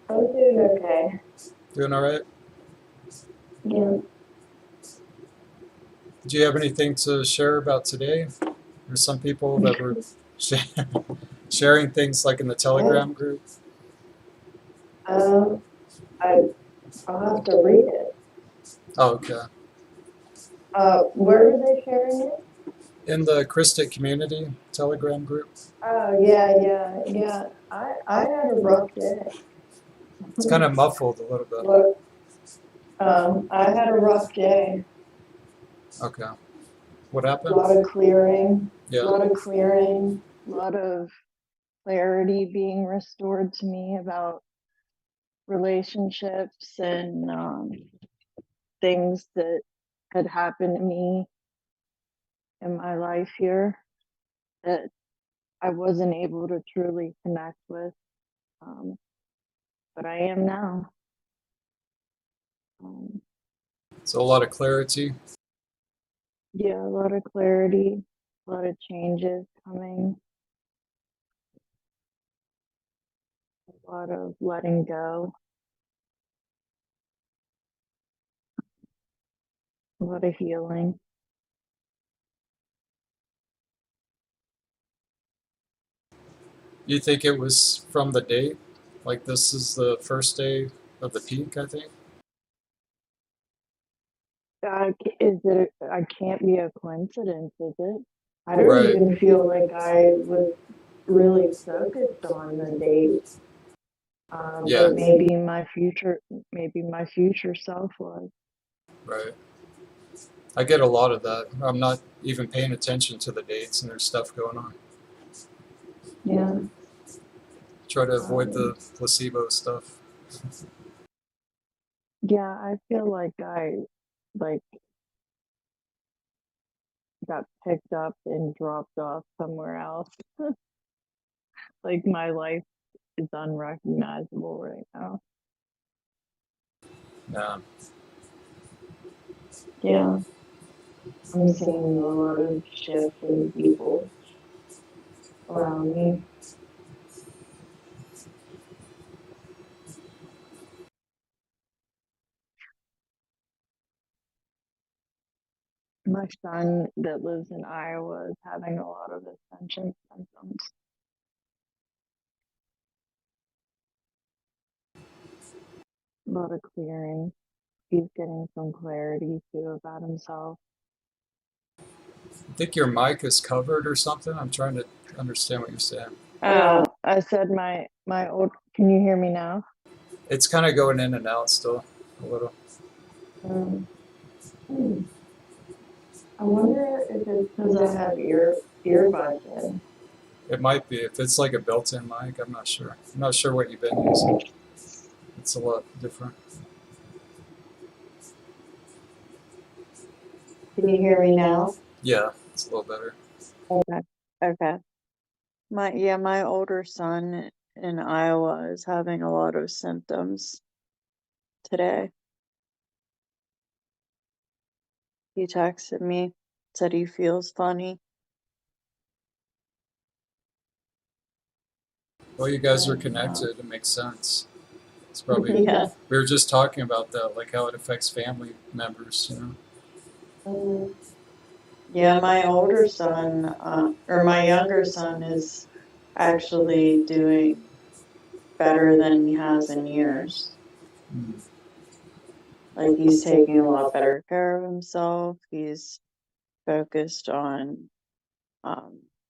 I'm doing okay. Doing all right? Yeah. Do you have anything to share about today? There's some people that were sharing things like in the Telegram group. I'll have to read it. Oh, okay. Where are they sharing it? In the Christic community Telegram group. Oh, yeah. I had a rough day. It's kind of muffled a little bit. Look, I had a rough day. Okay. What A happened? lot of clearing. Yeah. A lot of clarity being restored to me about relationships and things that had happened to me in my life here that I wasn't able to truly connect with, but I am now. So a lot of clarity. Yeah, a lot of clarity, a lot of changes coming, a lot of letting go, a lot of healing. You think it was from the date? Like this is the first day of the peak, I think? I can't be a coincidence, is it? I don't Right. even feel like I was really focused on the date. Yeah. But maybe my future self was. Right. I get a lot of that. I'm not even paying attention to the dates and there's stuff going on. Yeah. Try to avoid the placebo stuff. Yeah, I feel like I like got picked up and dropped off somewhere else. Like my life is unrecognizable right now. Yeah. Yeah, I'm seeing a lot of shift in people around me. My son that lives in Iowa is having a lot of ascension symptoms. A lot of clearing. He's getting some clarity too about himself. I think your mic is covered or something. I'm trying to understand what you're saying. I said my old. Can you hear me now? It's kind of going in and out still a little. I wonder if it's because I have earbuds in. It might be. If it's like a built-in mic, I'm not sure. I'm not sure what you've been using. It's a lot different. Can you hear me now? Yeah, it's a little better. Okay. Okay. My older son in Iowa is having a lot of symptoms today. He texted me, said he feels funny. Well, you guys are connected. It makes sense. It's probably, Yeah. we were just talking about that, like how it affects family members, you know? Yeah, my older son, or my younger son is actually doing better than he has in years. Mm. Like he's taking a lot better care of himself. He's focused on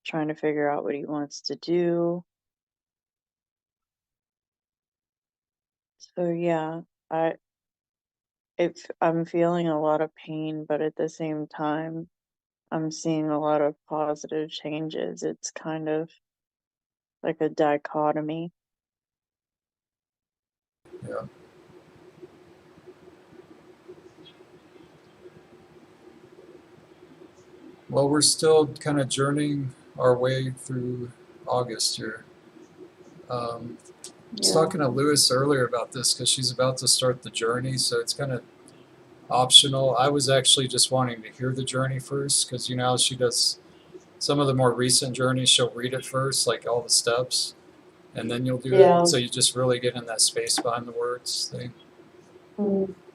trying to figure out what he wants to do. So yeah, I'm feeling a lot of pain, but at the same time, I'm seeing a lot of positive changes. It's kind of like a dichotomy. Yeah. Well, we're still kind of journeying our way through August here. I was talking to Lewis earlier about this because she's about to start the journey, so it's kind of optional. I was actually just wanting to hear the journey first because, you know, she does some of the more recent journeys, she'll read it first, like all the steps, and then you'll do it. So you just really get in that space behind the words thing.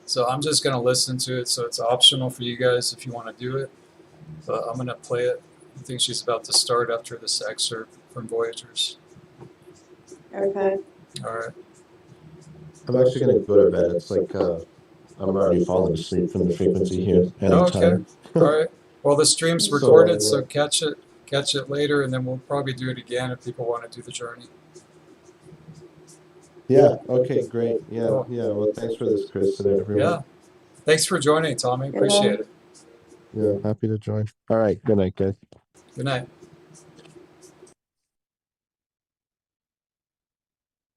So I'm just going to listen to it, so it's optional for you guys if you want to do it. But I'm going to play it. I think she's about to start after this excerpt from Voyagers. Okay. All right. I'm actually gonna go to bed. It's like I'm already falling asleep from the frequency here and Oh, the okay. time. All right. Well, the stream's So, recorded, so catch it later, and then we'll probably do it again if people want to do the journey. Yeah. Okay. Great. Yeah. Cool. Yeah. Well, thanks for this, Chris, and everyone. Yeah. Thanks for joining, Tommy. Appreciate it. Yeah. Happy to join. All right. Good night, guys. Good night.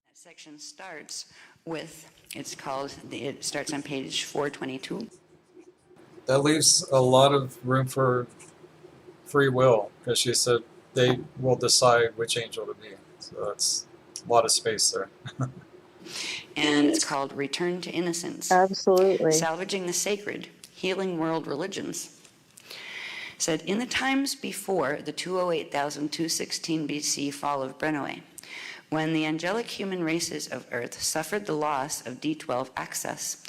That section starts with, it starts on page 422. That leaves a lot of room for free will because she said they will decide which angel to be. So that's a lot of space there. And it's called Return to Innocence. Absolutely. Salvaging the Sacred, Healing World Religions. Said, in the times before the 208,216 BC fall of Brennoe, when the angelic human races of Earth suffered the loss of D12 access,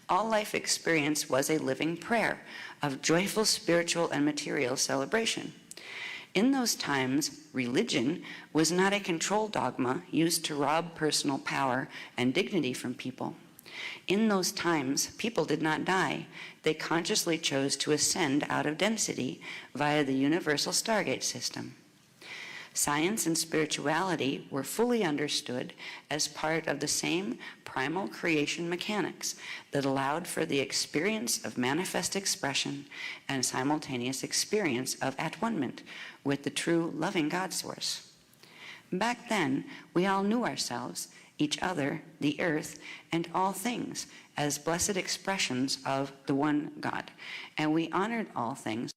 all life experience was a living prayer of joyful spiritual and material celebration. In those times, religion was not a control dogma used to rob personal power and dignity from people. In those times, people did not die. They consciously chose to ascend out of density via the universal Stargate system. Science and spirituality were fully understood as part of the same primal creation mechanics that allowed for the experience of manifest expression and simultaneous experience of at-one-ment with the true loving God source. Back then, we all knew ourselves, each other, the earth, and all things as blessed expressions of the one God, and we honored all things.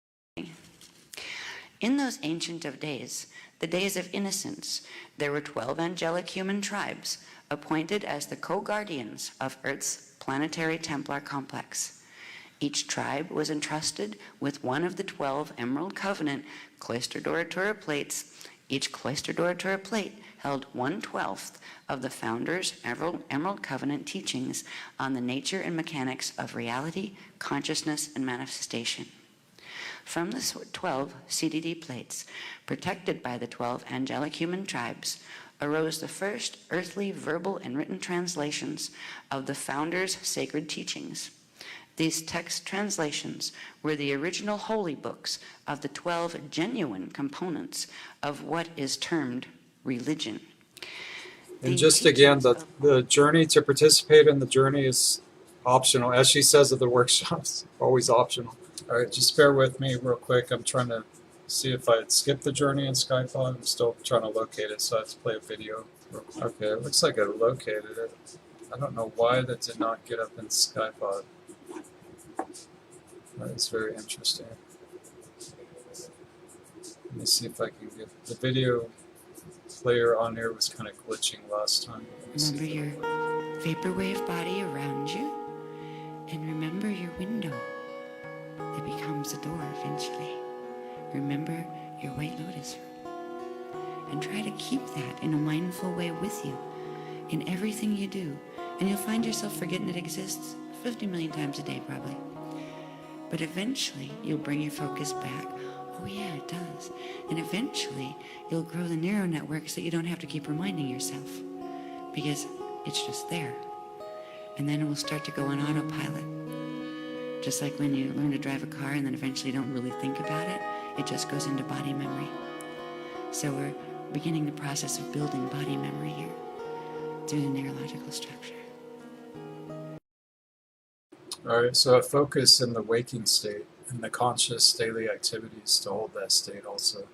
In those ancient of days, the days of innocence, there were 12 angelic human tribes appointed as the co-guardians of Earth's planetary Templar complex. Each tribe was entrusted with one of the 12 Emerald Covenant Cloister Doratura plates. Each Cloister Doratura plate held 1/12 of the Founder's Emerald Covenant teachings on the nature and mechanics of reality, consciousness, and manifestation. From the 12 CDD plates, protected by the 12 angelic human tribes, arose the first earthly verbal and written translations of the Founder's sacred teachings. These text translations were the original holy books of the 12 genuine components of what is termed religion. And just again, the journey to participate in the journey is optional. As she says at the workshops, always optional. All right, just bear with me real quick. I'm trying to see if I had skipped the journey in Skypod. I'm still trying to locate it, so I have to play a video. Okay, it looks like I located it. I don't know why that did not get up in Skypod. That is very interesting. Let me see if I can get the video player on here. Was kind of glitching last time. Remember your vaporwave body around you, and remember your window that becomes a door eventually. Remember your white lotus room, and try to keep that in a mindful way with you in everything you do, and you'll find yourself forgetting it exists 50 million times a day probably. But eventually you'll bring your focus back. Oh yeah, it does. And eventually you'll grow the neural networks that you don't have to keep reminding yourself, because it's just there. And then it will start to go on autopilot. Just like when you learn to drive a car and then eventually you don't really think about it, it just goes into body memory. So we're beginning the process of building body memory here through the neurological structure. All right, so a focus in the waking state and the conscious daily activities to hold that state also.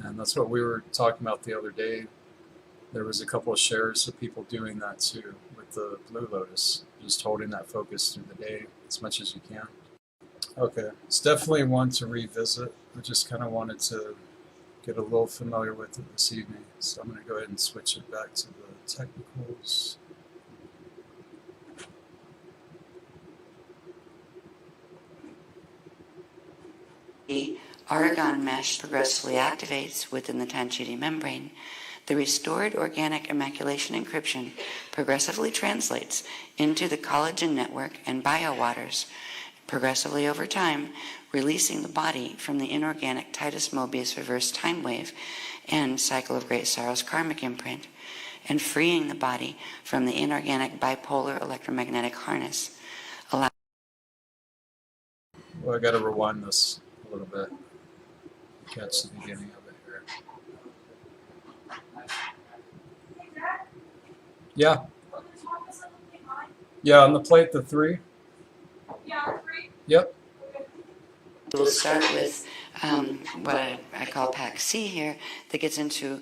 And that's what we were talking about the other day. There was a couple of shares of people doing that too with the Blue Lotus, just holding that focus through the day as much as you can. Okay, it's definitely one to revisit. I just kind of wanted to get a little familiar with it this evening. So I'm going to go ahead and switch it back to the technicals. The Ahuragon mesh progressively activates within the Tanchiti membrane. The restored organic immaculation encryption progressively translates into the collagen network and biowaters, progressively over time, releasing the body from the inorganic Titus Mobius reverse time wave and cycle of great sorrow's karmic imprint, and freeing the body from the inorganic bipolar electromagnetic harness. Well, I got to rewind this a little bit. Catch the beginning of it here. Yeah. Yeah, on the plate, the 3. Yeah, 3. Yep. We'll start with what I call Pack C here, that gets into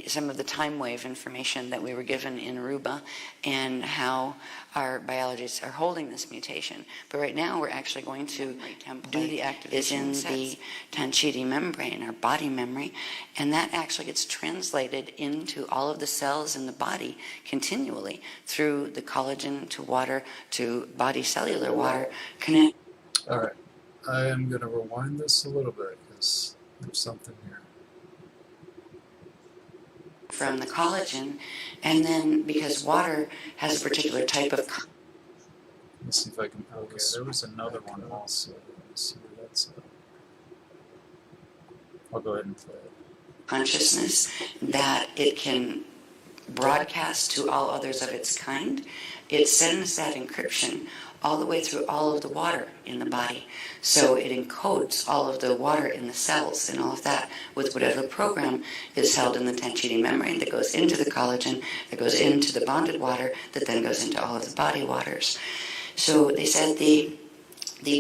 some of the time wave information that we were given in Aruba and how our biologists are holding this mutation. But right now we're actually going to do the activation is in the Tanchiti membrane, our body memory, and that actually gets translated into all of the cells in the body continually through the collagen to water to body cellular water connect. All right. I am going to rewind this a little bit because there's something here. From the collagen, and then because water has a particular type of... Let's see if I can... Okay, there was another one also. Let's see where that's at. I'll go ahead and play it. Consciousness that it can broadcast to all others of its kind. It sends that encryption all the way through all of the water in the body. So it encodes all of the water in the cells and all of that with whatever program is held in the Tanchiti membrane that goes into the collagen, that goes into the bonded water, that then goes into all of the body waters. So they said the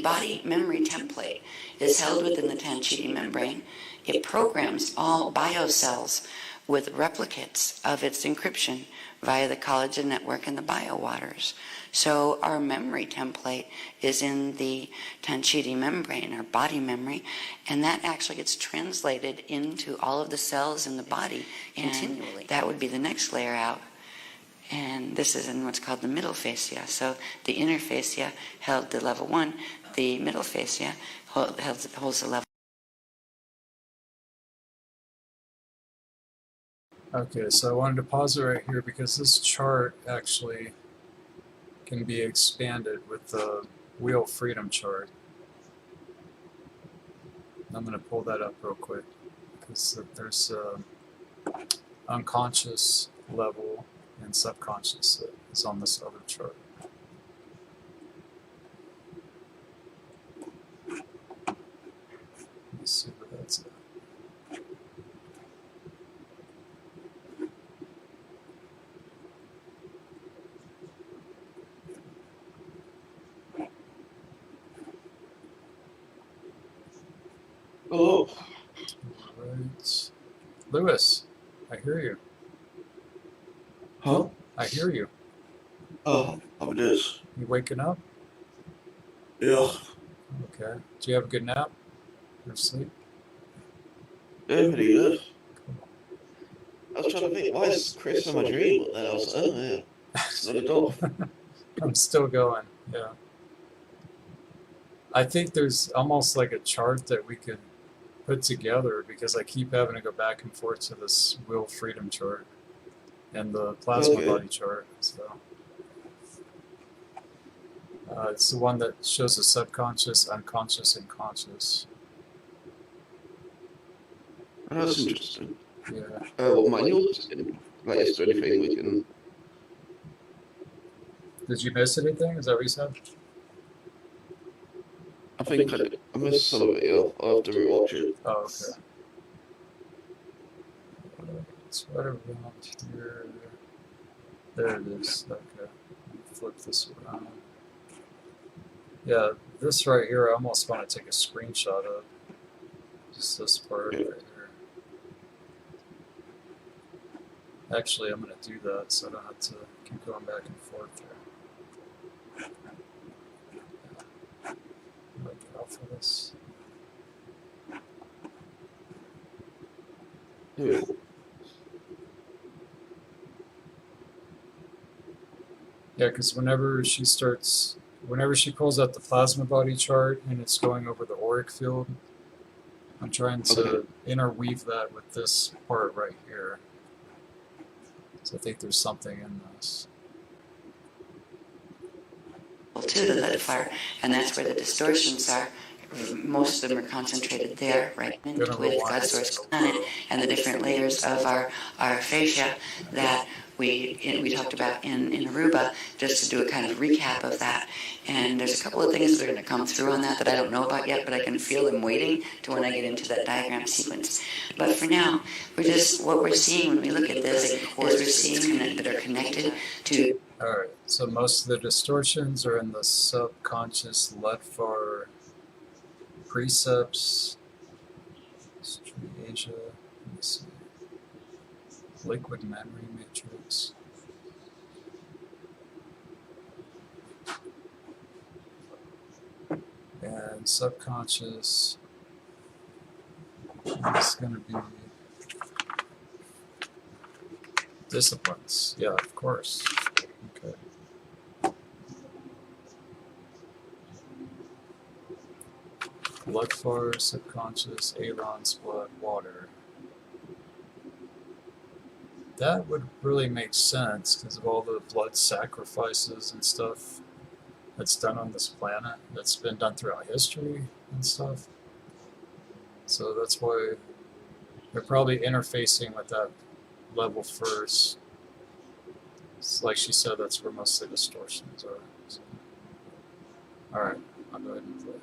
body memory template is held within the Tanchidi membrane. It programs all biocells with replicates of its encryption via the collagen network and the biowaters. So our memory template is in the Tanchidi membrane, our body memory, and that actually gets translated into all of the cells in the body continually. That would be the next layer out. And this is in what's called the middle fascia. So the inner fascia held the level 1, the middle fascia holds the level. Okay, so I wanted to pause it right here because this chart actually can be expanded with the wheel freedom chart. I'm going to pull that up real quick because there's unconscious level and subconscious that is on this other chart. Let's see where that's at. Oh, Right. Lewis, I hear you. huh? I hear you. Oh, it is. You waking up? Yeah, Okay. Do you have a good nap or sleep? yeah, pretty good. I was trying to think, why is Chris in my dream? But then I was like, oh yeah, it's not at all. I'm still going. Yeah. I think there's almost like a chart that we could put together because I keep having to go back and forth to this will freedom chart and the plasma Okay. body chart. So it's the one that shows the subconscious, unconscious, and conscious. That's interesting. Yeah. What manuals? Like, is there anything we can? Did you miss anything? Is that what you said? I think I missed some of it. Yeah, I'll have to rewatch it. Oh, okay. It's right around here. There it is. Okay. Let me flip this around. Yeah, this right here, I almost want to take a screenshot of. Just this part right here. Actually, I'm going to do that so I don't have to keep going back and forth here. Get off of this. Yeah. Yeah, because whenever she pulls out the plasma body chart and it's going over the auric field, I'm trying to interweave that with this part right here. So I think there's something in this. To the lead fire, and that's where the distortions are. Most of them are concentrated there, right into with God source planet and the different layers of our fascia that we talked about in Aruba, just to do a kind of recap of that. And there's a couple of things that are going to come through on that I don't know about yet, but I can feel them waiting to when I get into that diagram sequence. But for now, what we're seeing when we look at this is we're seeing that are connected to. Alright, so most of the distortions are in the subconscious Ledfar precepts. Asia, let me see. Liquid memory matrix. And subconscious is going to be disciplines. Yeah, of course. Okay. Ledfar, subconscious, Alon's blood, water. That would really make sense because of all the blood sacrifices and stuff that's done on this planet, that's been done throughout history and stuff. So that's why they're probably interfacing with that level first. It's like she said, that's where most of the distortions are. So. Alright, I'll go ahead and play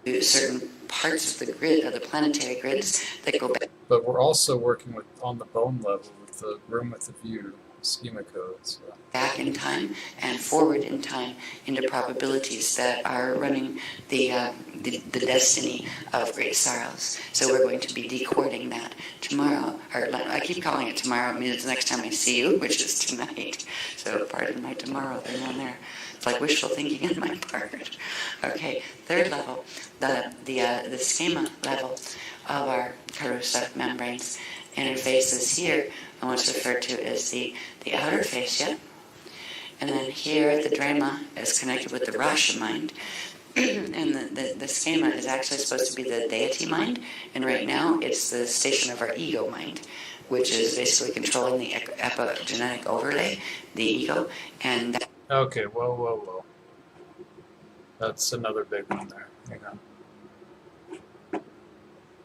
it. Certain parts of the grid, of the planetary grids, that go back. But we're also working on the bone level with the room with the view. schema codes. Back in time and forward in time into probabilities that are running the destiny of great sorrows. So we're going to be decoding that tomorrow. Or I keep calling it tomorrow. I mean, it's the next time I see you, which is tonight. So pardon my tomorrow thing on there. It's like wishful thinking on my part. Okay, third level, the schema level of our carousel membranes interfaces here on what's referred to as the outer fascia. And then here, the drama is connected with the Rasha mind. And the schema is actually supposed to be the deity mind. And right now, it's the station of our ego mind, which is basically controlling the epigenetic overlay, the ego. And that Okay, whoa. That's another big one there. Hang on.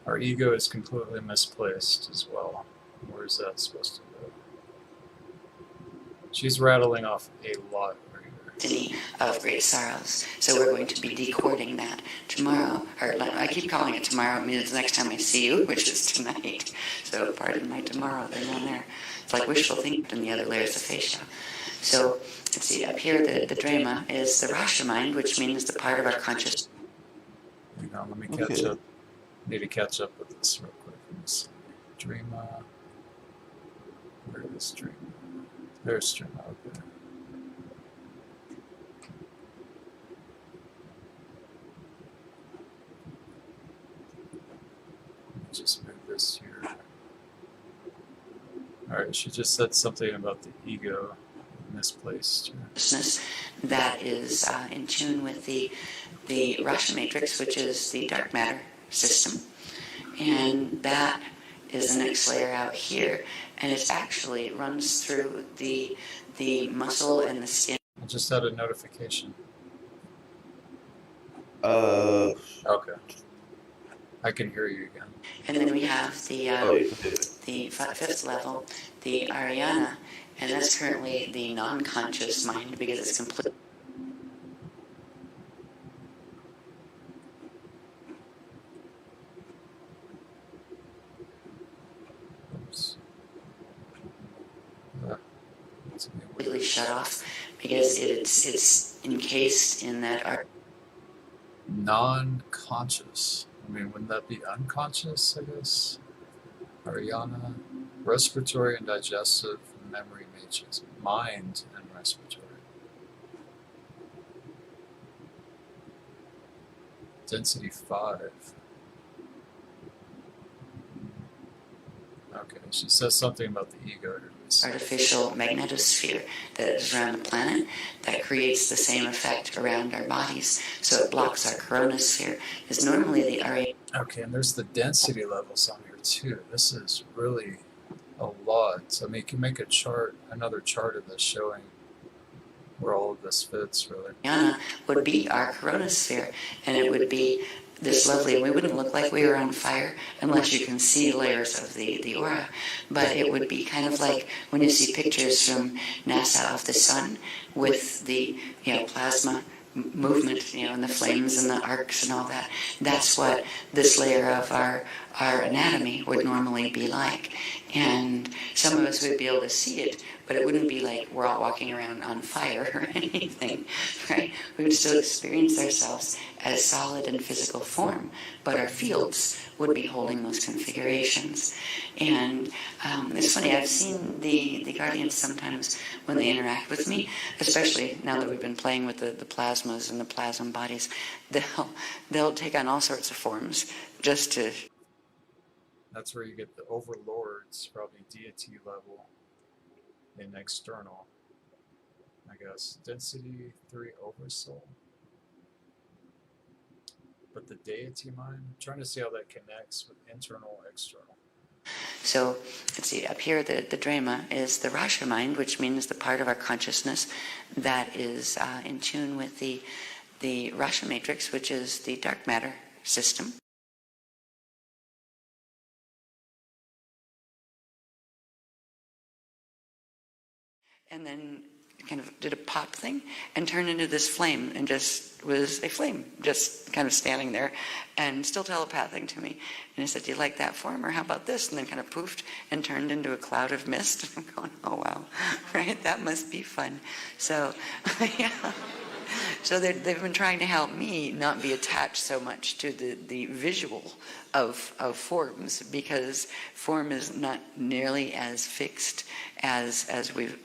Our ego is completely misplaced as well. Where's that supposed to go? She's rattling off a lot right here. destiny of great sorrows. So we're going to be decoding that tomorrow. Or I keep calling it tomorrow. I mean, it's the next time I see you, which is tonight. So pardon my tomorrow thing on there. It's like wishful thinking in the other layers of fascia. So let's see, up here the drama is the Rasha mind, which means the part of our conscious. Hang on, let me catch up. Need to catch up with this real quick. Let me see. Dreama. Where is Dreama? There's Dreama. Okay. Just move this here. Alright, she just said something about the ego misplaced here. Consciousness that is in tune with the Rasha matrix, which is the dark matter system, and that is the next layer out here, and it actually runs through the muscle and the skin. I just had a notification. Okay. I can hear you again. And then we have the fifth level, the Ariana, and that's currently the non-conscious mind because it's complete. Oops. Completely shut off because it's encased in that art. Non-conscious. I mean, wouldn't that be unconscious, I guess? Ariana, respiratory and digestive memory matrix, mind and respiratory. Density 5. Okay, she says something about the ego. Artificial magnetosphere that is around the planet that creates the same effect around our bodies, so it blocks our coronosphere. Is normally the Ariana. Okay, and there's the density levels on here too. This is really a lot. I mean, you can make a chart, another chart of this showing where all of this fits, really. Would be our coronosphere, and it would be this lovely, we wouldn't look like we were on fire unless you can see layers of the aura, but it would be kind of like when you see pictures from NASA of the sun with the plasma movement, and the flames and the arcs and all that. That's what this layer of our anatomy would normally be like. And some of us would be able to see it, but it wouldn't be like we're all walking around on fire or anything, right? We would still experience ourselves as solid in physical form, but our fields would be holding those configurations. And it's funny, I've seen the Guardians sometimes when they interact with me, especially now that we've been playing with the plasmas and the plasma bodies, they'll take on all sorts of forms just to... That's where you get the overlords, probably deity level in external, I guess. Density 3 oversoul. But the deity mind, I'm trying to see how that connects with internal, external. So, let's see, up here the drama is the Rasha mind, which means the part of our consciousness that is in tune with the Rasha matrix, which is the dark matter system. And then kind of did a pop thing and turned into this flame and just was a flame, just kind of standing there and still telepathing to me. And I said, do you like that form, or how about this? And then kind of poofed and turned into a cloud of mist. And I'm going, oh wow, right? That must be fun. So, yeah. So they've been trying to help me not be attached so much to the visual of forms, because form is not nearly as fixed as we've,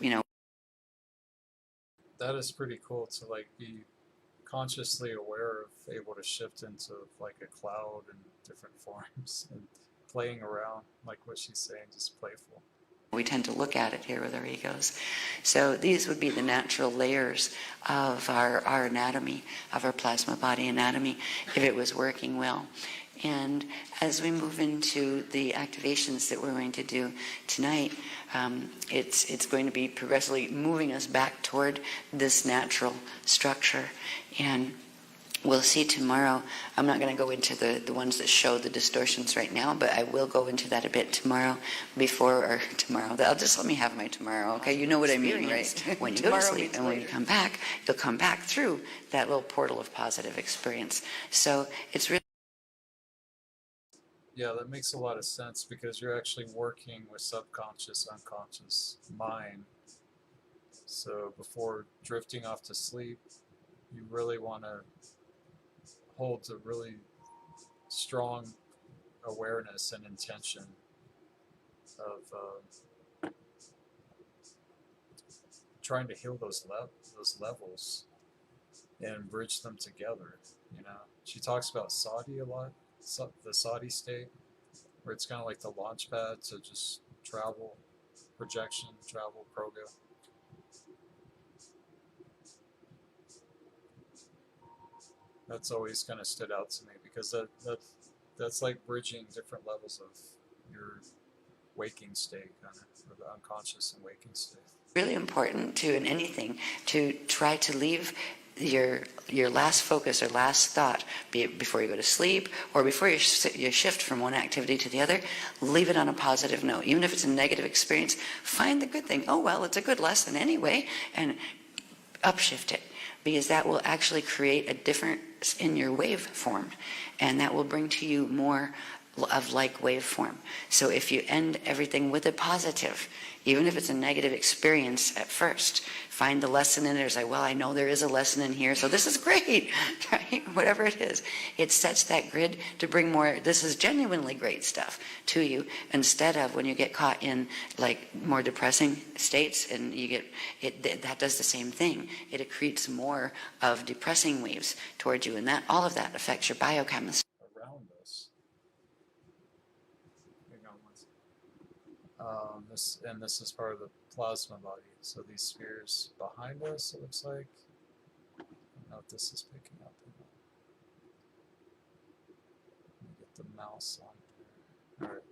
That is pretty cool to like be consciously aware of, able to shift into like a cloud and different forms and playing around, like what she's saying, just playful. We tend to look at it here with our egos. So these would be the natural layers of our anatomy, of our plasma body anatomy, if it was working well. And as we move into the activations that we're going to do tonight, it's going to be progressively moving us back toward this natural structure. And we'll see tomorrow. I'm not going to go into the ones that show the distortions right now, but I will go into that a bit tomorrow tomorrow. I'll just let me have my tomorrow, okay? You know what I mean, right? When you go to sleep and when you come back, you'll come back through that little portal of positive experience. So it's really... Yeah, that makes a lot of sense, because you're actually working with subconscious, unconscious mind. So before drifting off to sleep, you really want to hold a really strong awareness and intention of trying to heal those levels and bridge them together. She talks about Saudi a lot, the Saudi state, where it's kind of like the launch pad to just travel, projection, travel, Proga. That's always kind of stood out to me, because that's like bridging different levels of your waking state, kind of, or the unconscious and waking state. Really important to, in anything, to try to leave your last focus or last thought, be it before you go to sleep or before you shift from one activity to the other, leave it on a positive note. Even if it's a negative experience, find the good thing. Oh, well, it's a good lesson anyway, and upshift it, because that will actually create a difference in your waveform, and that will bring to you more of like waveform. So if you end everything with a positive, even if it's a negative experience at first, find the lesson in it. It's like, well, I know there is a lesson in here, so this is great, right? Whatever it is, it sets that grid to bring more, this is genuinely great stuff to you, instead of when you get caught in like more depressing states, and you get it, that does the same thing. It accretes more of depressing waves towards you, and that all of that affects your biochemistry. Around us. This is part of the plasma body. So these spheres behind us, it looks like. I don't know if this is picking up or not. Let me get the mouse on there. Alright.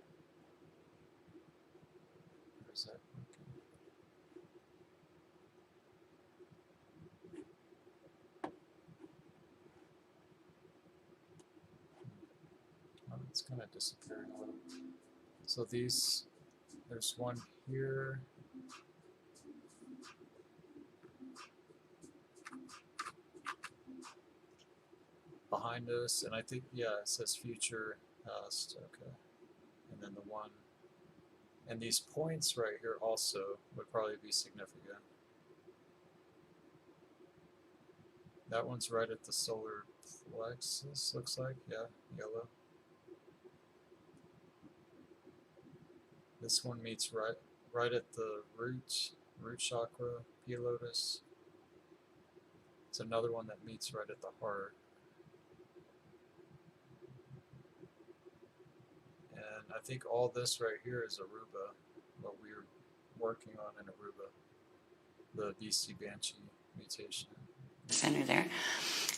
Where's that working? Oh, it's kind of disappearing a little. So there's one here. Behind us, and I think, yeah, it says future, past, okay. And then the one, and these points right here also would probably be significant. That one's right at the solar plexus, looks like, yeah, yellow. This one meets right at the root chakra, P lotus. It's another one that meets right at the heart. And I think all this right here is Aruba, what we're working on in Aruba, the Beastie Banshee mutation. Center there,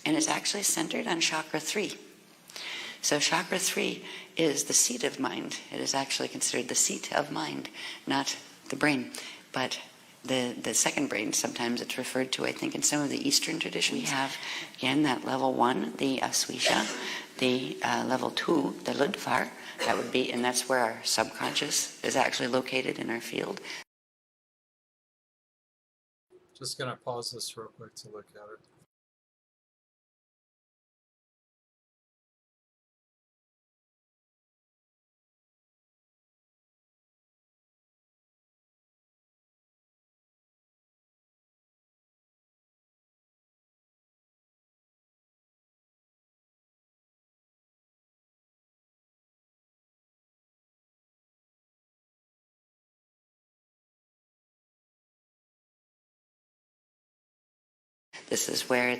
and it's actually centered on chakra 3. So chakra 3 is the seat of mind. It is actually considered the seat of mind, not the brain, but the second brain. Sometimes it's referred to, I think, in some of the Eastern traditions. We have, again, that level 1, the Aswisha, the level 2, the Ludvar. That would be, and that's where our subconscious is actually located in our field. Just gonna pause this real quick to look at it. This is where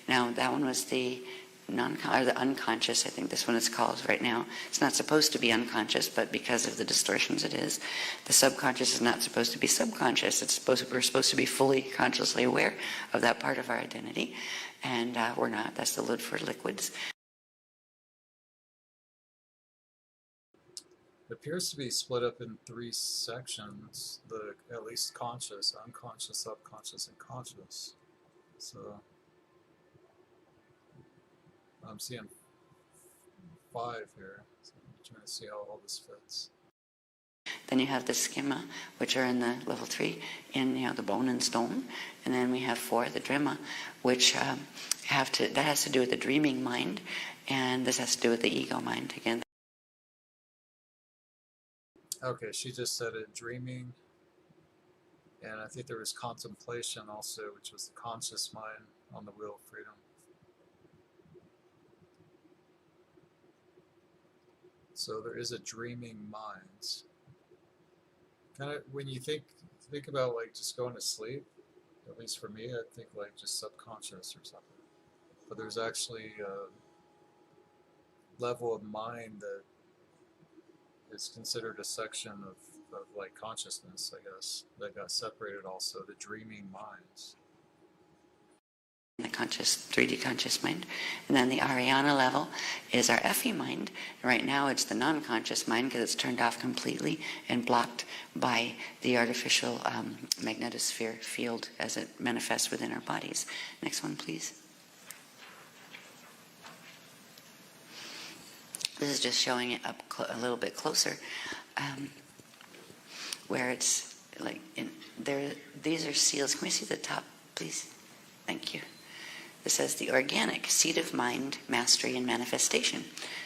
now that one was the or the unconscious, I think this one is called right now. It's not supposed to be unconscious, but because of the distortions it is. The subconscious is not supposed to be subconscious. We're supposed to be fully consciously aware of that part of our identity, and we're not. That's the lid for liquids. It appears to be split up in 3 sections, at least conscious, unconscious, subconscious, and conscious. So I'm seeing 5 here. So I'm trying to see how all this fits. Then you have the schema, which are in the level 3, in the bone and stone, and then we have 4, the drema, which that has to do with the dreaming mind, and this has to do with the ego mind again. Okay, she just said it, dreaming, and I think there was contemplation also, which was the conscious mind on the wheel of freedom. So there is a dreaming mind. Kind of when you think about like just going to sleep, at least for me, I think like just subconscious or something. But there's actually a level of mind that is considered a section of like consciousness, I guess, that got separated also, the dreaming minds. The conscious, 3D conscious mind. And then the Ariana level is our EFFI mind. Right now it's the non-conscious mind because it's turned off completely and blocked by the artificial magnetosphere field as it manifests within our bodies. Next one, please. This is just showing it up a little bit closer, where it's like these are seals. Can we see the top, please? Thank you. This says the organic seat of mind, mastery, and manifestation.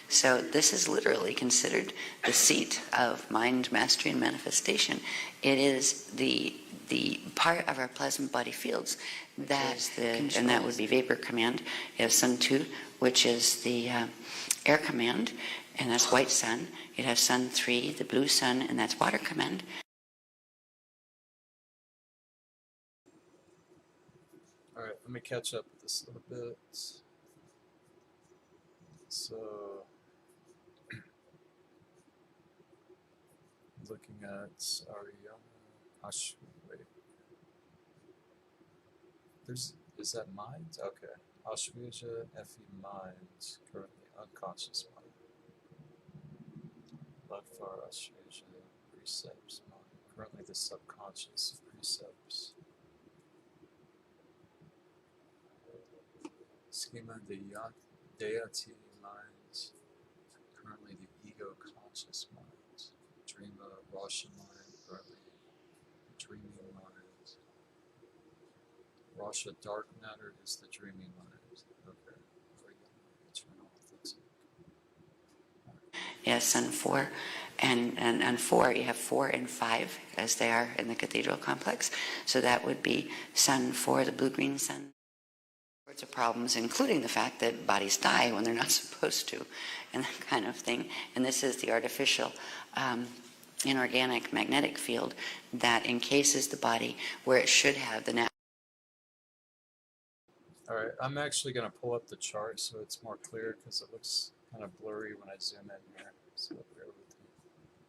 So this is literally considered the seat of mind, mastery, and manifestation. It is the part of our pleasant body fields that and that would be vapor command. You have sun 2, which is the air command, and that's white sun. You'd have sun 3, the blue sun, and that's water command. All right, let me catch up with this a little bit. So, looking at Ariana, wait. Is that mind? Okay. Ashwija, EFFI mind, currently unconscious mind. Ludfar, Ashwija, precepts mind, currently the subconscious precepts. Schema, the deity mind, currently the ego conscious mind. Dreama, Rasha mind, currently dreaming mind. Rasha dark matter is the dreaming mind. Okay. Eternal authentic. Yes, sun 4. And 4, you have 4 and 5 as they are in the cathedral complex. So that would be sun 4, the blue-green sun. Sorts of problems, including the fact that bodies die when they're not supposed to, and that kind of thing. And this is the artificial inorganic magnetic field that encases the body where it should have the natural. All right, I'm actually going to pull up the chart so it's more clear because it looks kind of blurry when I zoom in here. So bear with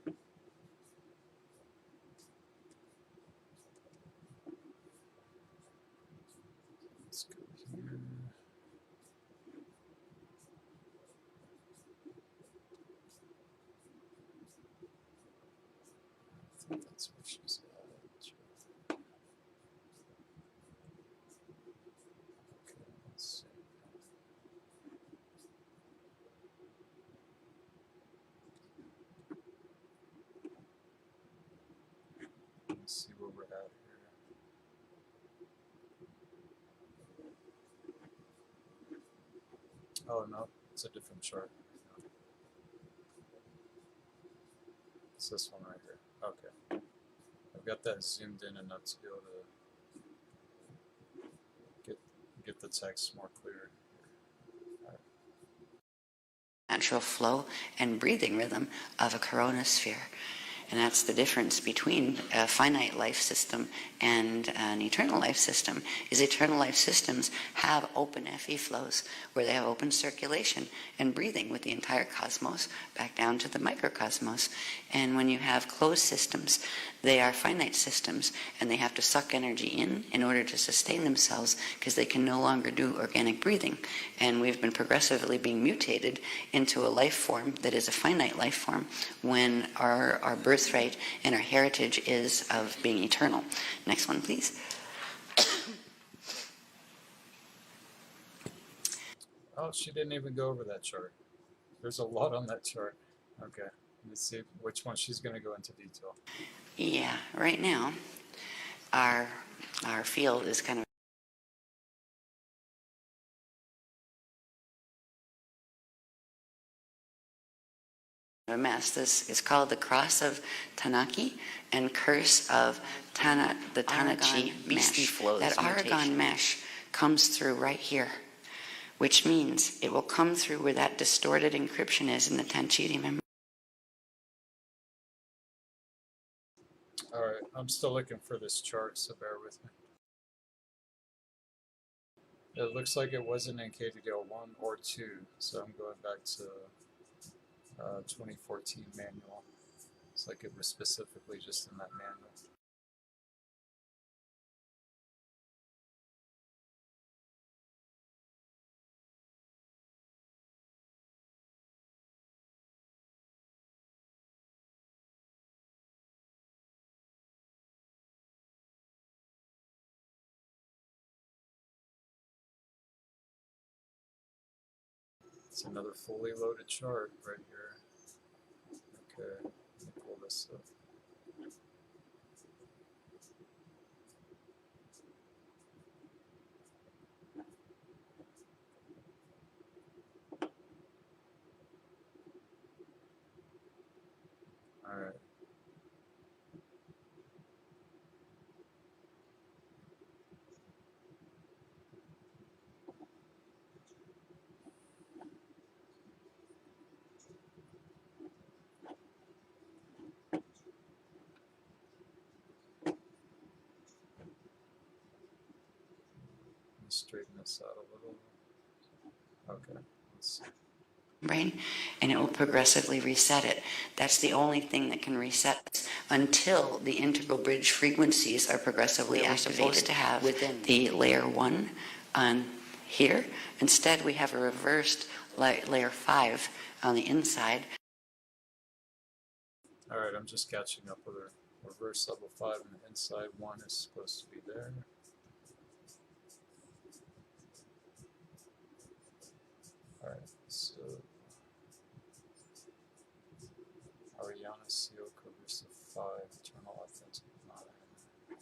me. Let's go here. I think that's where she's at. Okay, let's see. Let's see where we're at here. Oh no, it's a different chart. It's this one right here. Okay. I've got that zoomed in enough to be able to get the text more clear. Natural flow and breathing rhythm of a coronosphere. And that's the difference between a finite life system and an eternal life system, is eternal life systems have open FE flows where they have open circulation and breathing with the entire cosmos back down to the microcosmos. And when you have closed systems, they are finite systems and they have to suck energy in order to sustain themselves because they can no longer do organic breathing. And we've been progressively being mutated into a life form that is a finite life form when our birthright and our heritage is of being eternal. Next one, please. Oh, she didn't even go over that chart. There's a lot on that chart. Okay, let's see which one she's going to go into detail. Yeah, right now, our field is kind of a mess. This is called the Cross of Tanaki and Curse of the Tanachi mesh. That Ahuragon mesh comes through right here, which means it will come through where that distorted encryption is in the Tanchiri memory. All right, I'm still looking for this chart, so bear with me. It looks like it wasn't in KDDL 1 or 2, so I'm going back to 2014 manual. It's like it was specifically just in that manual. It's another fully loaded chart right here. Okay, let me pull this up. All right. Let me straighten this out a little. Okay, let's see. Brain, and it will progressively reset it. That's the only thing that can reset this until the integral bridge frequencies are progressively activated. We're supposed to have within the layer 1 on here. Instead, we have a reversed layer 5 on the inside. All right, I'm just catching up with her. Reverse level 5 and the inside 1 is supposed to be there. All right, so Ahura-gami covers the 5, eternal authentic 9.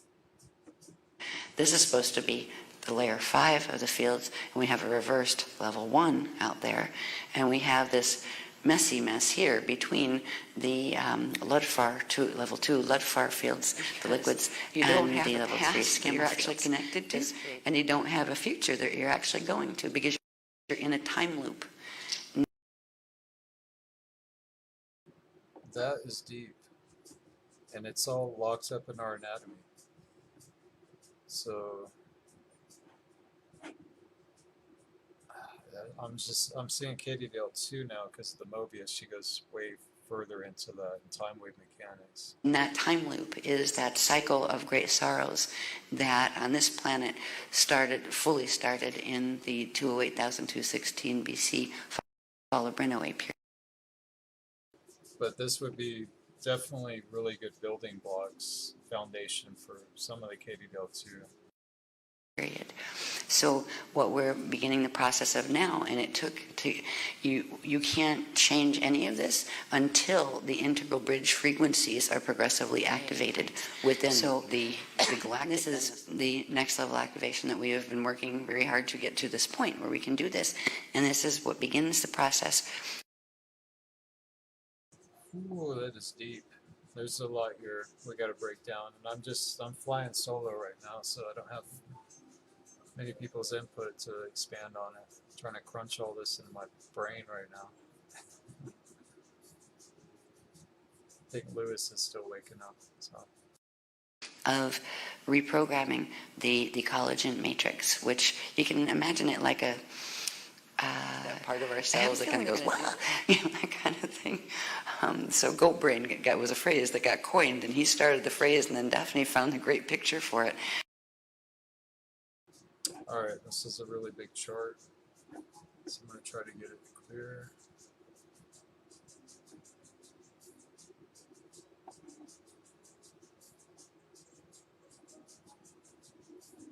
This is supposed to be the layer 5 of the fields, and we have a reversed level 1 out there, and we have this messy mess here between the Ludfar to level 2 Ludfar fields, the liquids, and the level 3 skin you're actually connected to, and you don't have a future that you're actually going to because you're in a time loop. That is deep, and it's all locked up in our anatomy. So I'm seeing KDDL 2 now because of the Mobius. She goes way further into that time wave mechanics. And that time loop is that cycle of great sorrows that on this planet fully started in the 208,216 BC Fall-Brinoe period. But this would be definitely really good building blocks, foundation for some of the KDDL 2. Period. So what we're beginning the process of now, and it took you can't change any of this until the integral bridge frequencies are progressively activated within the galactic. This is the next level activation that we have been working very hard to get to this point where we can do this, and this is what begins the process. Ooh, that is deep. There's a lot here we got to break down, and I'm flying solo right now, so I don't have many people's input to expand on it. I'm trying to crunch all this into my brain right now. I think Lewis is still waking up. So. Of reprogramming the collagen matrix, which you can imagine it like a part of ourselves that kind of goes, you know, that kind of thing. So goat brain was a phrase that got coined, and he started the phrase, and then Daphne found a great picture for it. All right, this is a really big chart, so I'm going to try to get it clear.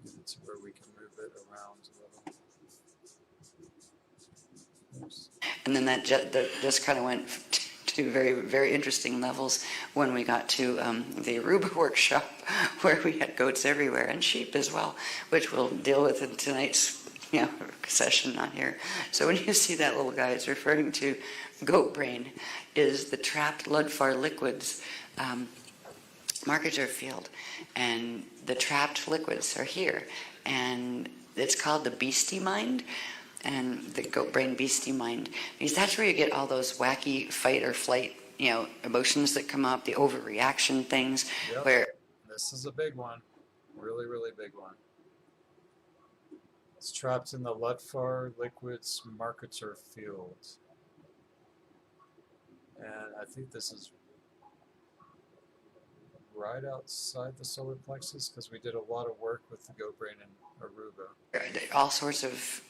Get it to where we can move it around a little. Oops. And then that just kind of went to very, very interesting levels when we got to the Aruba workshop, where we had goats everywhere and sheep as well, which we'll deal with in tonight's session, not here. So when you see that little guy, it's referring to goat brain, is the trapped Ludfar liquids marketer field, and the trapped liquids are here, and it's called the Beastie mind. And the goat brain Beastie mind, because that's where you get all those wacky fight or flight, emotions that come up, the overreaction things. Yep. Where this is a big one, really, really big one. It's trapped in the Ludfar liquids marketer field, and I think this is right outside the solar plexus because we did a lot of work with the goat brain in Aruba. all sorts of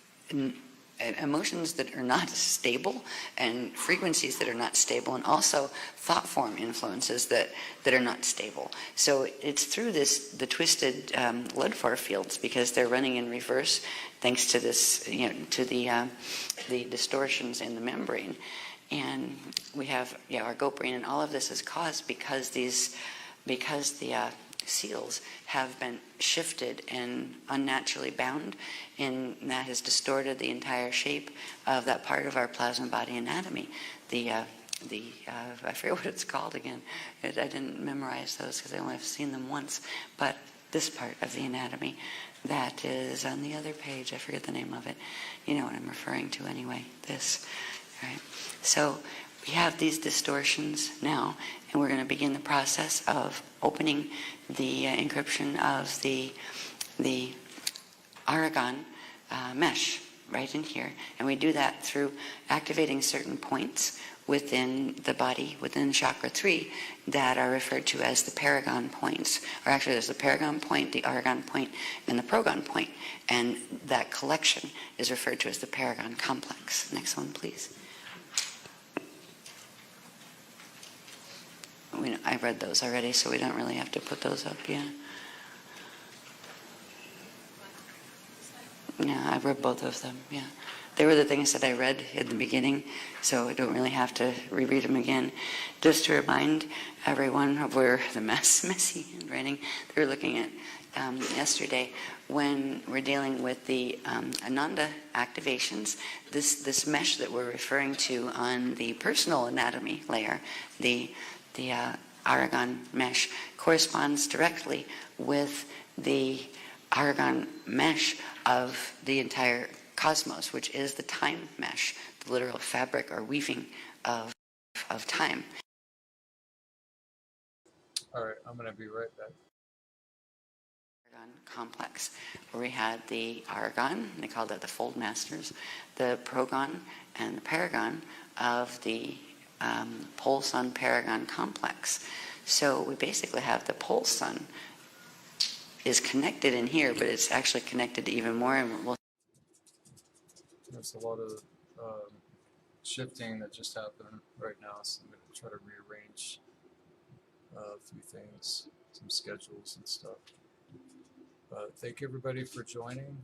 emotions that are not stable, and frequencies that are not stable, and also thought form influences that are not stable. So it's through the twisted Ludfar fields, because they're running in reverse thanks to this, to the distortions in the membrane. And we have our goat brain, and all of this is caused because the seals have been shifted and unnaturally bound, and that has distorted the entire shape of that part of our plasma body anatomy. I forget what it's called again. I didn't memorize those because I only have seen them once. But this part of the anatomy, that is on the other page. I forget the name of it. You know what I'm referring to anyway. This, right? So we have these distortions now, and we're going to begin the process of opening the encryption of the Ahuragon mesh right in here. And we do that through activating certain points within the body, within chakra 3, that are referred to as the Paragon points. Or actually, there's the Paragon point, the Ahuragon point, and the Progon point. And that collection is referred to as the Paragon complex. Next one, please. I read those already, so we don't really have to put those up yet. Yeah, I read both of them, yeah. They were the things that I read in the beginning, so I don't really have to reread them again. Just to remind everyone of where the messy handwriting they were looking at yesterday, when we're dealing with the Ananda activations, this mesh that we're referring to on the personal anatomy layer, the Ahuragon mesh, corresponds directly with the Ahuragon mesh of the entire cosmos, which is the time mesh, the literal fabric or weaving of time. All right, I'm going to be right back. Complex, where we had the Ahuragon, they called it the Fold Masters, the Progon, and the Paragon of the Pole Sun Paragon complex. So we basically have the Pole Sun is connected in here, but it's actually connected to even more. And there's a lot of shifting that just happened right now, so I'm going to try to rearrange a few things, some schedules and stuff. Thank you everybody for joining.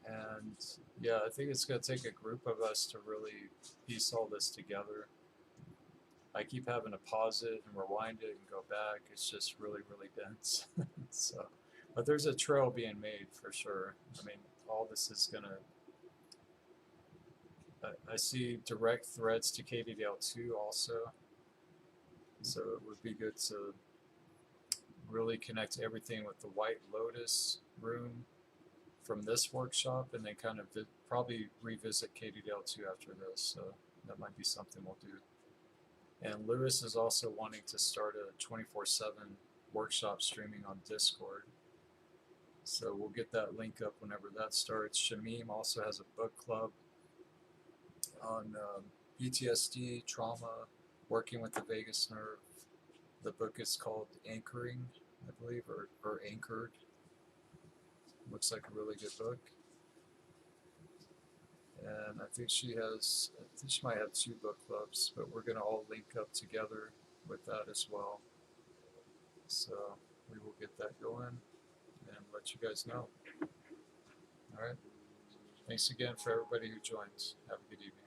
And yeah, I think it's going to take a group of us to really piece all this together. I keep having to pause it and rewind it and go back. It's just really, really dense. So, but there's a trail being made for sure. I mean, all this is going to, I see direct threads to KDDL2 also. So it would be good to really connect everything with the White Lotus room from this workshop, and then kind of probably revisit KDDL2 after this. So that might be something we'll do. And Lewis is also wanting to start a 24/7 workshop streaming on Discord. So we'll get that link up whenever that starts. Shamim also has a book club on PTSD, trauma, working with the vagus nerve. The book is called Anchoring, I believe, or Anchored. Looks like a really good book. And I think she might have 2 book clubs, but we're going to all link up together with that as well. So we will get that going and let you guys know. All right. Thanks again for everybody who joins. Have a good evening.